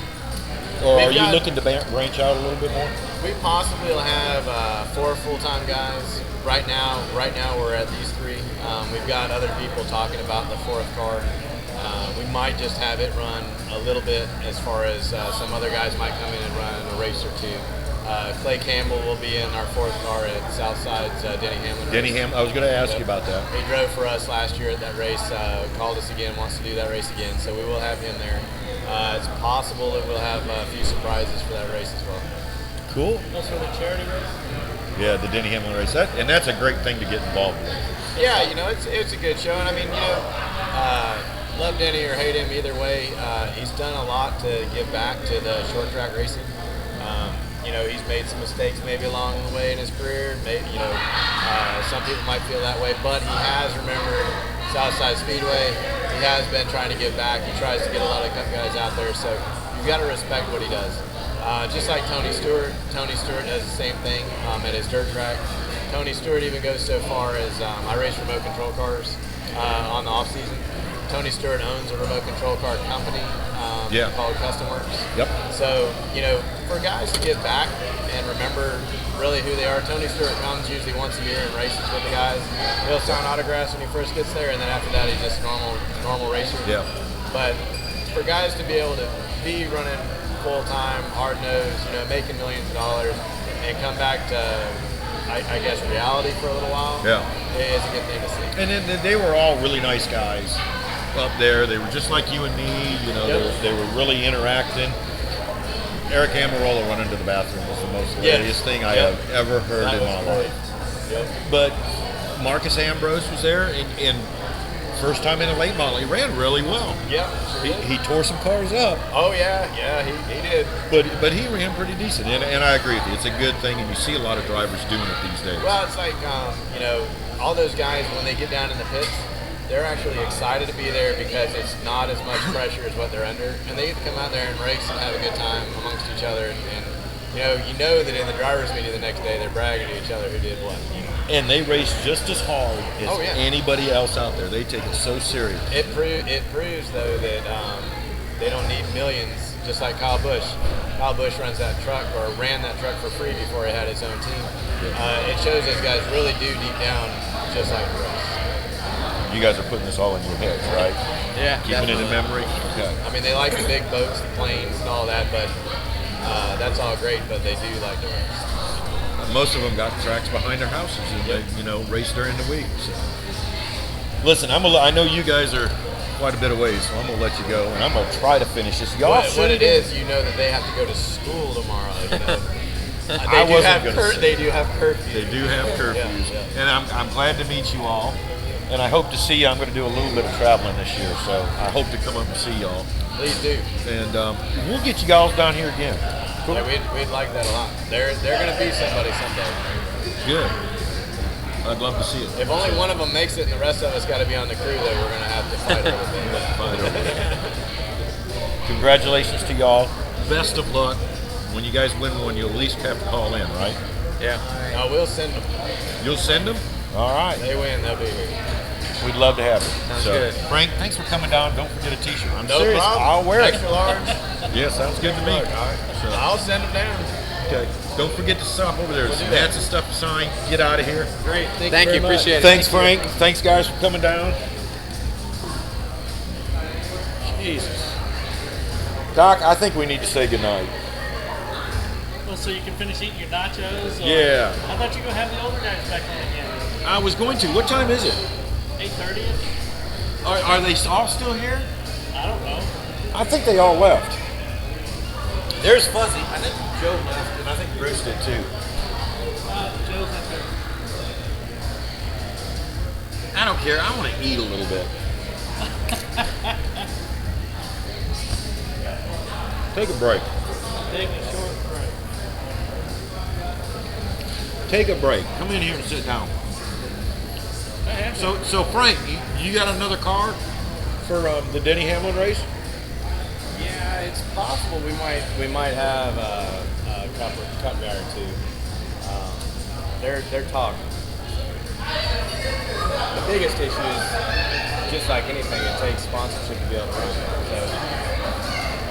Or are you looking to branch out a little bit more? We possibly will have 4 full-time guys. Right now we're at these 3. We've got other people talking about the 4th car. We might just have it run a little bit, as far as some other guys might come in and run a race or 2. Clay Campbell will be in our 4th car at Southside's Denny Hamlin race. Denny Hamlin, I was going to ask you about that. He drove for us last year at that race, called us again, wants to do that race again, so we will have him there. It's possible that we'll have a few surprises for that race as well. Cool. Also the charity race? Yeah, the Denny Hamlin race. And that's a great thing to get involved with. Yeah, it's a good show, and I mean, Love Deiny or hate him, either way, he's done a lot to give back to the short track racing. He's made some mistakes maybe along the way in his career. Maybe, some people might feel that way, but he has remembered Southside Speedway. He has been trying to give back. He tries to get a lot of Cup guys out there, so you've got to respect what he does. Just like Tony Stewart does the same thing at his dirt track. Tony Stewart even goes so far as I race remote control cars on the off season. Tony Stewart owns a remote control car company called Custom Works. Yep. So, for guys to give back and remember really who they are, Tony Stewart comes usually once a year and races with the guys. He'll sign autographs when he first gets there, and then after that he's just a normal racer. Yeah. But for guys to be able to be running full-time, hard-nosed, making millions of dollars, and come back to, I guess, reality for a little while, it's a good thing to see. And then they were all really nice guys up there. They were just like you and me. They were really interacting. Eric Amarola running to the bathroom was the most hilarious thing I have ever heard in my life. Yep. But Marcus Ambrose was there, and first time in a late model, he ran really well. Yep. He tore some cars up. Oh yeah, he did. But he ran pretty decent, and I agree with you. It's a good thing, and you see a lot of drivers doing it these days. Well, it's like all those guys when they get down in the pits, they're actually excited to be there because it's not as much pressure as what they're under, and they get to come out there and race and have a good time amongst each other. And you know that in the drivers' meeting the next day, they're bragging to each other who did what. And they race just as hard as anybody else out there. They take it so serious. It proves though that they don't need millions. Just like Kyle Busch. Kyle Busch runs that truck or ran that truck for free before he had his own team. It shows those guys really do deep down just like the rest. You guys are putting this all in your heads, right? Yeah, keeping it in memory. Okay. I mean, they like the big boats, the planes, and all that, but that's all great. But they do like the rest. Most of them got tracks behind their houses, and they race during the week. So. Listen, I know you guys are quite a bit away, so I'm gonna let you go, and I'm gonna try to finish this. Y'all, what it is, that they have to go to school tomorrow. They do have curfews. They do have curfews, and I'm glad to meet you all. And I hope to see you. I'm going to do a little bit of traveling this year, so I hope to come up and see y'all. Please do. And we'll get you guys down here again. Cool. Yeah, we'd like that a lot. They're going to be somebody someday. Good. I'd love to see it. If only one of them makes it and the rest of us got to be on the crew, then we're going to have to fight over it. Congratulations to y'all. Best of luck. When you guys win one, you'll at least have to call in, right? Yeah. No, we'll send them. You'll send them? All right. They win, they'll be here. We'd love to have you. Sounds good. Frank, thanks for coming down. Don't forget a t-shirt. I'm no serious. Problem. I'll wear it. Extra large. Yeah, sounds good to me. All right. So, I'll send them down. Okay. Don't forget to stop over there. There's some hats and stuff to sign. Get out of here. Great. Thank you. Appreciate it. Thanks, Frank. Thanks, guys, for coming down. Jesus. Doc, I think we need to say goodnight. Well, so you can finish eating your nachos? Or Yeah. I thought you were going to have the older guys back on again. I was going to. What time is it? 8:30ish? Are they all still here? I don't know. I think they all left. There's Fuzzy. I think Joe left, and I think Bruce did too. Joe's up there. I don't care. I want to eat a little bit. Take a break. Take a short break. Take a break. Come in here and sit down. So Frank, you got another car for the Denny Hamlin race? Yeah, it's possible we might have a cup guy or two. They're talking. The biggest issue is just like anything, it takes sponsorship to be able to run.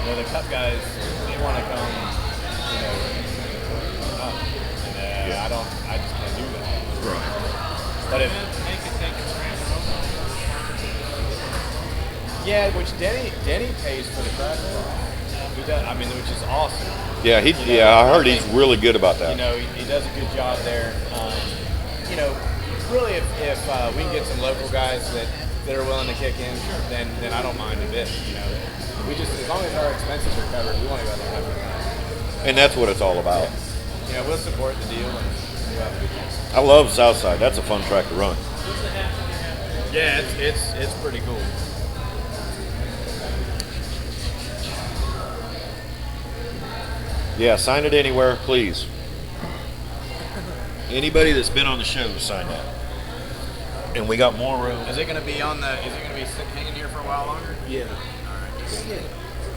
So the cup guys, they want to come, up, and I just can't do that. Right. But if which Deiny pays for the crash bar. He does, which is awesome. Yeah, I heard he's really good about that. He does a good job there. Really, if we can get some local guys that are willing to kick in, then I don't mind a bit. We just, as long as our expenses are covered, we want to go out there and have a good time. And that's what it's all about. Yeah. We'll support the deal and we'll have a good time. I love Southside. That's a fun track to run. Yeah, it's pretty cool. Yeah, sign it anywhere, please. Anybody that's been on the show, sign that. And we got more room. Is it going to be hanging here for a while longer? Yeah. All right. Yeah.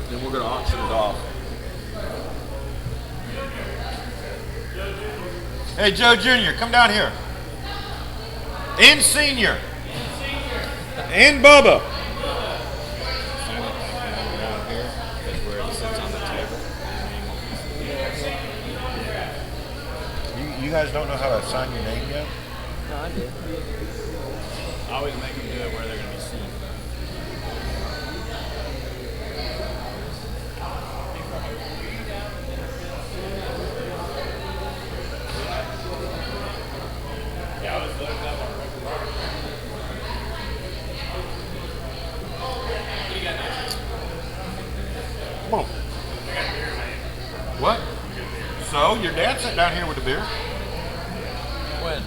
Then we're going to auction it off. Hey, Joe Jr., come down here. And Senior. And Bubba. Around here is where it sits on the table. You guys don't know how to sign your name yet? No, I do. I always make them do it where they're going to be seen. Come on. What? So, your dad sat down here with a beer? When?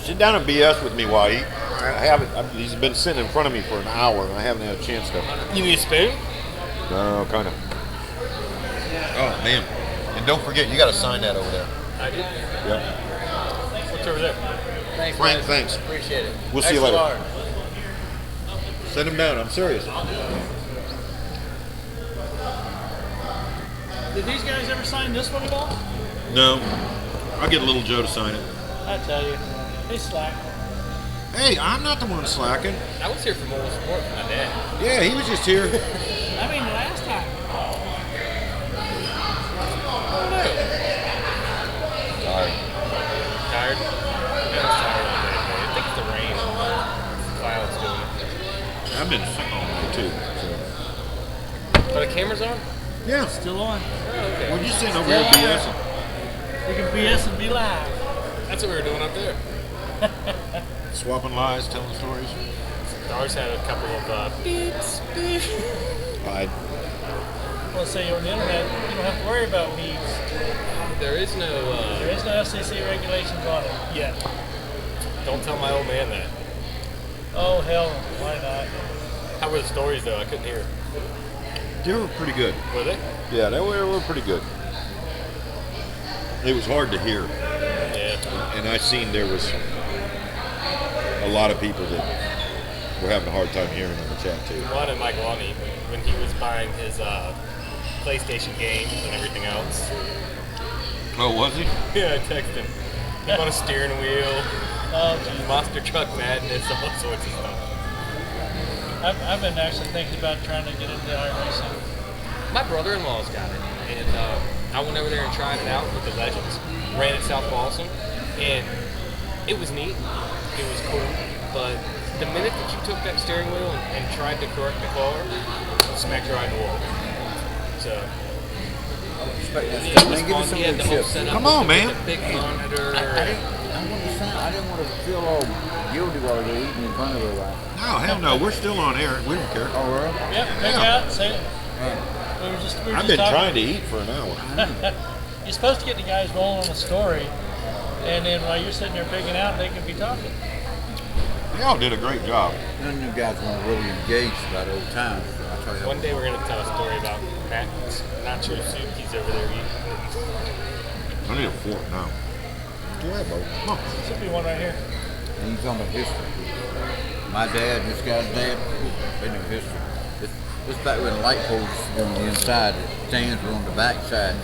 Sit down and BS with me while he's been sitting in front of me for an hour and I haven't had a chance to. You need a spoon? No, kind of. Oh, man. And don't forget, you got to sign that over there. I do. Yep. What's over there? Thanks, Frank, thanks. Appreciate it. We'll see you later. Send him down. I'm serious. Did these guys ever sign this one at all? No. I'll get little Joe to sign it. I tell you, they slack. Hey, I'm not the one slacking. I was here for moral support for my dad. Yeah, he was just here. I mean, last time. Tired. Tired? Yeah, I was tired one day. I think it's the rain. The clouds doing it. I've been sitting all night too. So. Are the cameras on? Yeah. Still on. Oh, okay. We're just sitting over here BSing. We can BS and be live. That's what we were doing up there. Swapping lies, telling stories. Ours had a couple of beeps, beep. Well, say on the internet, you don't have to worry about beeps. There is no FCC regulations on it yet. Don't tell my old man that. Oh, hell, why not? How were the stories, though? I couldn't hear. They were pretty good. Were they? Yeah, they were pretty good. It was hard to hear. Yeah. And I seen there was a lot of people that were having a hard time hearing in the chat, too. Well, I know Mike Lonnie, when he was buying his PlayStation games and everything else. Oh, was he? Yeah, I texted him. He bought a steering wheel, monster truck madness, all sorts of stuff. I've been actually thinking about trying to get into iRacing. My brother-in-law's got it, and I went over there and tried it out with the Legends. Ran at South Boston, and it was neat. It was cool, but the minute that you took that steering wheel and tried to correct the car, it smacked you right in the wall. So. He had the whole setup. Come on, man. The big monitor. I didn't want to feel all guilty while they're eating in front of everybody. No, hell no. We're still on air. We don't care. Oh, really? Yep, pick out, say it. We were just I've been talking. trying to eat for an hour. You're supposed to get the guys rolling on a story, and then while you're sitting there pigging out, they can be talking. They all did a great job. None of you guys want to really engage about old times. So I try to One day we're going to tell a story about Matt's nacho soup he's over there eating. I need a fork now. Go ahead, Bo. Come on. Should be one right here. And you talking about history. My dad, this guy's dad, they knew history. This back when the light poles were on the inside, the stands were on the back side.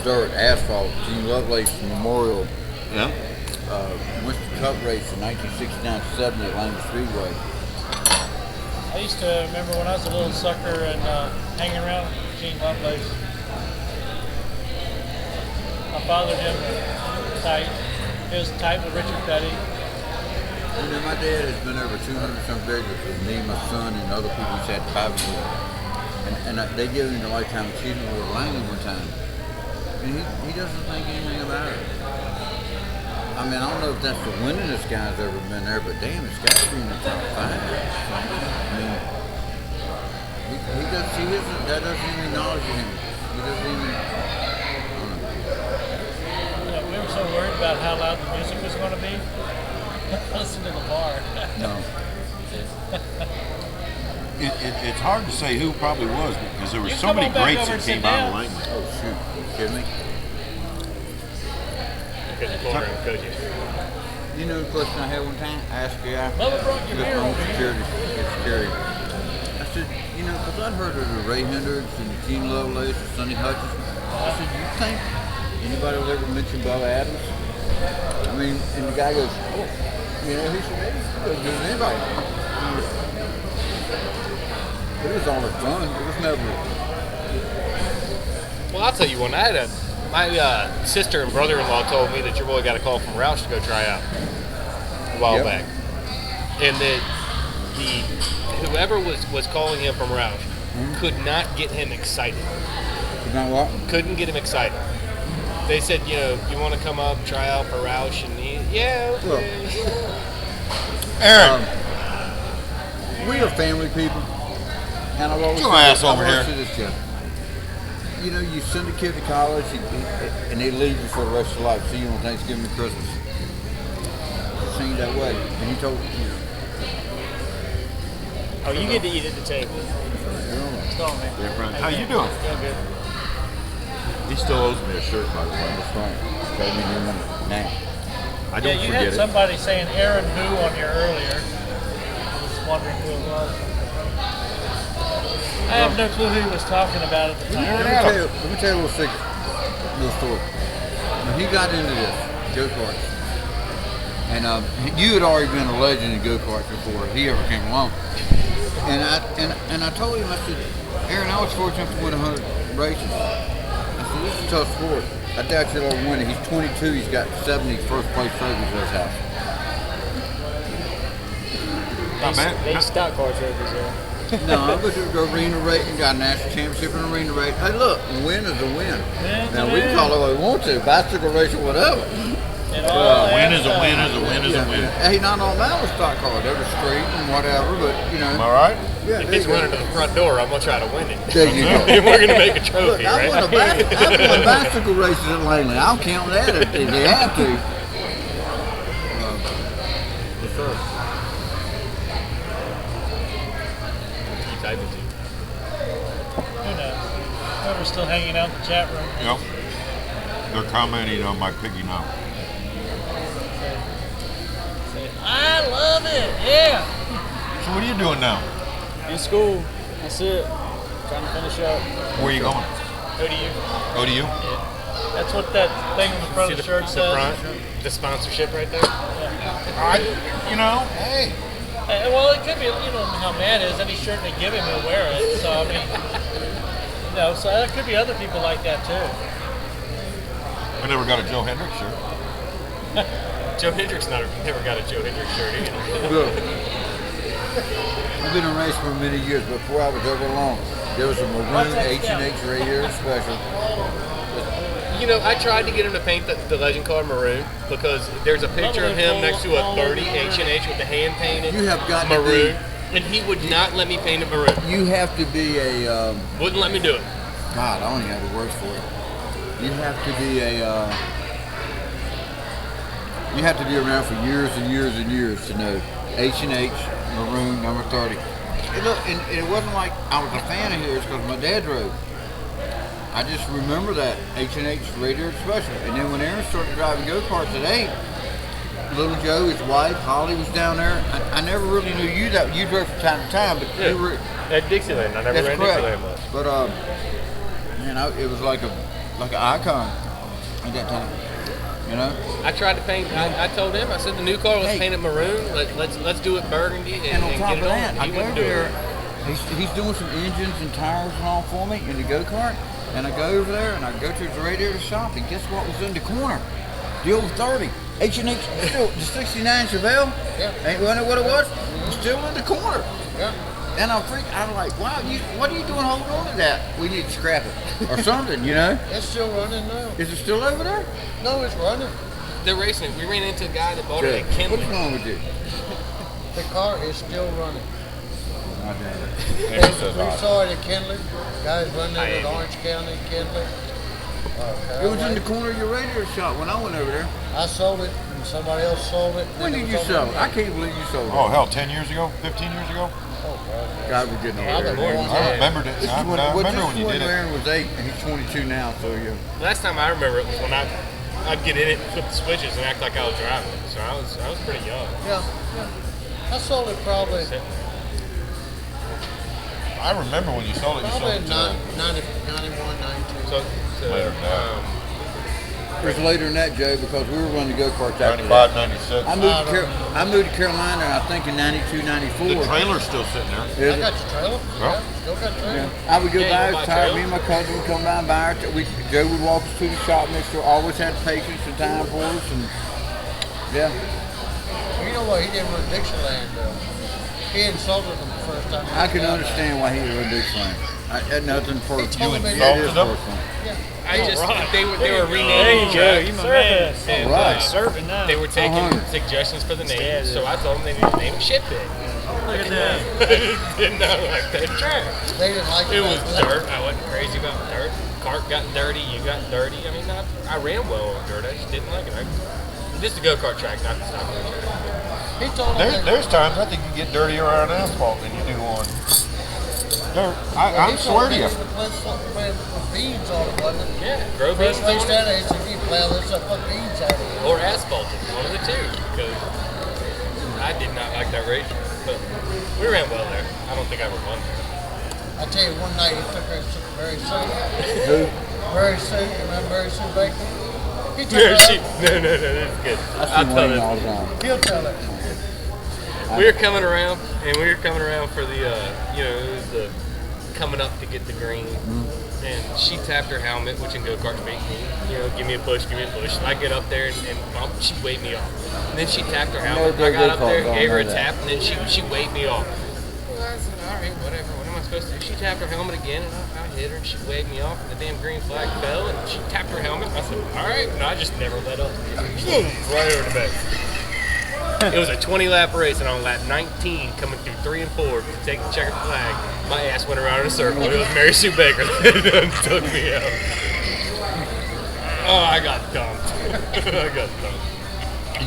Dirt, asphalt, Gene Lovelace Memorial. Yeah. Went to the Cup race in 1969-70 at Saluda Speedway. I used to remember when I was a little sucker and hanging around with Gene Lovelace. I followed him tight. He was tight with Richard Petty. You know, my dad has been over 200-some vehicles with me, my son, and other people he's had 5 of them. And they gave him the lifetime achievement with Langley one time. And he doesn't think anything about it. I mean, I don't know if that's the winningest guy's ever been there, but damn, it's got to be in the top 5. I mean, that doesn't even acknowledge him. He doesn't even, We were so worried about how loud the music was going to be. Listen to the bar. No. It's hard to say who probably was because there were so come many on back greats over that and sit came out of down. Langley. Oh shoot, you kidding me? Couldn't corner him, could you? You know the question I had one time? I asked a guy. Bubba brought your beer over here. Security. I said, you know, because I'd heard of the Ray Hendricks and the Gene Lovelace and Sonny Hutchins. I said, do you think anybody will ever mention Bubba Adams? I mean, and the guy goes, oh, you know, he said, maybe he could do anybody. It was all the fun. It was never. Well, I'll tell you one. My sister and brother-in-law told me that your boy got a call from Roush to go try out a while back, and that whoever was calling him from Roush could not get him excited. Could not what? Couldn't get him excited. They said, you know, you want to come up, try out for Roush, and okay. Aaron, we are family people, and I've always Get your ass over said here. this, Jeff. You know, you send a kid to college and they leave you for the rest of their life. See you on Thanksgiving and Christmas. It ain't that way. And he told you know. Oh, you get to eat at the table. What's going on, man? Yeah, Brian. How you doing? Doing good. He still owes me a shirt, by the way. That's right. Tell me your number now. I don't you forget had it. somebody saying Aaron Who on here earlier. I was wondering who it was. I have no clue who he was talking about at the time. Let me tell you a little secret, little story. When he got into this, go-karts, and you had already been a legend in go-karts before he ever came along. And I told him, I said, Aaron, I was fortunate to win 100 races. I said, this is a tough sport. I doubt you'll ever win it. He's 22, he's got 70 first place trophies at his house. They stock car trophies, yeah. No, I was at the arena race and got a national championship in arena race. Hey, look, a win is a win. Now, we can call it what we want to, bicycle race or whatever. A win is a win is a win is a win. Hey, not all that was stock car. They were street and whatever, but, you know. Am I right? Yeah, if he's running to the front door, I'm going to try to win it. There you go. We're going to make a trophy, Look, I right? won bicycle races at Langley. I'll count that if they have to. Yes, sir. Type of team. Who knows? Whoever's still hanging out in the chat room. Yep. They're commenting on my piggy now. I love it. Yeah. So what are you doing now? In school. That's it. Trying to finish up. Where are you going? ODU. ODU? Yeah. That's what that thing on the front of the shirt says. The sponsorship right there. Hey. Well, it could be, you know how man is. Any shirt they give him, he'll wear it. So, I mean, so there could be other people like that, too. I never got a Joe Hendrick shirt. Joe Hendrick's never got a Joe Hendrick shirt either. Look, I've been in race for many years. Before I was ever along, there was a maroon H&H Radiator special. You know, I tried to get him to paint the legend car maroon because there's a picture of him next to a 30 H&H with the hand painted You have got maroon, to and he would not let me paint it maroon. You have to be a. Wouldn't let me do it. God, I don't even have the words for it. You have to be a. You have to be around for years and years and years to know H&H maroon number 30. And look, and it wasn't like I was a fan of his because my dad drove. I just remember that H&H Radiator Special. And then when Aaron started driving go-karts at 8, little Joe, his wife, Holly was down there. I never really knew you that. You drove from time to time, but you were at Dixieland. I never ran Dixieland much. But man, it was like an icon at that time. You know. I tried to paint. I told him. I said the new car was painted maroon. Let's do it burgundy and on top get it of that, on. I go there. He's doing some engines and tires and all for me in the go-kart. And I go over there and I go to his radiator shop and guess what was in the corner? The old 30. H&H, still, the 69 Chevelle. Yeah. Ain't what it was? Still in the corner. Yeah. And I'm like, wow, what are you doing holding on to that? We need to scrap it or something, you know? It's still running now. Is it still over there? No, it's running. They're racing. We ran into a guy that bought it at Quin. What's wrong with you? The car is still running. Oh, damn We saw it at Kinley. Guys running it at Orange County, Kinley. It was in the corner of your radiator shop when I went over there. I sold it, and somebody else sold it. When did you sell it? I can't believe you sold it. Oh, hell, 10 years ago? 15 years ago? Oh, God, we're getting Well, older. I remembered it. I remember when you did it. Aaron was 8 and he's 22 now, so yeah. Last time I remember it was when I'd get in it, flip the switches, and act like I was driving. So I was pretty young. Yeah. I sold it probably I remember when you sold it. You sold probably it 91, 92. So later than that. It was later than that, Joe, because we were running the go-karts after 95, that. 96. I moved to Carolina, I think, in 92, 94. The trailer's still sitting there. I got your trailer. Yeah. Still got your trailer. Yeah. I would go buy his tire. Me and my cousin would come by and buy our Joe would walk us to the shop next door. Always had patience and time for us. And yeah. You know what he did with Dixieland? He insulted them the first time. I can understand why he was a big fan. I had nothing for you. told me Insulted them? I just they were renaming. There you go. You my man. And, Right. Serving now. They were taking suggestions for the names, so I told them they needed to name Shitbit. Look at that. Didn't know like that track. They didn't like It was dirt. I wasn't crazy about dirt. Cart got dirty. You got dirty. I mean, I ran well on dirt. I just didn't like it. Just a go-kart track, not the stock track. He told me There's times I think you get dirtier around asphalt than you do on dirt. I swear to you. Play with beans on it, wasn't it? Yeah, grow beans First race on that it. ACV play this up, put beans out of it. Or asphalt, one of the two. Because I did not like that race, but we ran well there. I don't think I ever won there. I tell you, one night he took her to Mary Sue. Who? Mary Sue, you remember Mary Sue Baker? He took No, her that's good. I I'll see tell Wayne all this. the time. He'll tell it. We were coming around, for the, it was the coming up to get the green. And she tapped her helmet, which in go-karts make me, give me a push. I get up there and she waved me off. And then she tapped her helmet. I got up there, gave her a tap, and then she waved me off. Well, I said, all right, whatever. What am I supposed to do? She tapped her helmet again, and I hit her, and she waved me off, and the damn green flag fell, and she tapped her helmet. I said, all right. And I just never let up. Right over the back. It was a 20-lap race, and on lap 19, coming through 3 and 4 to take the checkered flag, my ass went around in a circle. It was Mary Sue Baker that took me out. Oh, I got dumped.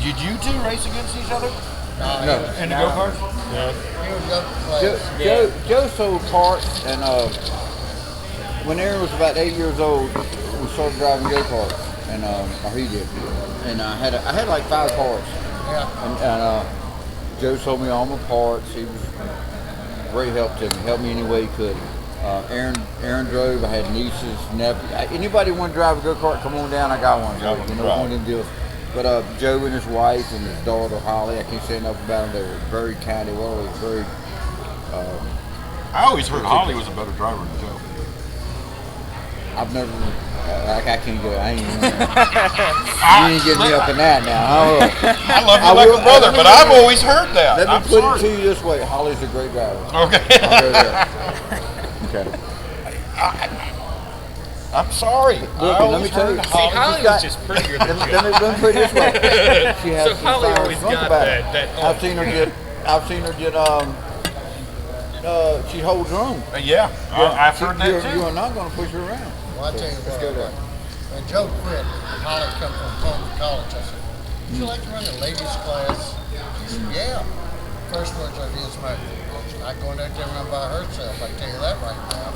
Did you two race against each other? No. In the go-karts? No. He was up to play. Joe sold parts, and when Aaron was about 8 years old, we started driving go-karts, and or he did. And I had like 5 parts. Yeah. And Joe sold me all my parts. He was great help to me. Helped me any way he could. Aaron drove. I had nieces, nephews. Anybody want to drive a go-kart? Come on down. I got one. One of them deals. But Joe and his wife and his daughter Holly, I can't say enough about them. They were very kind. They were always very. I always heard Holly was a better driver than Joe. I've never. I can't go. I ain't. You ain't getting me up in that now. I love you like a brother, but I've always heard that. Let me put it to you this way: Holly's a great driver. Okay. I'll go there. Okay. I'm sorry. Look, let me tell you. Holly was just prettier than Joe. Let me put it this way. She has So Holly always got that. I've seen her get. She holds her own. Yeah, I've heard that too. You are not going to push her around. Well, I tell you Let's go there. when Joe quit, Holly come from Pullman College. I said, would you like to run the ladies class? She said, yeah. First words of his mouth. She's not going out there and run by herself. I tell you that right now.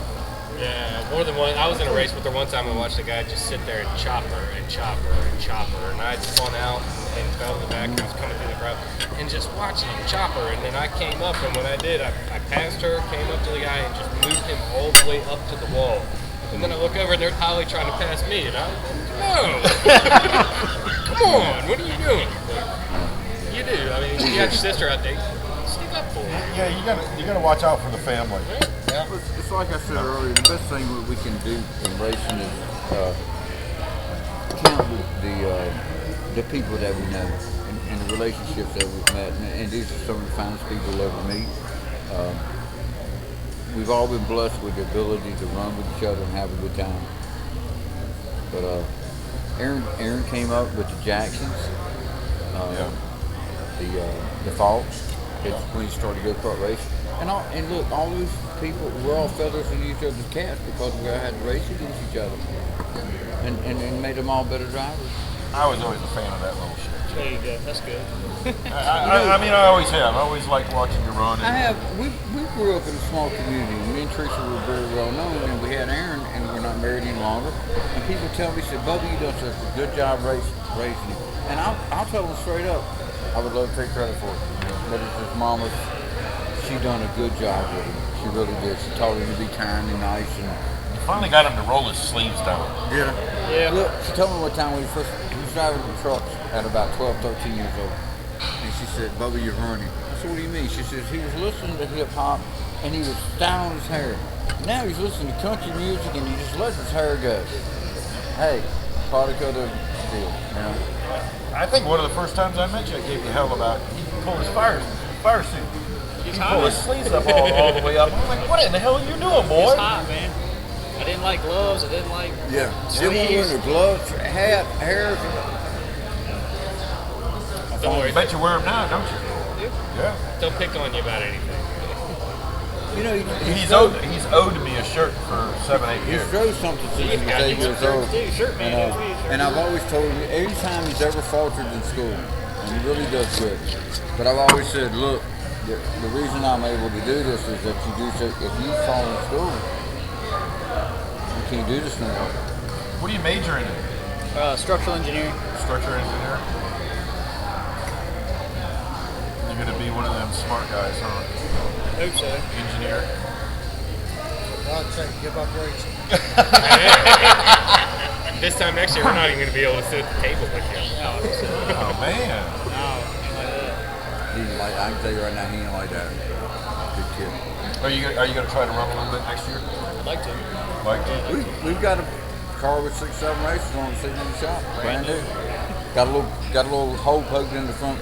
Yeah, more than one. I was in a race with her one time and watched a guy just sit there and chop her and chop her and chop her. And I spun out and fell in the back and I was coming through the crowd and just watching him chop her. And then I came up, and when I did, I passed her, came up to the guy and just moved him all the way up to the wall. And then I look over and there's Holly trying to pass me. And I was like, no! Come on, what are you doing? Like, you do. I mean, you got your sister out there. Stick up for her. Yeah, you gotta watch out for the family. Yeah. It's like I said earlier, the best thing that we can do in racing is count the people that we know and the relationships that we've met. And these are some of the finest people you'll ever meet. We've all been blessed with the ability to run with each other and have a good time. But Aaron came up with the Jacksons, the Falks, when he started go-kart racing. And look, all those people, we're all feathers in each other's caps because we all had to race against each other. And made them all better drivers. I was always a fan of that little shit. There you go. That's good. I mean, I always have. I always liked watching you run. We grew up in a small community. Me and Teresa were very well known, and we had Aaron, and we're not married any longer. And people tell me, said, Bubba, you done such a good job raising you. And I'll tell them straight up, I would love to take credit for it. But it's his mama, she done a good job with him. She really did. She taught him to be kind and nice. And you finally got him to roll his sleeves down. Yeah. Look, she told me one time when he was driving the trucks at about 12, 13 years old. And she said, Bubba, you're running. I said, what do you mean? She says, he was listening to hip hop and he was styling his hair. Now he's listening to country music and he just lets his hair go. Hey, product of the deal. You know? I think one of the first times I met you, I gave you hell about he pulled his fire suit. He pulled his sleeves up all the way up. I was like, what in the hell are you doing, boy? It's hot, man. I didn't like gloves. I didn't like Sleeves. The gloves, hat, hair. Don't worry. I bet you wear them now, don't you? Yeah. Don't pick on you about anything. You know, he's owed me a shirt for 7-8 years. He's drove something since he was 8 years old. And I've always told him, every time he's ever faltered in school, and he really does good. But I've always said, look, the reason I'm able to do this is that you do so. If you fall in school, you can't do this no more. What are you majoring in? Structural engineering. Structural engineer. You're gonna be one of them smart guys, huh? I hope so. Engineer. God say, give up racing. This time next year, we're not even going to be able to sit at the table with you. Oh, man. I can tell you right now, he ain't like that. Good kid. Are you going to try to run a little bit next year? I'd like to. Like to? We've got a car with 6-7 races on sitting in the shop, brand new. Got a little hole poked in the front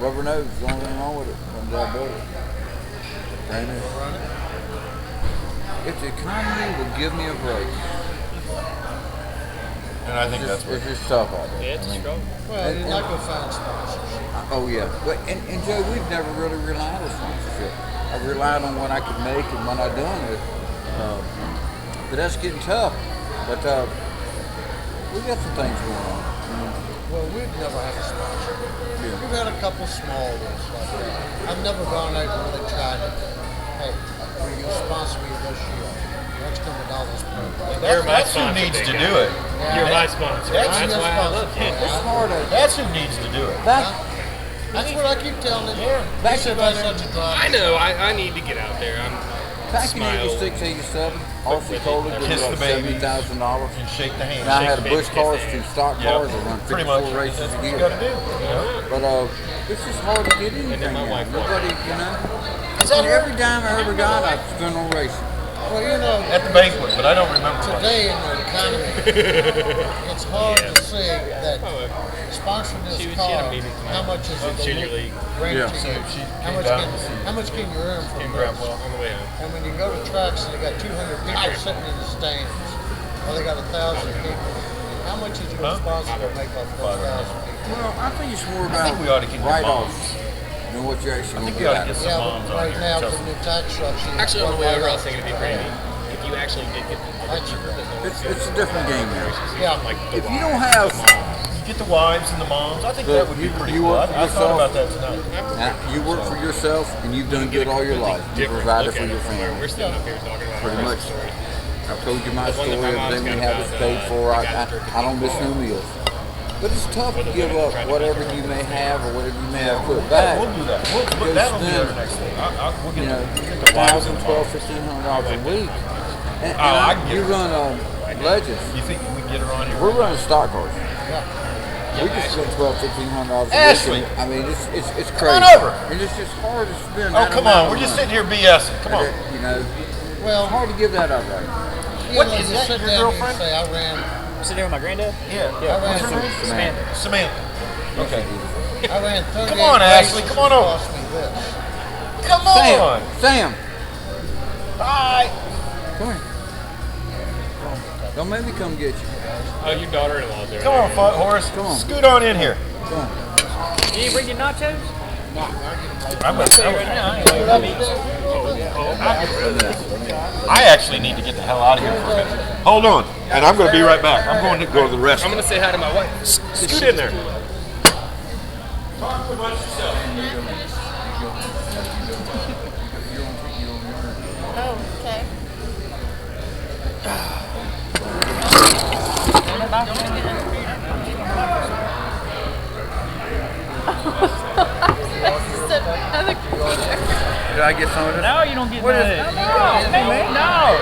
rubber nose. The only thing wrong with it. I built it. Brand new. If the economy would give me a break. And I think that's it's just tough out there. Yeah, it's a struggle. Well, you'd like to find sponsors. Oh yeah, but and Joe, we've never really relied on sponsorship. I relied on what I could make and what I done with. But that's getting tough. But we got some things going on. Well, we've never had a sponsor. Yeah. We've had a couple small ones like that. I've never gone out and really tried it. Hey, will you sponsor me this year? X number of dollars per. That's who needs to do it. Yeah. You're my sponsor. That's why I love you. It's harder. That's who needs to do it. That's what I keep telling him. Yeah. He said that's such a drive. I know. I need to get out there. Back in '86, '87, Austin Kohler did about $70,000 and shake the hand. And I had a Bush cars to stock cars that run 54 races a year. But it's just hard to get anything now. Nobody, you know. And every dime I ever got, I spent on racing. Well, you know, at the banquet, but I don't remember. Today in the economy, it's hard to see that sponsoring this car, how much is it going to bring to you? How much can you earn from this? On the way home. And when you go to tracks and they got 200 people sitting in the stands, or they got 1,000 people, how much is your sponsor going to make off those 1,000 people? Well, I think it's more about write-offs than what you're actually going to get out of it. Yeah, but right now, with the new tax structure. Actually, on the way over, I was thinking it'd be pretty neat if you actually did get It's a different game now. Yeah. Like If you don't have... Get the wives and the moms. I think that would be pretty cool. I thought about that tonight. You work for yourself, and you've done good all your life. You provided for your family. We're still up here talking about Pretty much. stories. I've told you my story. Everything we have is paid for. I don't miss no meals. But it's tough to give up whatever you may have or whatever you may have put back. We'll do that. That'll be our next thing. We'll get $1,000, $1,200, $1,500 a week. And you run Legends. You think we can get her on here? We're running stock cars. We just spend $1,200, $1,500 a week. I mean, it's crazy. Come on over. And it's just hard to spend. Oh, come on. We're just sitting here BSing. Come on. You know, well, it's hard to give that up right. What is that? Your girlfriend? Say, I ran. Sitting there with my granddad? Yeah. What's her name? Samantha. Okay. I ran 38 Come on, Ashley. Come on over. Cost me this. Come on. Sam. Bye. Come here. Don't make me come get you. Oh, your daughter-in-law's there. Come on, Horace. Come on. Scoot on in here. Come on. You didn't bring your nachos? I'm going to say right now. I actually need to get the hell out of here for a minute. Hold on, and I'm going to be right back. I'm going to go to the restaurant. I'm going to say hi to my wife. Scoot in there. Oh, okay. Did I get some of this? No, you don't get What is none it? of it. No.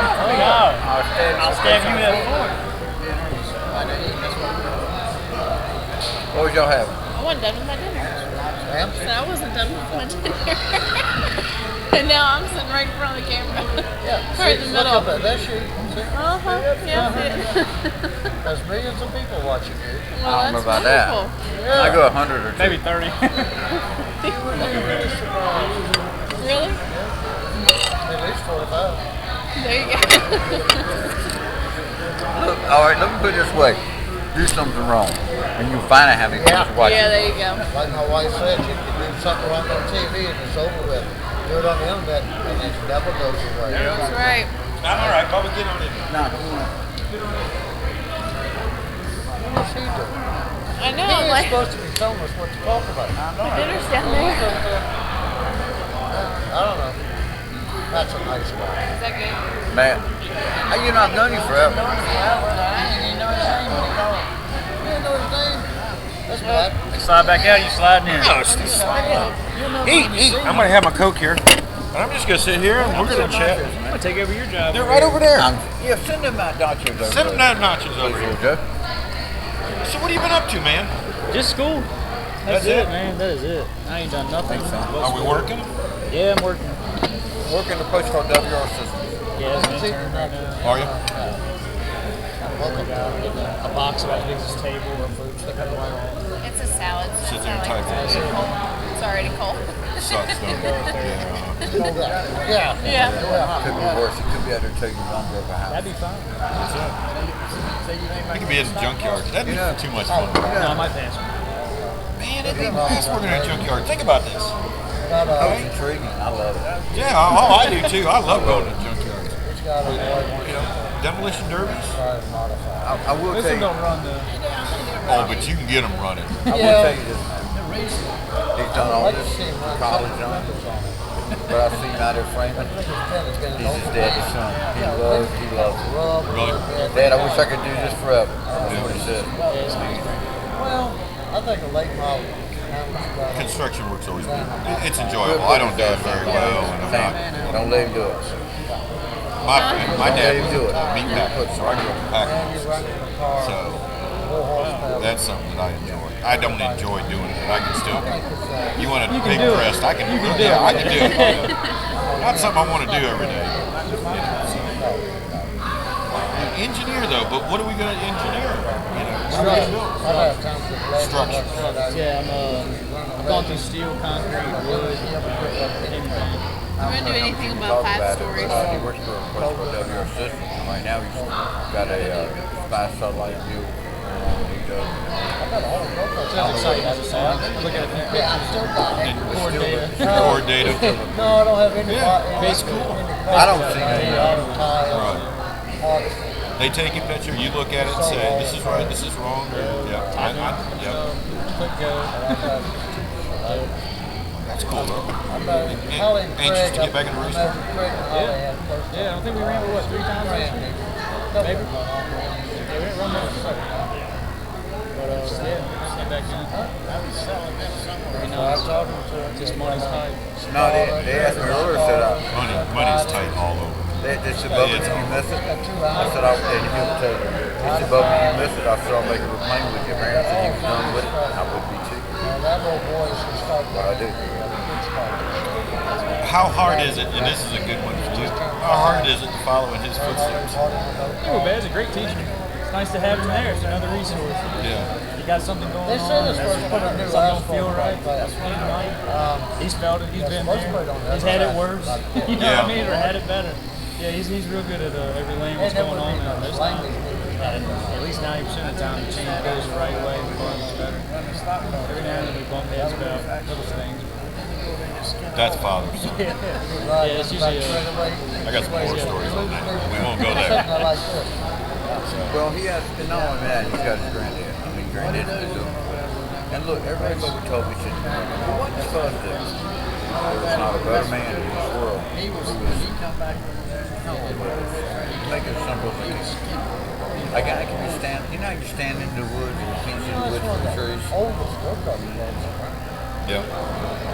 I'll stab you at What would y'all have? I wasn't done with my dinner. So I wasn't done with my dinner. And now I'm sitting right in front of the camera. Yeah. Right in the middle. Look up at that shoot. Uh-huh. Yeah, There's millions of people watching you. Well, I don't know that's about that. wonderful. I go 100 or two. Maybe 30. Really? At least 45. There you go. Look, all right, let me put it this way. Do something wrong, and you find out how many people watching. Yeah, there you go. Like my wife said, you can do something wrong on TV and it's over with. Do it on the internet and it never goes away. That's right. I'm all right, Bubba, get on it. No, come on. What's he doing? I know. He I'm ain't like, supposed to be telling us what to talk about. my dinner's down there. I don't know. That's a nice guy. Is that good? Man, you know, I've known you forever. I didn't know his name. You didn't know his name? That's bad. Slide back out, you sliding in. Eat. I'm going to have my Coke here. And I'm just going to sit here and we're going to chat. I'm going to take over your job. They're right over there. Yeah, send them out nachos over Send them down notches over here. Joe. So what have you been up to, man? Just school. That's it, man. That is it. I ain't done nothing. Are we working? Yeah, I'm working. Working the postcard WR system. Yeah, it's an intern right now. Are you? A box about as big as this table. It's a salad. So Sit it's there and not type like it. it's already cold. Sucks, don't it? Yeah. Yeah. Could be worse. It could be under taking longer of a house. That'd be fine. You could be in the junkyard. That'd be too much fun. No, I might pass. Man, it'd be nice working in a junkyard. Think about this. That was intriguing. I love it. Yeah, I do too. I love going to junkyards. got You know, demolition derbies. I will This tell one you. don't run though. Oh, but you can get them running. I will tell you this, man. He's done all this college on it. But I've seen him out there framing. He's his daddy's son. He loves it. Really? Dad, I wish I could do this forever. That's what he said. Well, I think a late model. Construction work's always good. It's enjoyable. I don't do it very well, and I'm not. Don't let him do it. My dad was do it. a meat packer, so I grew up in packing. So that's something that I enjoy. I don't enjoy doing it, but I can still. You want a big crest? I can. Yeah, I can do it. Not something I want to do every day. Engineer though, but what are we going to engineer? You know, structure. Yeah, I'm going through steel, concrete, wood, anything. I'm going to do anything about 5 stories. He works for a place called WR Systems. Right now he's got a spy satellite view. Sounds exciting. Look at the pictures. Core data. Core data. No, I don't have any. Basically. I don't see any. Right. They take a picture, you look at it and say, this is right, this is wrong. Yeah. Click go. That's cool though. Anxious to get back in the race car? Yeah, I don't think we ran what 3 times last year. Maybe. Yeah, we didn't run much. But yeah, came back in. This money's tight. No, they asked me earlier, said money's tight all over. They said, Bubba, did you miss it? I said, and he'll tell you. They said, Bubba, did you miss it? I said, I'll make a complaint with your parents. And he was done with it. I would be too. But I do. How hard is it, and this is a good one for you, how hard is it to follow in his footsteps? Oh, Bad's a great teacher. It's nice to have him there. It's another resource. Yeah. You got something going on. They said it's supposed to put a new something don't asphalt feel right. pipe. That's what he's felt it. He's been there. He's had it worse. You know Yeah. what I mean? Or had it better. Yeah, he's real good at every lane what's going on. And there's not, at least 90% of the time the chain goes the right way. The car gets better. Every now and then we bump heads about little things. That's father son. Yeah, it's usually I got some more stories on that. We won't go there. Well, he has, and not only that, he's got his granddad. I mean, granddad's a good. And look, everybody told me, said, well, what does God do? There was not a better man in this world. He was make it simple as it is. A guy can be standing, you know, you stand in the woods and he sees the woods from the trees. Yeah.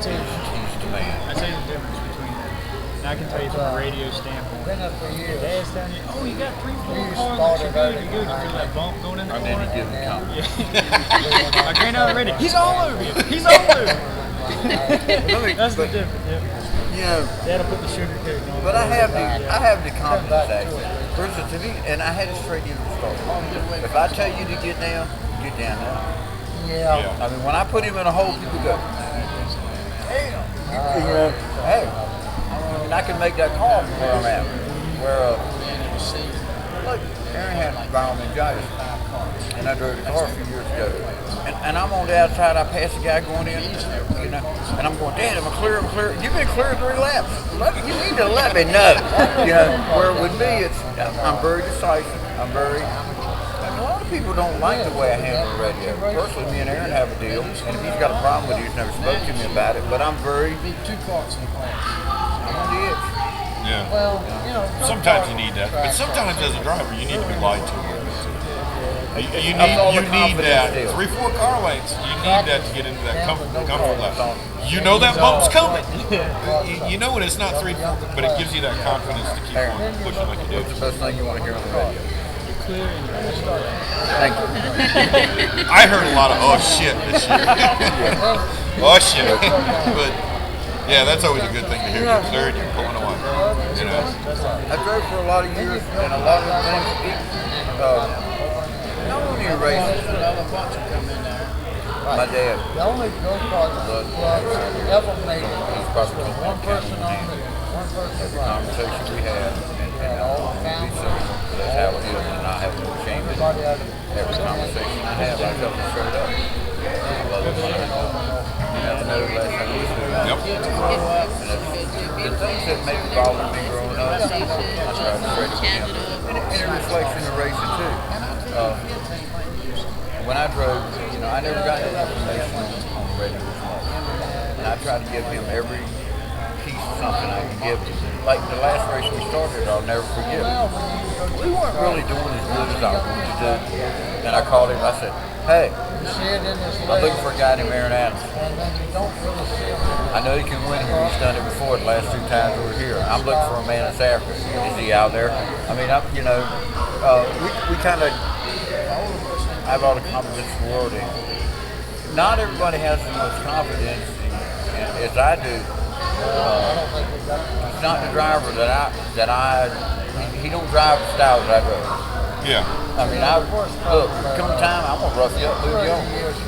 He's the man. I tell you the difference between that. And I can tell you from a radio standpoint. Dad's telling you, oh, you got 3-4 cars, you're good. You feel that bump going in the corner. And then he gives him company. Yeah. My granddad already, he's all over you. He's all over you. That's the difference. Yeah. You know, Dad'll put the sugar coating on. but I have the confidence actually. For instance, and I had it straight into the start. If I tell you to get down now. Yeah. I mean, when I put him in a hole, people go, hey, I mean, I can make that call from where I'm at. Where, look, Aaron had viral meningitis, and I drove the car a few years ago. And I'm on the outside, I pass a guy going in, you know, and I'm going, Dad, I'm clear. You've been clear 3 laps. You need to let me know. You know, where with me, I'm very decisive. And a lot of people don't like the way I handle the radio. Personally, me and Aaron have a deal, and if he's got a problem with it, he's never spoke to me about it, but I'm very... I'm on the edge. Yeah. Well, you know, sometimes you need that, but sometimes as a driver, you need to be lied to a little bit too. You need that 3-4 car lengths. You need that to get into that comfort level. You know that bump's coming. You know when it's not 3-4, but it gives you that confidence to keep on pushing like you do. What's the best thing you want to hear on the radio? Thank you. I heard a lot of oh shit this year. Oh shit. But yeah, that's always a good thing to hear. You're clear and you're pulling away. You know. I drove for a lot of years, and a lot of things. Not only in racing, my dad. The only go-kart club ever made it was one person on it, one person Every conversation we had, and all be simple. That's how it is, and I have no shame in it. Every conversation I have, I tell them straight up. I love it when I know. You never know the last time we stood out. The things that maybe bothered me growing up, I try to straight up with them. And it reflects in the racing too. When I drove, you know, I never got any information on the radio as much. And I tried to give him every piece of something I could give him. Like the last race we started, I'll never forget. We weren't really doing as good as I wanted to do. And I called him, I said, hey, I'm looking for a guy named Aaron Adams. I know he can win here. He's done it before the last 2 times we were here. I'm looking for a man that's after. Is he out there? I mean, you know, we kind of, I have all the confidence in the world in. Not everybody has as much confidence as I do. He's not the driver he don't drive the style that I drive. Yeah. I mean, look, come time, I'm going to rough you up, move you on.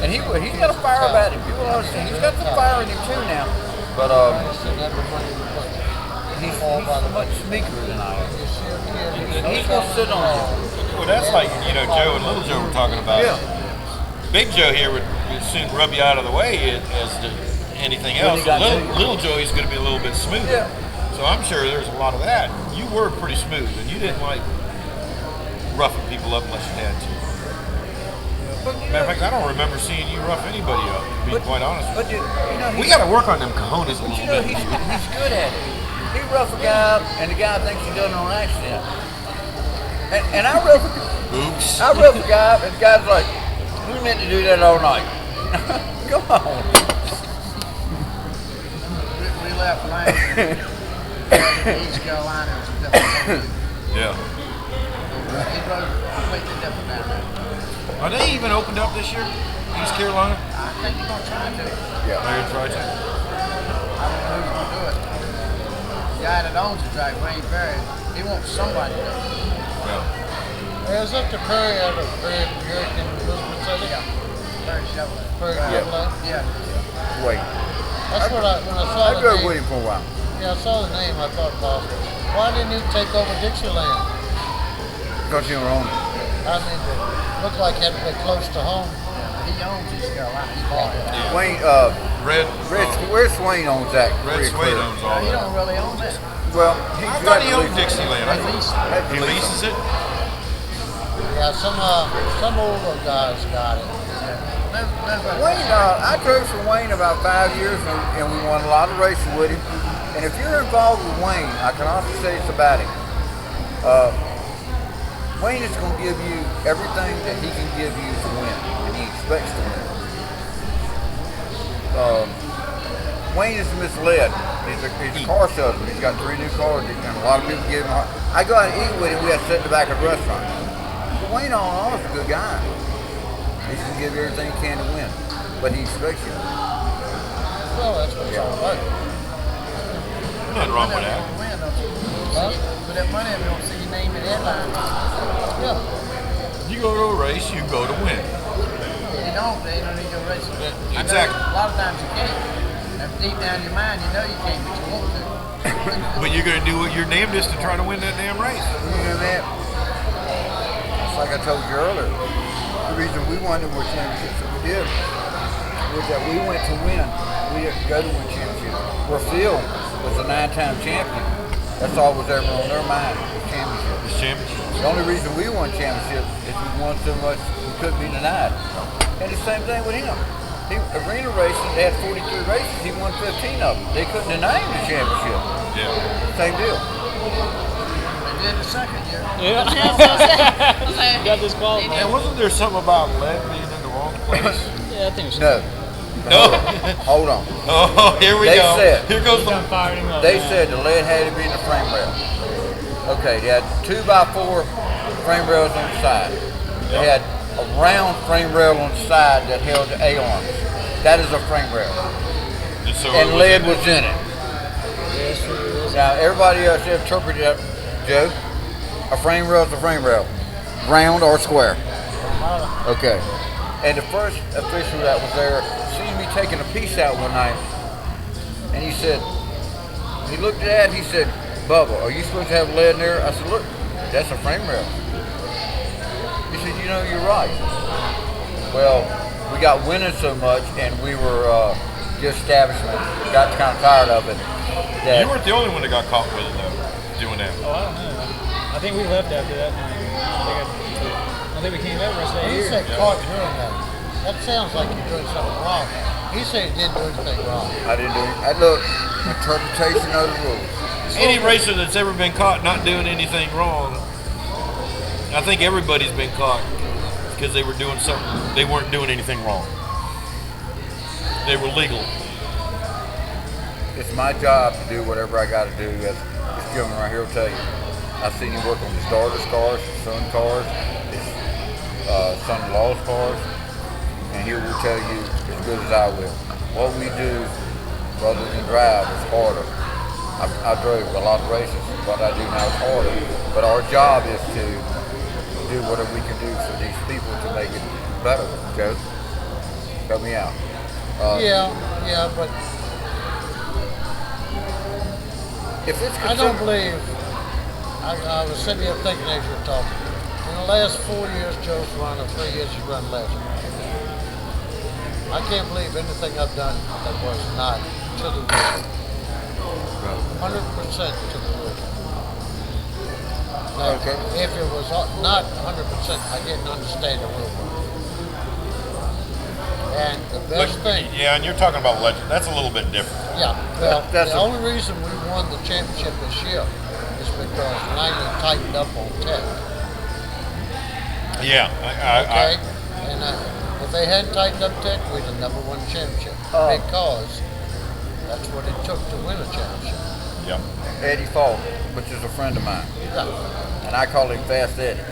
And he's got a fire about him. People understand. He's got some fire in him too now. But he's much meeker than I am. He's going to sit on him. Well, that's like, you know, Joe and Little Joe were talking about. Yeah. Big Joe here would soon rub you out of the way as to anything else. Little Joe, he's going to be a little bit smoother. Yeah. So I'm sure there's a lot of that. You were pretty smooth, and you didn't like roughing people up unless you had to. Matter of fact, I don't remember seeing you rough anybody up, to be quite honest with you. We got to work on them cojones a little bit. He's good at it. He rough a guy up, and the guy thinks he done it on accident. And I rough a guy up, and the guy's like, we meant to do that all night. Come on. We left lane. East Carolina was different. Yeah. He drove completely different down there. Are they even opened up this year, East Carolina? I think they're going to try to. Yeah. They're going to try to. I don't know who's going to do it. The guy that owns the track, Wayne Perry, he wants somebody to do it. Yeah. Is that the Perry out of Brehm, American Elizabeth City? Yeah. Perry Chevrolet. Perry Chevrolet? Yeah. Wait. That's what when I saw I the drove name. with him for a while. Yeah, I saw the name. I thought, why didn't he take over Dixieland? Because you were on it. I mean, it looked like it had to be close to home. He owns East Carolina. He bought it. Yeah. Wayne, where's Wayne owns that? Red Suede owns all He that. don't really own that. Well, I thought he owned Dixieland. He lease leases it? Yeah, some older guys got it. Wayne, I drove for Wayne about 5 years, and we won a lot of races with him. And if you're involved with Wayne, I can honestly say it's about him. Wayne is going to give you everything that he can give you to win, and he expects to win. Wayne is misled. He's a car salesman. He's got 3 new cars, and a lot of people give him a hard. I go out and eat with him. We have to sit in the back of the restaurant. Wayne, all in all, is a good guy. He's going to give you everything he can to win, but he expects you. Well, that's what it's all about. Nothing wrong with that. With that money, we don't see your name in headlines. Yeah. You go to a race, you go to win. You don't, they don't need your race. Exactly. A lot of times you can't. And deep down in your mind, you know you can't, but you want to. But you're going to do what your name is to try to win that damn race. You know that? It's like I told you earlier. The reason we won the World Championships that we did was that we went to win. We didn't go to win championships. Where Phil was a 9-time champion. That's all was ever on their mind was championships. The only reason we won championships is we won so much we couldn't be denied. And the same thing with him. Arena racing, they had 43 races. He won 15 of them. They couldn't deny him the championship. Yeah. Same deal. They did the second year. Yeah. Got this qualified. And wasn't there something about lead being in the wrong place? Yeah, I think it was. No. Hold on. Oh, here we go. Here goes the fired him up. They said the lead had to be in the frame rail. Okay, they had 2x4 frame rails on the side. They had a round frame rail on the side that held the A-arms. That is a frame rail. And lead was in it. Now, everybody else interpreted that, Joe. A frame rail is a frame rail. Round or square. Okay. And the first official that was there seen me taking a piece out one night. And he said, he looked at it, he said, Bubba, are you supposed to have lead in there? I said, look, that's a frame rail. He said, you know, you're right. Well, we got winning so much, and we were just establishment, got kind of tired of it. You weren't the only one that got caught with it, though, doing that. Oh, I don't know. I think we left after that. I think we came back the rest of that He year. said caught doing that. That sounds like you're doing something wrong. He said he didn't do anything wrong. I didn't do it. Look, interpretation of the rules. Any racer that's ever been caught not doing anything wrong, I think everybody's been caught because they were doing something, they weren't doing anything wrong. They were legal. It's my job to do whatever I got to do. As this gentleman right here will tell you. I've seen him work on his daughter's cars, his son's cars, his son-in-law's cars, and he will tell you as good as I will. What we do, rather than drive, is harder. I drove a lot of races. What I do now is harder. But our job is to do whatever we can do for these people to make it better. Joe, help me out. Yeah, but if it's I don't believe. I was sitting here thinking as you were talking. In the last 4 years, Joe's run, or 3 years, he's run less. I can't believe anything I've done that was not to the rule. 100% to the rule. Now, Okay. if it was not 100%, I didn't understand the rule. And the best thing. Yeah, and you're talking about legend. That's a little bit different. Yeah, well, the only reason we won the championship this year is because Langley tightened up on tech. Yeah, Okay? And if they hadn't tightened up tech, we'd have never won the championship. Because that's what it took to win a championship. Yep. Eddie Falk, which is a friend of mine. Yeah. And I call him Fast Eddie.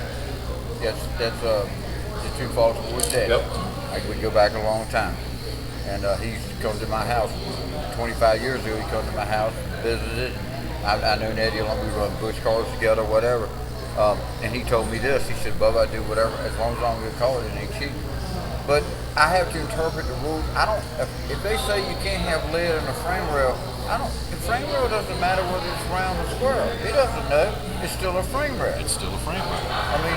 That's the two Falks with Eddie. Yep. We go back a long time. And he used to come to my house 25 years ago. He come to my house, visited. I knew Eddie long. We run bush cars together, whatever. And he told me this. He said, "Bubba, I do whatever as long as I'm going to call it, it ain't cheating." But I have to interpret the rules. I don't. If they say you can't have lead in a frame rail, The frame rail doesn't matter whether it's round or square. He doesn't know. It's still a frame rail. It's still a frame rail. I mean,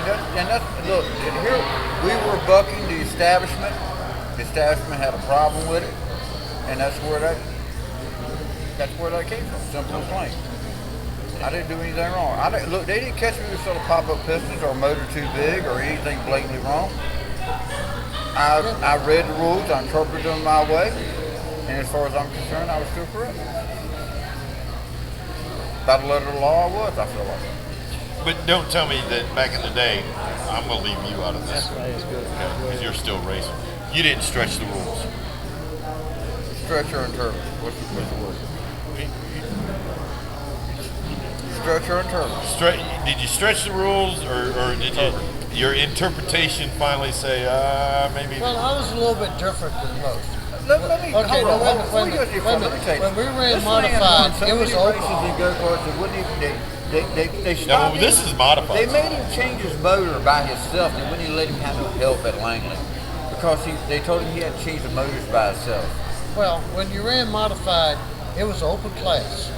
look. Here we were bucking the establishment. The establishment had a problem with it, and that's where that came from. Simple and plain. I didn't do anything wrong. Look, they didn't catch me with sort of pop-up pistons or a motor too big or anything blatantly wrong. I read the rules, I interpreted them my way, and as far as I'm concerned, I was still correct. By the letter of the law, I feel like. But don't tell me that back in the day, I'm going to leave you out of this. That's good. Because you're still racing. You didn't stretch the rules. Stretch or interpret? What's the word? Stretch or interpret? Did you stretch the rules, or did your interpretation finally say, maybe? Well, I was a little bit different than most. Let me Okay, hold no, on. wait a Before minute, you go wait a let me minute. tell you. When we ran This man modified, won so it was many open. races in go-karts that wouldn't even, they No, stopped this him. is modified. They made him change his motor by himself. They wouldn't even let him have no help at Langley because they told him he had to change the motors by himself. Well, when you ran modified, it was open class.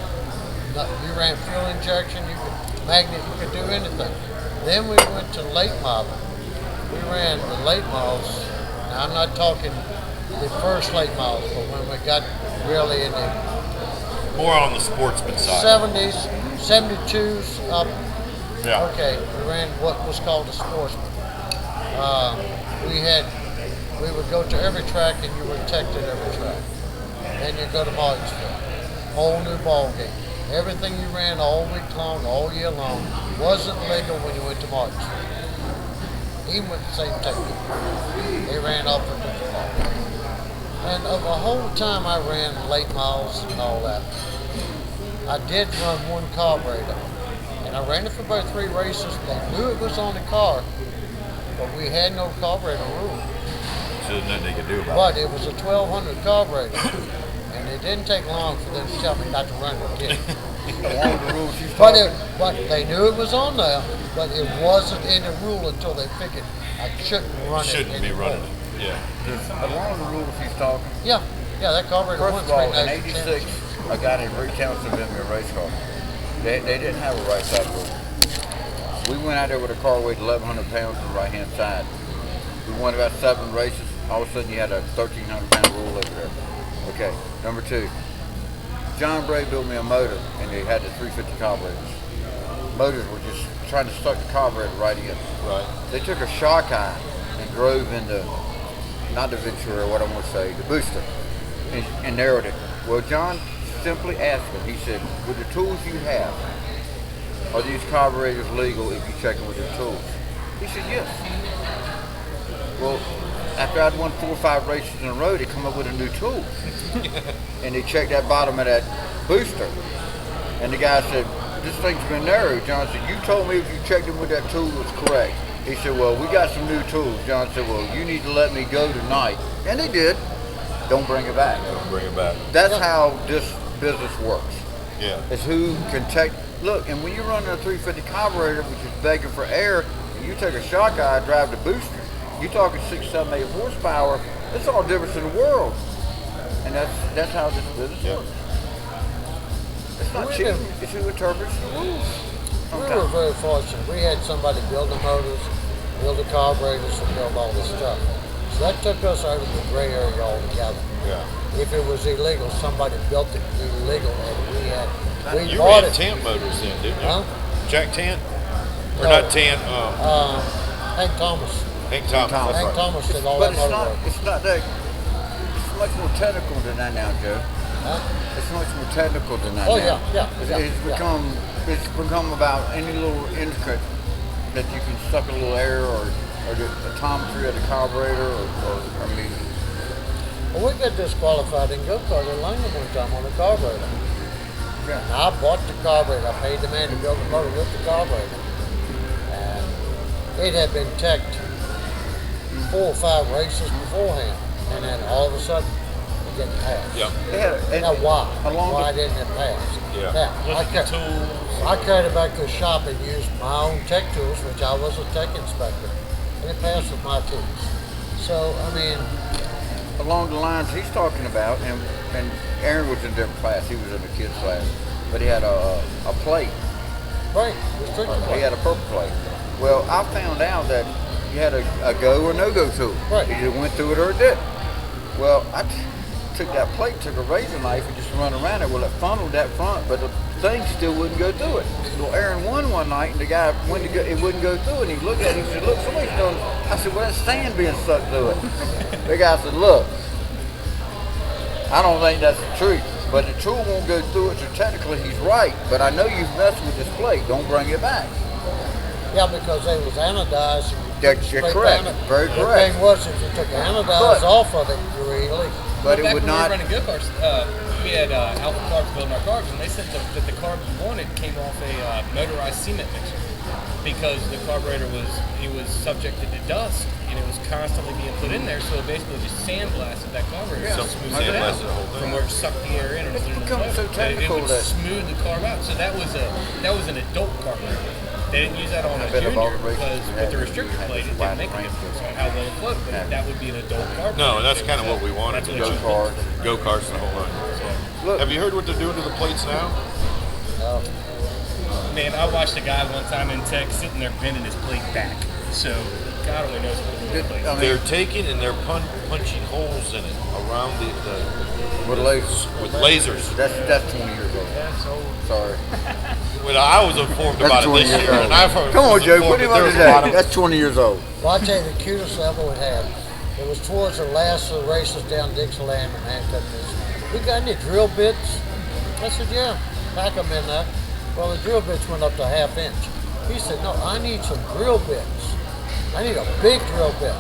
You ran fuel injection, you could magnet, you could do anything. Then we went to late model. We ran the late models. Now I'm not talking the first late models, but when we got really in the More on the sportsman side. 70s, 72s up. Yeah. Okay, we ran what was called a sportsman. We would go to every track and you were detected every track. Then you go to Martinsville. Whole new ball game. Everything you ran all week long, all year long, wasn't legal when you went to Martinsville. Even with the same technique. They ran off a different ball. And of the whole time I ran late miles and all that, I did run one carburetor. And I ran it for about 3 races. They knew it was on the car, but we had no carburetor rule. So there's nothing they could do about But it was a 1200 carburetor. And it didn't take long for them to tell me not to run it again. But they knew it was on there, but it wasn't in the rule until they figured I shouldn't run it. Shouldn't be running it. Yeah. Along with the rules he's talking. Yeah, that carburetor First of all, in '86, a guy named Brehm sent me a race car. They didn't have a right side rule. We went out there with a car weighed 1,100 pounds on the right hand side. We won about 7 races. All of a sudden, you had a 1,300 pound rule over there. Okay, number 2. John Brehm built me a motor, and they had the 350 carburetors. Motors were just trying to stuck the carburetor right in. Right. They took a shock eye and drove into, not the Ventura, what I want to say, the booster, and narrowed it. Well, John simply asked him, he said, with the tools you have, are these carburetors legal if you check them with your tools? He said, yes. Well, after I'd won 4 or 5 races in a row, they come up with a new tool. And they checked that bottom of that booster. And the guy said, this thing's been narrowed. John said, you told me if you checked it with that tool, it was correct. He said, well, we got some new tools. John said, well, you need to let me go tonight. And they did. Don't bring it back. Don't bring it back. That's how this business works. Yeah. It's who can take, look, and when you're running a 350 carburetor, which is begging for air, and you take a shock eye, drive the booster, you're talking 6, 7, 8 horsepower, it's all difference in the world. And that's how this business works. It's not cheap, it's who interprets the rules. We were very fortunate. We had somebody build the motors, build the carburetors, and build all this stuff. So that took us out of the gray area altogether. Yeah. If it was illegal, somebody built it illegal, and we You bought ran it. Tant motors then, didn't you? Huh? Jack Tant? Or No. not Tant? Hank Thomas. Hank Thomas. Hank Thomas did all But that motor work. it's not that, it's much more technical than that now, Joe. Huh? It's much more technical than that Oh, now. It's become about any little intricate that you can suck a little air or the atometry of the carburetor or meter. Well, we got disqualified in go-kart in Langham one time on the carburetor. Yeah. And I bought the carburetor. I paid the man to build the motor with the carburetor. And it had been teched 4 or 5 races beforehand. And then all of a sudden, it didn't pass. Yep. Now why? Why didn't it pass? Yeah. Now, I carried it back to the shop and used my own tech tools, which I was a tech inspector. And it passed with my tools. So, I mean, along the lines he's talking about, and Aaron was in a different class. He was in the kids class, but he had a plate. Right. He had a purple plate. Well, I found out that you had a go or no go tool. Right. You either went through it or it did. Well, took that plate, took a razor knife, and just run around it. Well, it funneled that front, but the thing still wouldn't go through it. Well, Aaron won one night, and the guy went to go, it wouldn't go through, and he looked at it and said, "Look, somebody's done." I said, "Well, that's sand being sucked through it." The guy said, "Look, I don't think that's the truth, but the tool won't go through it, so technically he's right, but I know you've messed with this plate. Don't bring it back." Yeah, because they was anodized. You're correct. Very The correct. thing was, if you took the anodize off of it, you were illegal. But Back it would when not. we were running go-karts, we had Alpha Carbs building our carbs, and they said that the carb you wanted came off a motorized cement mixer because the carburetor was subjected to dust and it was constantly being put in there, so it basically just sandblasted that carburetor. Yeah. So smoothed it out from where it sucked the air in and It's put it in the become motor. so technical It would that- smooth the carb out. So that was an adult carburetor. They didn't use that on a bet of all junior the races because we with had, the restrictor had plate, this it black didn't make a frame difference still. on how well it flowed, but that would be an adult carburetor. No, that's kind of what we wanted to That's go what you go-karts the whole line. Have you heard what they're doing to the plates now? Man, I watched a guy one time in tech sitting there bending his plate back. So God only knows what they're doing. with the plate. They're taking and they're punching holes in it around the With lasers. With lasers. That's 20 years old. That's old. Sorry. Well, I was informed That's about it 20 this years year. old. And I've heard, Come on, was Joe. informed Put him that on there's today. a lot of- That's 20 years old. Well, I tell you, the cutest level we had, it was towards the last of the races down Dixieland and Hampton. We got any drill bits? I said, yeah, pack them in there. Well, the drill bits went up to a ½ inch. He said, no, I need some drill bits. I need a big drill bit.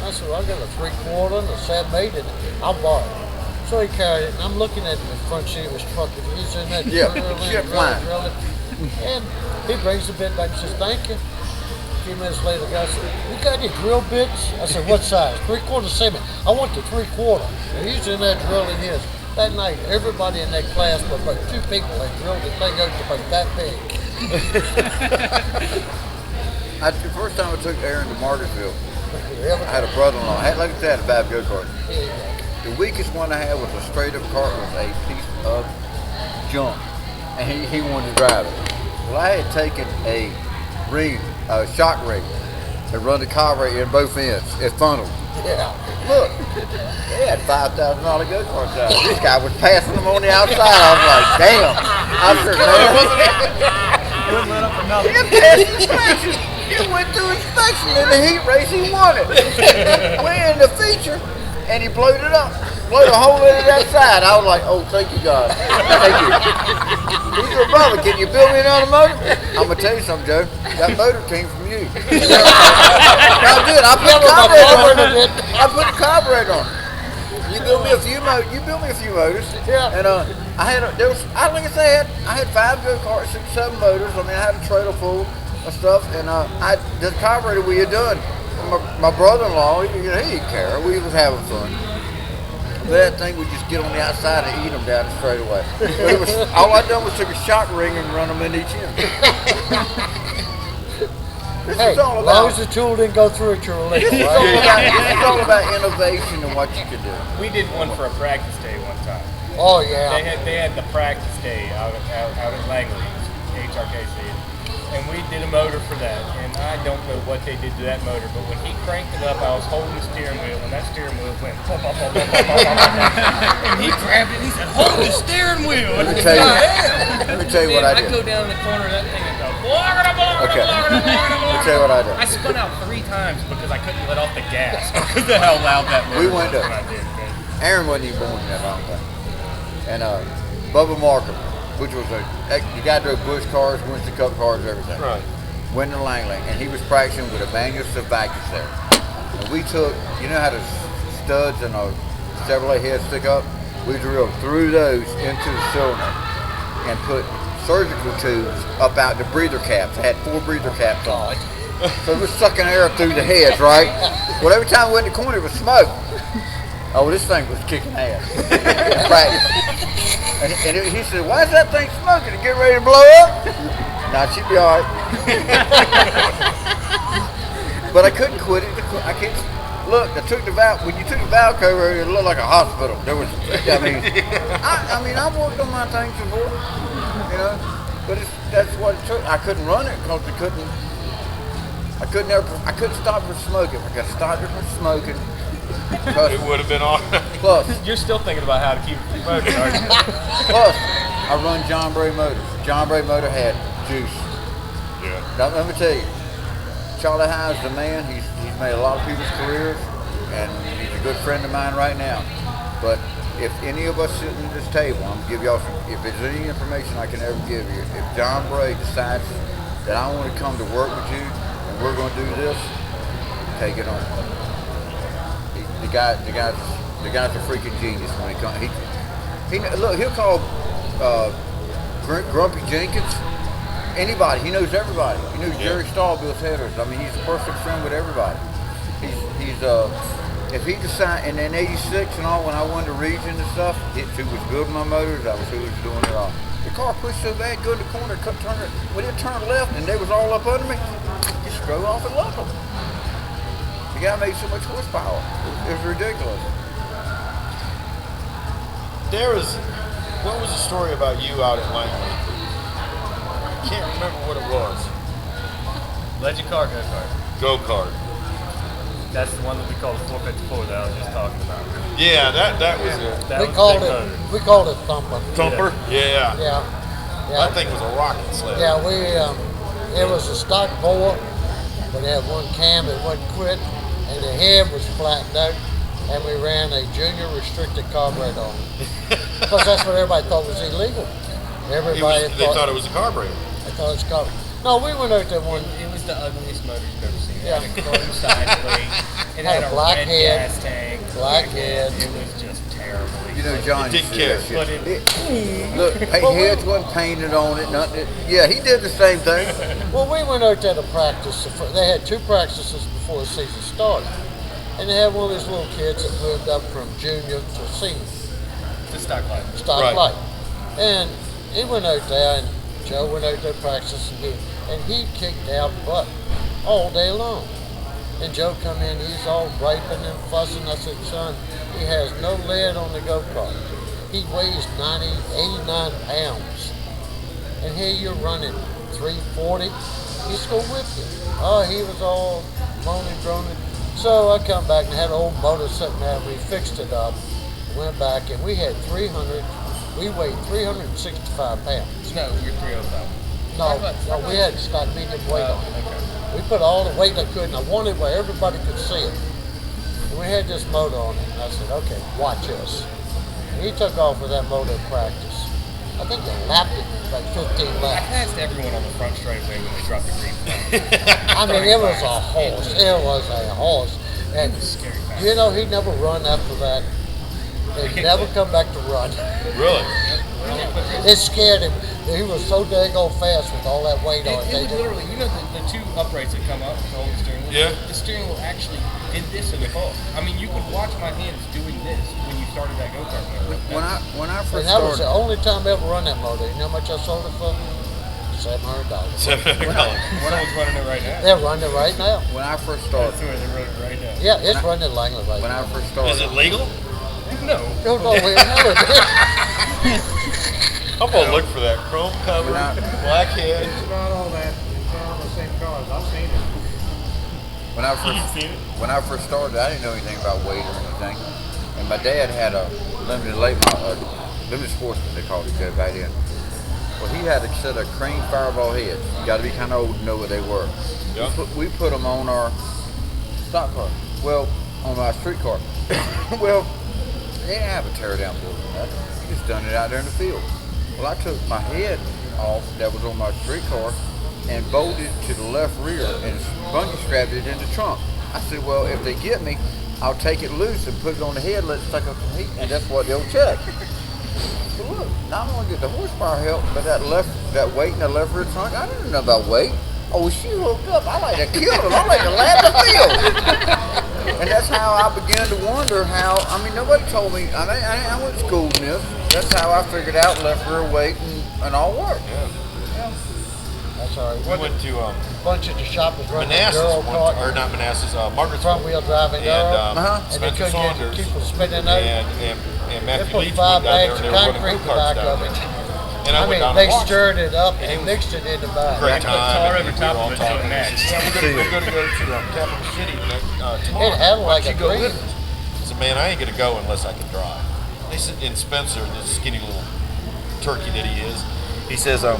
I said, well, I got a 3/4 and a 7/8 and I'll borrow it. So he carried it, and I'm looking at the front seat of his truck, and he's in that drilling. And he brings the bit back and says, thank you. A few minutes later, the guy said, you got any drill bits? I said, what size? 3/4 7. I want the 3/4. And he's in there drilling his. That night, everybody in that class, but about 2 people, they drilled the thing out to about that big. The first time I took Aaron to Martinsville, I had a brother-in-law. I had, like I said, a bad go-kart. The weakest one I had was a straight-up cart with a piece of junk, and he wanted to drive it. Well, I had taken a shock ring that run the carburetor in both ends. It funneled. Yeah. Look, they had $5,000 go-karts out. This guy was passing them on the outside. I was like, damn. I said, Wouldn't let up for nothing. it passed inspection. It went through inspection in the heat race. He won it. Went in the feature, and he blowed it up. Blowed a hole in that side. I was like, oh, thank you, God. Thank you. He said, brother, can you build me another motor? I'm going to tell you something, Joe. That motor came from you. I did. I put the carburetor on it. I put the carburetor on it. You built me a few motors. Yeah. And I had like I said, I had 5 go-karts, 6, 7 motors. I mean, I had a trailer full of stuff, and the carburetor we had done. My brother-in-law, he didn't care. We was having fun. That thing would just get on the outside and eat them down the straightaway. But all I done was took a shock ring and run them in each end. Hey, as long as the tool didn't go through it, you're illegal. This is all about innovation and what you can do. We did one for a practice day one time. Oh yeah. They had the practice day out at Langley, HRKC, and we did a motor for that. And I don't know what they did to that motor, but when he cranked it up, I was holding the steering wheel, and that steering wheel went pop, pop, pop, pop, pop, pop. And he grabbed it. And he said, "Hold the steering wheel!" Let me tell you what I did. I go down in the corner of that thing and go, Okay. Let me tell you what I did. I spun out 3 times because I couldn't let off the gas because of how loud that motor We was went up. when I did. Aaron wasn't even born in that long time. And Bubba Markham, which was the guy who drove Bush cars, Winston Cup cars, everything. Right. Went to Langley, and he was practicing with a manual Savakis there. And we took, you know how the studs and a Chevrolet head stick up? We drilled through those into the cylinder and put surgical tubes up out the breather caps. It had 4 breather caps on it. So it was sucking air through the heads, right? Well, every time we went in the corner, it was smoke. Oh, this thing was kicking ass. And he said, why is that thing smoking? It get ready to blow up? Nah, she'd be all right. But I couldn't quit it. I can't. Look, I took the valve. When you took the valve cover, it looked like a hospital. There was, I mean, I've worked on my things before, you know. But that's what it took. I couldn't run it because I couldn't stop her from smoking. I got stopped her from smoking. It would have been all right. Plus, You're still thinking about how to keep smoking, aren't you? plus, I run John Brehm Motors. John Brehm Motor had juice. Yeah. Now, let me tell you, Charlie High's the man. He's made a lot of people's careers, and he's a good friend of mine right now. But if any of us sitting at this table, I'm gonna give y'all some, if there's any information I can ever give you, if John Bray decides that I want to come to work with you and we're gonna do this, take it on. The guy's a freaking genius when he comes. Look, he'll call Grumpy Jenkins. Anybody, he knows everybody. He knows Jerry Stahl, Bill's headers. I mean, he's a perfect friend with everybody. If he decide, and in '86 and all, when I won the region and stuff, who was building my motors, I was who was doing it all. The car pushed so bad, go to the corner, when it turned left, and they was all up under me, just drove off and left them. The guy made so much horsepower. It was ridiculous. What was the story about you out at Langley? I can't remember what it was. Legend car go-kart. Go-kart. That's the one that we call the 454 that I was just talking about. Yeah, that was it. That We was called big it. motor. We called it Thumper. Thumper? Yeah. Yeah. That thing was a rocket sled. Yeah, it was a stock bore, but it had one cam, it wasn't quit, and the head was flattened out, and we ran a junior restricted carburetor on it. Because that's what everybody thought was illegal. Everybody They thought it was a carburetor. They thought it was carburetor. No, we went out there one. It was the ugliest motor you've ever seen. It Yeah. had a chrome side plate. It Had had a a black red head, gas tank. black head. It was just terrible. You know, John Didn't used to do care. that shit. But it, Look, heads wasn't painted on it, nothing. Yeah, he did the same thing. Well, we went out there to practice. They had 2 practices before the season started. And they had one of these little kids that moved up from junior to senior. the stock light. Stock light. And he went out there, and Joe went out there practicing, and he kicked out butt all day long. And Joe come in, he's all griping and fussing. I said, son, he has no lead on the go-kart. He weighs 89 pounds. And here you're running 340. He's going to whip you. Oh, he was all moaning, groaning. So I come back and had an old motor sitting there, and we fixed it up. Went back, and we had 300. We weighed 365 pounds. No, you're 305. No, we had stock medium weight on it. Okay. We put all the weight I could, and I wanted where everybody could see it. And we had this motor on it, and I said, okay, watch us. And he took off with that motor in practice. I think they lapped it like 15 I laps. passed everyone on the front straightaway when they dropped the green flag. I mean, it was a horse. It was a horse. And, Scary fast. you know, he never run after that. He never come back to run. Really? It scared him. He was so dang old fast with all that weight on it. It would literally, you know, the 2 uprights that come up to hold the steering wheel? Yeah. The steering wheel actually did this in the car. I mean, you could watch my hands doing this when you started that go-kart motor. When I And first that was the started, only time I ever run that motor. You know how much I sold it for? $700. $700. Someone's running it right now. They're running it right now. when I first That's started, where they're running it right now. Yeah, it's running Langley right when I now. first started, Is it legal? No. No, we never did. I'm gonna look for that chrome cover, black head. It's not all that. It's not all the same cars. I've seen it. when I first started, I didn't know anything about weight or anything. And my dad had a limited sportsman, they called it back then. Well, he had a set of crane fireball heads. You got to be kind of old to know what they were. Yeah. We put them on our stock car. Well, on our street car. Well, they didn't have a tear down board or nothing. We just done it out there in the field. Well, I took my head off that was on my street car and bolted to the left rear and bungee strapped it in the trunk. I said, well, if they get me, I'll take it loose and put it on the head, let it suck up some heat, and that's what they'll check. So look, not only did the horsepower help, but that weight in the left rear trunk, I didn't know about weight. Oh, she hooked up. I like to kill them. I like to lap the field. And that's how I began to wonder how, I mean, nobody told me, I went to school in this. That's how I figured out left rear weight and all work. Yeah. That's all right. We went to Bunch of the shoppers running Manassas, Euro kart, or not Manassas, Margaret's front wheel driving Euro, and and they Spencer couldn't Saunders keep them spinning out. and They Matthew put Leach 5 went down there bags and of they were running concrete in the go-karts back down of there. it. And I I went mean, down they and watched. stirred it up and mixed it in the back. Great time. tar and over we top were all of it so it talking. matched. Yeah, we're going to go to Capital City tomorrow. It had Why like don't a you go green. with us? I said, man, I ain't going to go unless I can drive. They said, in Spencer, this skinny little turkey that he is, he says, well,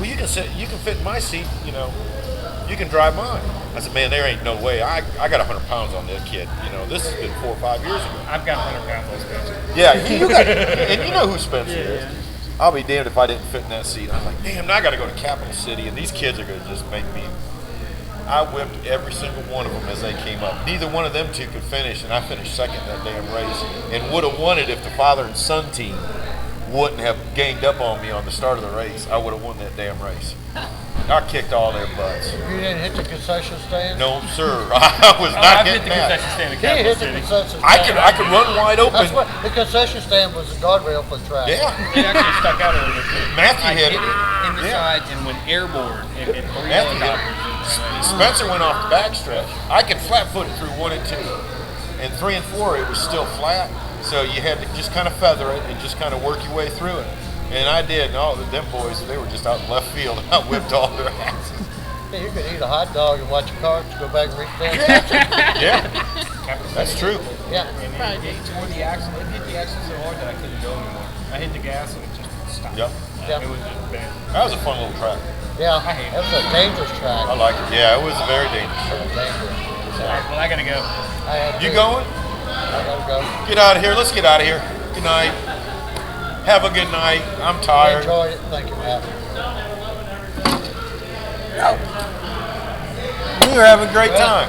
you can fit in my seat, you know, you can drive mine. I said, man, there ain't no way. I got 100 pounds on that kid. You know, this has been 4 or 5 years ago. I've got 100 pounds on Spencer. Yeah, you got, and you know who Spencer is. I'll be damned if I didn't fit in that seat. I'm like, damn, now I got to go to Capital City, and these kids are going to just make me. I whipped every single one of them as they came up. Neither one of them two could finish, and I finished second in that damn race, and would have won it if the father and son team wouldn't have ganged up on me on the start of the race. I would have won that damn race. I kicked all their butts. You didn't hit the concession stand? No, sir. I was not hitting the that. concession stand in He Capital hit the City. concession stand. I could run wide open. That's what the concession stand was, the guardrail for the track. Yeah. It actually stuck out a little bit too. Matthew I hit it. in the Yeah. side and went airborne and 3 Matthew hit helicopters. Spencer went off the backstretch. I could flat foot it through 1 and 2. And 3 and 4, it was still flat. So you had to just kind of feather it and just kind of work your way through it. And I did. And all them boys, they were just out in left field, and I whipped all their asses. Hey, you could eat a hot dog and watch your cars go back and refill. Yeah, that's true. Yeah. And it tore the axle. It hit the axle so hard that I couldn't go anymore. I hit the gas and it just stopped. Yep. Yeah. It was just bad. That was a fun little track. Yeah, that was a dangerous track. I like it. Yeah, it was a very dangerous track. All right, well, I gotta go. You going? I gotta go. Get out of here. Let's get out of here. Good night. Have a good night. I'm tired. Enjoyed it. Thank you, Matt. We were having a great time.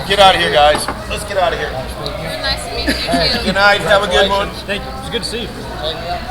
Get out of here, guys. Let's get out of here. Nice to meet you too. Good night. Have a good one. Thank you. It's good to see you. Thank you.